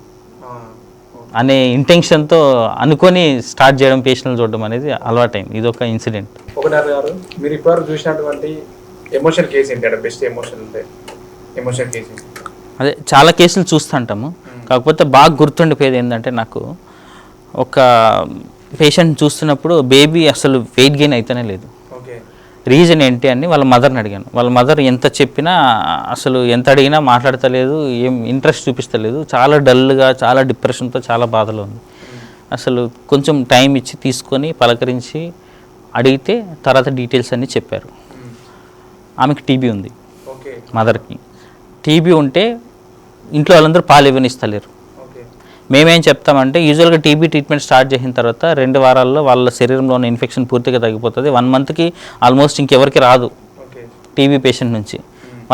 అనే ఇంటెన్షన్తో అనుకొని స్టార్ట్ చేయడం, పేషెంట్లు చూడడం అనేది అలవాటైంది. ఇది ఒక ఇన్సిడెంట్. ఒకనాథ్ గారు, మీరు ఇప్పటివరకు చూసినటువంటి ఎమోషన్ కేసు ఏంటి? బెస్ట్ ఎమోషన్ ఉంటే ఎమోషన్ కేసు అదే చాలా కేసులు చూస్తుంటాము. కాకపోతే బాగా గుర్తుండిపోయేది ఏంటంటే, నాకు ఒక పేషెంట్ చూస్తున్నప్పుడు బేబీ అసలు వెయిట్ గెయిన్ అయితేనే లేదు. రీజన్ ఏంటి అని వాళ్ళ మదర్ని అడిగాను. వాళ్ళ మదర్ ఎంత చెప్పినా అసలు ఎంత అడిగినా మాట్లాడతలేదు, ఏం ఇంట్రెస్ట్ చూపిస్తలేదు, చాలా డల్గా, చాలా డిప్రెషన్తో, చాలా బాధలో ఉంది. అసలు కొంచెం టైం ఇచ్చి తీసుకొని పలకరించి అడిగితే తర్వాత డీటెయిల్స్ అన్నీ చెప్పారు. ఆమెకి టీబీ ఉంది, మదర్కి. టీబీ ఉంటే ఇంట్లో వాళ్ళందరూ పాలు ఇవ్వనిస్తలేరు. మేమేం చెప్తామంటే, యూజువల్గా టీబీ ట్రీట్మెంట్ స్టార్ట్ చేసిన తర్వాత 2 వారాల్లో వాళ్ళ శరీరంలో ఉన్న ఇన్ఫెక్షన్ పూర్తిగా తగ్గిపోతుంది. 1 మంత్కి ఆల్మోస్ట్ ఇంకెవరికి రాదు టీబీ పేషెంట్ నుంచి.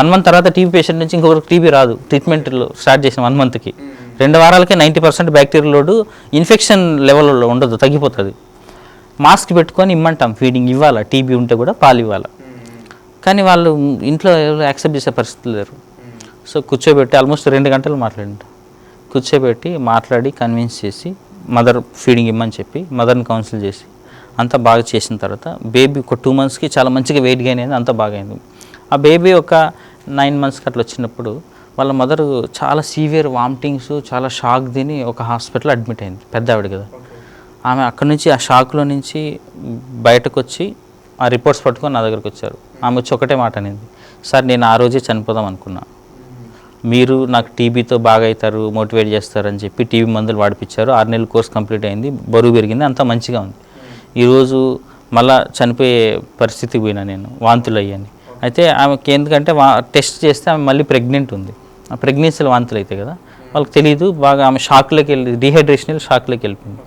1 మంత్ తర్వాత టీబీ పేషెంట్ నుంచి ఇంకొకరికి టీబీ రాదు. ట్రీట్మెంట్లో స్టార్ట్ చేసిన 1 మంత్కి 2 వారాలకే 90% బ్యాక్టీరియల్ లోడు ఇన్ఫెక్షన్ లెవెల్లో ఉండదు, తగ్గిపోతుంది. మాస్క్ పెట్టుకొని ఇమ్మంటాం, ఫీడింగ్ ఇవ్వాలా, టీబీ ఉంటే కూడా పాలు ఇవ్వాలా. కానీ వాళ్ళు ఇంట్లో యాక్సెప్ట్ చేసే పరిస్థితి లేరు. సో కూర్చోబెట్టి ఆల్మోస్ట్ 2 గంటలు మాట్లాడింటాం. కూర్చోబెట్టి మాట్లాడి కన్విన్స్ చేసి మదర్ ఫీడింగ్ ఇమ్మని చెప్పి మదర్ని కౌన్సిల్ చేసి అంతా బాగా చేసిన తర్వాత బేబీ ఒక 2 మంత్స్కి చాలా మంచిగా వెయిట్ గెయిన్ అయింది, అంతా బాగా అయింది. ఆ బేబీ ఒక 9 మంత్స్కి అట్లా వచ్చినప్పుడు వాళ్ళ మదర్ చాలా సీవియర్ వామిటింగ్స్, చాలా షాక్ తిని ఒక హాస్పిటల్ అడ్మిట్ అయింది. పెద్ద ఆవిడ కదా ఆమె. అక్కడ నుంచి ఆ షాక్లో నుంచి బయటకు వచ్చి ఆ రిపోర్ట్స్ పట్టుకొని నా దగ్గరకు వచ్చారు. ఆమె వచ్చి ఒకటే మాట అనింది, సార్ నేను ఆ రోజే చనిపోదాం అనుకున్నా, మీరు నాకు టీబీతో బాగా అవుతారు, మోటివేట్ చేస్తారని చెప్పి టీబీ మందులు వాడిపించారు. 6 నెలల కోర్స్ కంప్లీట్ అయింది, బరువు పెరిగింది, అంతా మంచిగా ఉంది. ఈరోజు మళ్ళా చనిపోయే పరిస్థితికి పోయినా నేను, వాంతులు అయ్యాను. అయితే ఆమెకి ఎందుకంటే టెస్ట్ చేస్తే ఆమె మళ్ళీ ప్రెగ్నెంట్ ఉంది. ఆ ప్రెగ్నెన్సీలో వాంతులు అవుతాయి కదా, వాళ్ళకి తెలియదు. బాగా ఆమె షాక్లోకి వెళ్ళి డీహైడ్రేషన్ షాక్లోకి వెళ్ళిపోయింది.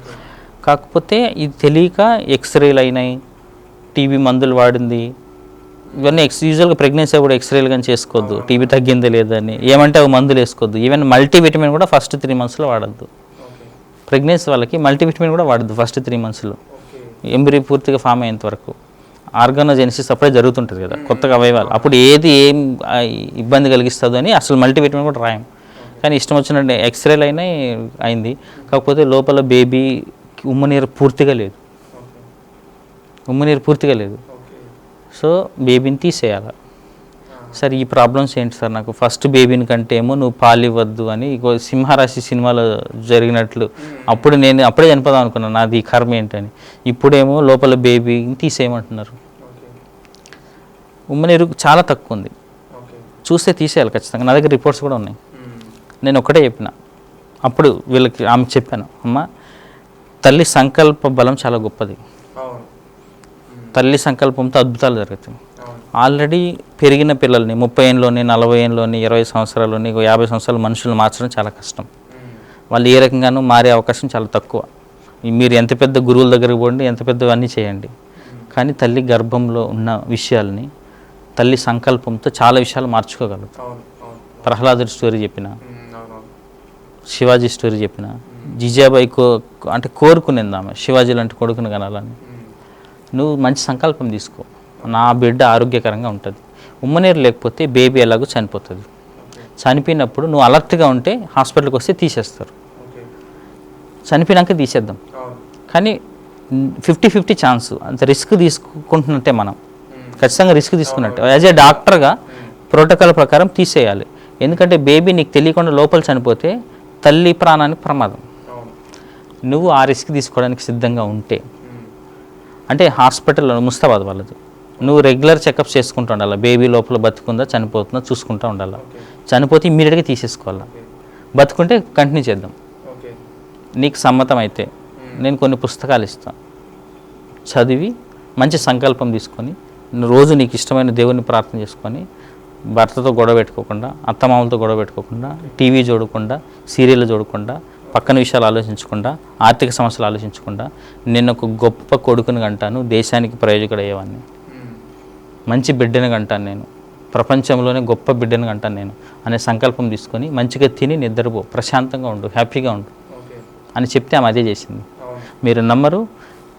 కాకపోతే ఇది తెలియక ఎక్స్రేలు అయినాయి, టీబీ మందులు వాడింది. ఇవన్నీ యూజువల్గా ప్రెగ్నెన్సీ కూడా ఎక్స్రేలు కానీ చేసుకోవద్దు, టీబీ తగ్గిందే లేదని. ఏమంటే అవి మందులు వేసుకోవద్దు. ఈవెన్ మల్టీవిటమిన్ కూడా ఫస్ట్ 3 మంత్స్లో వాడద్దు. ప్రెగ్నెన్సీ వాళ్ళకి మల్టీవిటమిన్ కూడా వాడద్దు ఫస్ట్ 3 మంత్స్లో, ఎంబ్రీ పూర్తిగా ఫామ్ అయ్యేంత వరకు. ఆర్గానోజెనిసిస్ అప్పుడే జరుగుతుంటుంది కదా, కొత్తగా అవయవాలు. అప్పుడు ఏది ఏం ఇబ్బంది కలిగిస్తుందో అని అసలు మల్టీవిటమిన్ కూడా రాయం. కానీ ఇష్టం వచ్చినట్టు ఎక్స్రేలు అయినాయి, అయింది. కాకపోతే లోపల బేబీ ఉమ్మనీరు పూర్తిగా లేదు. సో బేబీని తీసేయాలి. సార్ ఈ ప్రాబ్లమ్స్ ఏంటి సార్, నాకు ఫస్ట్ బేబీని కంటే ఏమో నువ్వు పాలు ఇవ్వద్దు అని సింహరాశి సినిమాలో జరిగినట్లు అప్పుడు నేను అప్పుడే చనిపోదాం అనుకున్నాను, నాది కర్మ ఏంటని. ఇప్పుడేమో లోపల బేబీని తీసేయమంటున్నారు. ఉమ్మనీరు చాలా తక్కువ ఉంది, చూస్తే తీసేయాలి ఖచ్చితంగా. నా దగ్గర రిపోర్ట్స్ కూడా ఉన్నాయి. నేను ఒకటే చెప్పిన, అప్పుడు వీళ్ళకి ఆమె చెప్పాను, అమ్మ తల్లి సంకల్ప బలం చాలా గొప్పది, తల్లి సంకల్పంతో అద్భుతాలు జరుగుతాయి. ఆల్రెడీ పెరిగిన పిల్లల్ని 30 ఏళ్ళలోని 40 ఏళ్ళలోని 20 సంవత్సరాల్లోని 50 సంవత్సరాల మనుషులు మార్చడం చాలా కష్టం. వాళ్ళు ఏ రకంగానూ మారే అవకాశం చాలా తక్కువ. మీరు ఎంత పెద్ద గురువుల దగ్గరికి పోండి, ఎంత పెద్దవన్నీ చేయండి, కానీ తల్లి గర్భంలో ఉన్న విషయాల్ని తల్లి సంకల్పంతో చాలా విషయాలు మార్చుకోగలుగుతాం. ప్రహ్లాదుడి స్టోరీ చెప్పిన, శివాజీ స్టోరీ చెప్పిన, జిజాబాయి అంటే కోరుకునేది ఆమె శివాజీ లాంటి కొడుకుని కనాలని. నువ్వు మంచి సంకల్పం తీసుకో, నా బిడ్డ ఆరోగ్యకరంగా ఉంటుంది. ఉమ్మనీరు లేకపోతే బేబీ ఎలాగో చనిపోతుంది. చనిపోయినప్పుడు నువ్వు అలర్ట్గా ఉంటే హాస్పిటల్కి వస్తే తీసేస్తారు. చనిపోయినాక తీసేద్దాం, కానీ 50-50 ఛాన్స్. అంత రిస్క్ తీసుకుంటున్నట్టే మనం, ఖచ్చితంగా రిస్క్ తీసుకున్నట్టే. యాజ్ ఏ డాక్టర్గా ప్రోటోకాల్ ప్రకారం తీసేయాలి. ఎందుకంటే బేబీ నీకు తెలియకుండా లోపల చనిపోతే తల్లి ప్రాణానికి ప్రమాదం. నువ్వు ఆ రిస్క్ తీసుకోవడానికి సిద్ధంగా ఉంటే, అంటే హాస్పిటల్లో ముస్తాబాద్ వాళ్ళది, నువ్వు రెగ్యులర్ చెకప్స్ చేసుకుంటూ ఉండాలి. బేబీ లోపల బతుకుందా చనిపోతుందా చూసుకుంటూ ఉండాలి. చనిపోతే ఇమ్మీడియట్గా తీసేసుకోవాలి, బతుకుంటే కంటిన్యూ చేద్దాం. నీకు సమ్మతం అయితే నేను కొన్ని పుస్తకాలు ఇస్తాను, చదివి మంచి సంకల్పం తీసుకొని రోజు నీకు ఇష్టమైన దేవుని ప్రార్థన చేసుకొని, భర్తతో గొడవ పెట్టుకోకుండా, అత్తమామలతో గొడవ పెట్టుకోకుండా, టీవీ చూడకుండా, సీరియల్ చూడకుండా, పక్కన విషయాలు ఆలోచించకుండా, ఆర్థిక సమస్యలు ఆలోచించకుండా, నేను ఒక గొప్ప కొడుకుని కంటాను, దేశానికి ప్రయోజకుడు అయ్యేవాడిని, మంచి బిడ్డని కంటాను, నేను ప్రపంచంలోనే గొప్ప బిడ్డను అంటాను నేను అనే సంకల్పం తీసుకొని మంచిగా తిని నిద్రపో, ప్రశాంతంగా ఉండు, హ్యాపీగా ఉండు అని చెప్తే ఆమె అదే చేసింది. మీరు నమ్మరు,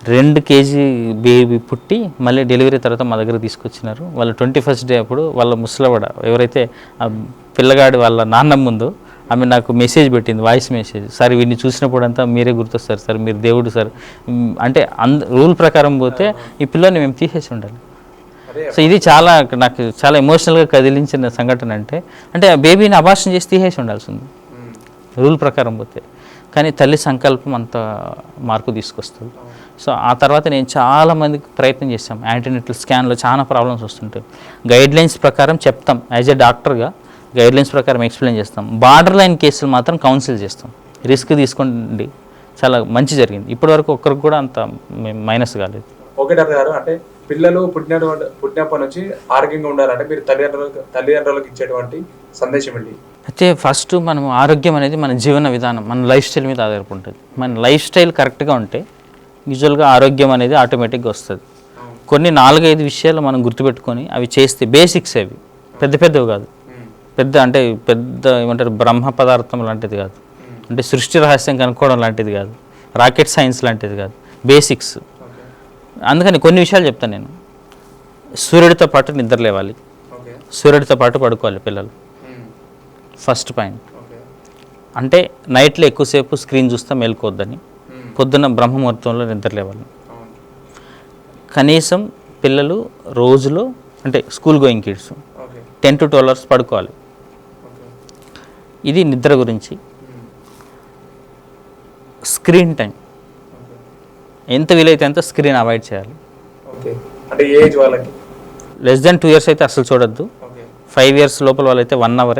2 కేజీ బేబీ పుట్టి మళ్ళీ డెలివరీ తర్వాత మా దగ్గర తీసుకొచ్చినారు. వాళ్ళ 21st డే అప్పుడు వాళ్ళ ముసలవాడ ఎవరైతే ఆ పిల్లగాడి వాళ్ళ నాన్నమ్మ ముందు ఆమె నాకు మెసేజ్ పెట్టింది, వాయిస్ మెసేజ్. సార్ వీడిని చూసినప్పుడు అంతా మీరే గుర్తొస్తారు సార్, మీరు దేవుడు సార్ అంటే రూల్ ప్రకారం పోతే ఈ పిల్లని మేము తీసేసి ఉండాలి. సో ఇది చాలా నాకు చాలా ఎమోషనల్గా కదిలించిన సంఘటన. అంటే ఆ బేబీని అబార్షన్ చేసి తీసేసి ఉండాల్సింది రూల్ ప్రకారం పోతే, కానీ తల్లి సంకల్పం అంత మార్పు తీసుకొస్తుంది. సో ఆ తర్వాత నేను చాలామందికి ప్రయత్నం చేస్తాం. యాంటీనెటల్ స్కాన్లో చాలా ప్రాబ్లమ్స్ వస్తుంటాయి. గైడ్లైన్స్ ప్రకారం చెప్తాం, యాజ్ ఎ డాక్టర్గా గైడ్లైన్స్ ప్రకారం ఎక్స్ప్లెయిన్ చేస్తాం. బార్డర్ లైన్ కేసులు మాత్రం కౌన్సిల్ చేస్తాం. రిస్క్ తీసుకోండి, చాలా మంచి జరిగింది. ఇప్పటివరకు ఒక్కరికి కూడా అంత మైనస్ కాలేదు. ఓకే డాక్టర్ గారు, అంటే పిల్లలు పుట్టినప్పటి నుంచి ఆరోగ్యంగా ఉండాలంటే మీరు తల్లిదండ్రులకు ఇచ్చేటువంటి సందేశం ఏంటి? అయితే ఫస్ట్ మనం ఆరోగ్యం అనేది మన జీవన విధానం, మన లైఫ్ స్టైల్ మీద ఆధారపడి ఉంటుంది. మన లైఫ్ స్టైల్ కరెక్ట్గా ఉంటే యూజువల్గా ఆరోగ్యం అనేది ఆటోమేటిక్గా వస్తుంది. కొన్ని 4-5 విషయాలు మనం గుర్తుపెట్టుకొని అవి చేస్తే, బేసిక్స్ అవి పెద్దవి కాదు, పెద్ద ఏమంటారు బ్రహ్మ పదార్థం లాంటిది కాదు, అంటే సృష్టి రహస్యం కనుక్కోవడం లాంటిది కాదు, రాకెట్ సైన్స్ లాంటిది కాదు, బేసిక్స్. అందుకని కొన్ని విషయాలు చెప్తాను నేను. సూర్యుడితో పాటు నిద్ర లేవాలి, సూర్యుడితో పాటు పడుకోవాలి పిల్లలు. ఫస్ట్ పాయింట్ అంటే నైట్లో ఎక్కువసేపు స్క్రీన్ చూస్తే మేలుకోవద్దని, పొద్దున్న బ్రహ్మముహూర్తంలో నిద్ర లేవాలి. కనీసం పిల్లలు రోజులో అంటే school going kids 10 to 12 hours పడుకోవాలి. ఇది నిద్ర గురించి. స్క్రీన్ టైం ఎంత వీలైతే అంత స్క్రీన్ అవాయిడ్ చేయాలి. అంటే ఏజ్ వాళ్ళకి లెస్ దెన్ 2 years అయితే అసలు చూడొద్దు. 5 years లోపల వాళ్ళైతే 1 hour.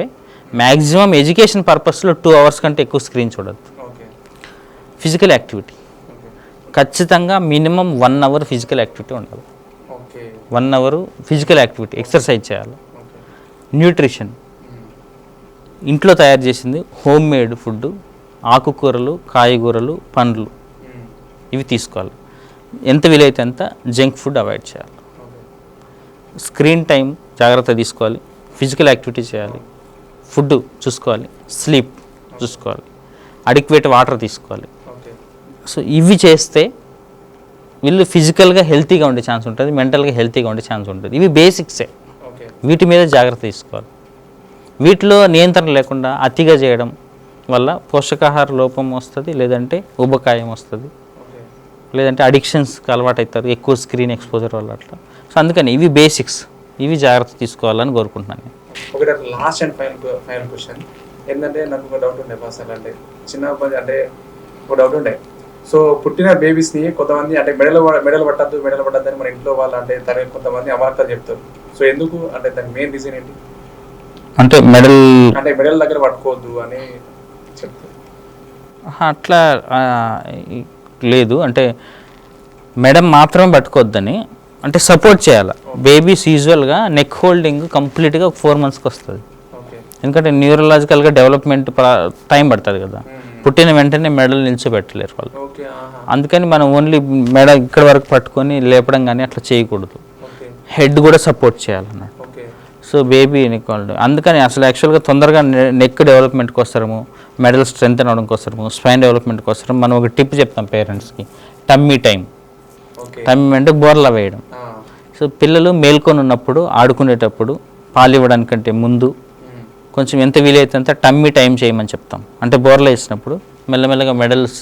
మ్యాక్సిమం ఎడ్యుకేషన్ పర్పస్లో 2 hours కంటే ఎక్కువ స్క్రీన్ చూడొద్దు. ఫిజికల్ యాక్టివిటీ ఖచ్చితంగా మినిమం 1 hour ఫిజికల్ యాక్టివిటీ ఉండాలి. 1 hour ఫిజికల్ యాక్టివిటీ, ఎక్సర్సైజ్ చేయాలి. న్యూట్రిషన్ ఇంట్లో తయారు చేసింది, హోమ్ మేడ్ ఫుడ్, ఆకుకూరలు, కాయగూరలు, పండ్లు ఇవి తీసుకోవాలి. ఎంత వీలైతే అంత జంక్ ఫుడ్ అవాయిడ్ చేయాలి. స్క్రీన్ టైం జాగ్రత్త తీసుకోవాలి, ఫిజికల్ యాక్టివిటీ చేయాలి, ఫుడ్ చూసుకోవాలి, స్లీప్ చూసుకోవాలి, అడిక్వేట్ వాటర్ తీసుకోవాలి. సో ఇవి చేస్తే వీళ్ళు ఫిజికల్గా హెల్తీగా ఉండే ఛాన్స్ ఉంటుంది, మెంటల్గా హెల్తీగా ఉండే ఛాన్స్ ఉంటుంది. ఇవి బేసిక్సే, వీటి మీద జాగ్రత్త తీసుకోవాలి. వీటిలో నియంత్రణ లేకుండా అతిగా చేయడం వల్ల పోషకాహార లోపం వస్తుంది, లేదంటే ఉబకాయం వస్తుంది, లేదంటే అడిక్షన్స్కి అలవాటు అవుతారు ఎక్కువ స్క్రీన్ ఎక్స్పోజర్ వల్ల అట్లా. సో అందుకని ఇవి బేసిక్స్, ఇవి జాగ్రత్త తీసుకోవాలని కోరుకుంటున్నాను నేను. ఒకటి లాస్ట్ అండ్ ఫైనల్ క్వశ్చన్ ఏంటంటే, నాకు ఒక డౌట్ ఉండే అసలు, అంటే అంటే ఒక డౌట్ ఉండే. సో పుట్టిన బేబీస్ని కొంతమంది అంటే మెడలు పట్టద్దు అని మన ఇంట్లో వాళ్ళు అంటే కొంతమంది అమార్తాలు చెప్తారు. సో ఎందుకు అంటే దాని మెయిన్ రీజన్ ఏంటి? అంటే మెడల్ దగ్గర పట్టుకోవద్దు అని చెప్తారు. అట్లా లేదు, అంటే మెడ మాత్రమే పట్టుకోవద్దని, అంటే సపోర్ట్ చేయాలి. బేబీస్ యూజువల్గా నెక్ హోల్డింగ్ కంప్లీట్గా 4 monthsకి వస్తుంది. ఎందుకంటే న్యూరలాజికల్గా డెవలప్మెంట్ టైం పడుతుంది కదా. పుట్టిన వెంటనే మెడలు నిల్చోబెట్టలేరు వాళ్ళు. అందుకని మనం ఓన్లీ మెడ ఇక్కడ వరకు పట్టుకొని లేపడం కానీ అట్లా చేయకూడదు. హెడ్ కూడా సపోర్ట్ చేయాలన్నట్టు. సో బేబీ అందుకని అసలు యాక్చువల్గా తొందరగా నెక్ డెవలప్మెంట్ కోసము, మెడల్ స్ట్రెంత్ అవడం కోసము, స్పైన్ డెవలప్మెంట్ కోసం మనం ఒక టిప్ చెప్తాం పేరెంట్స్కి, టమ్మీ టైం. టమ్మీ అంటే బోర్లా వేయడం. సో పిల్లలు మేల్కొని ఉన్నప్పుడు, ఆడుకునేటప్పుడు, పాలు ఇవ్వడానికంటే ముందు కొంచెం ఎంత వీలైతే అంత టమ్మీ టైం చేయమని చెప్తాం. అంటే బోర్లా వేసినప్పుడు మెల్లమెల్లగా మెడల్స్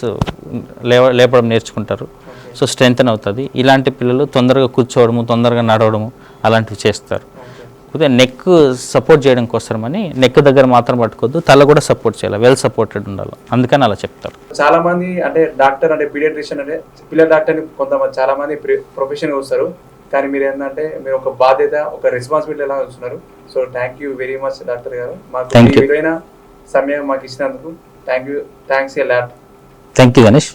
లేపడం నేర్చుకుంటారు. సో స్ట్రెంతన్ అవుతుంది. ఇలాంటి పిల్లలు తొందరగా కూర్చోవడము, తొందరగా నడవడము అలాంటివి చేస్తారు. కొద్దిగా నెక్ సపోర్ట్ చేయడం కోసమని నెక్ దగ్గర మాత్రం పట్టుకోవద్దు, తల కూడా సపోర్ట్ చేయాలి, వెల్ సపోర్టెడ్ ఉండాలి. అందుకని అలా చెప్తారు. చాలా మంది అంటే డాక్టర్ అంటే పీడియాట్రిషియన్ అంటే పిల్లల డాక్టర్ కొంతమంది చాలా మంది ప్రొఫెషన్గా వస్తారు. కానీ మీరు ఏంటంటే మీరు ఒక బాధ్యత, ఒక రెస్పాన్సిబిలిటీ ఎలా వస్తున్నారు. So thank you very much doctor గారు, మాకు విలువైన సమయం మాకు ఇచ్చినందుకు thanks a lot. Thank you Ganesh.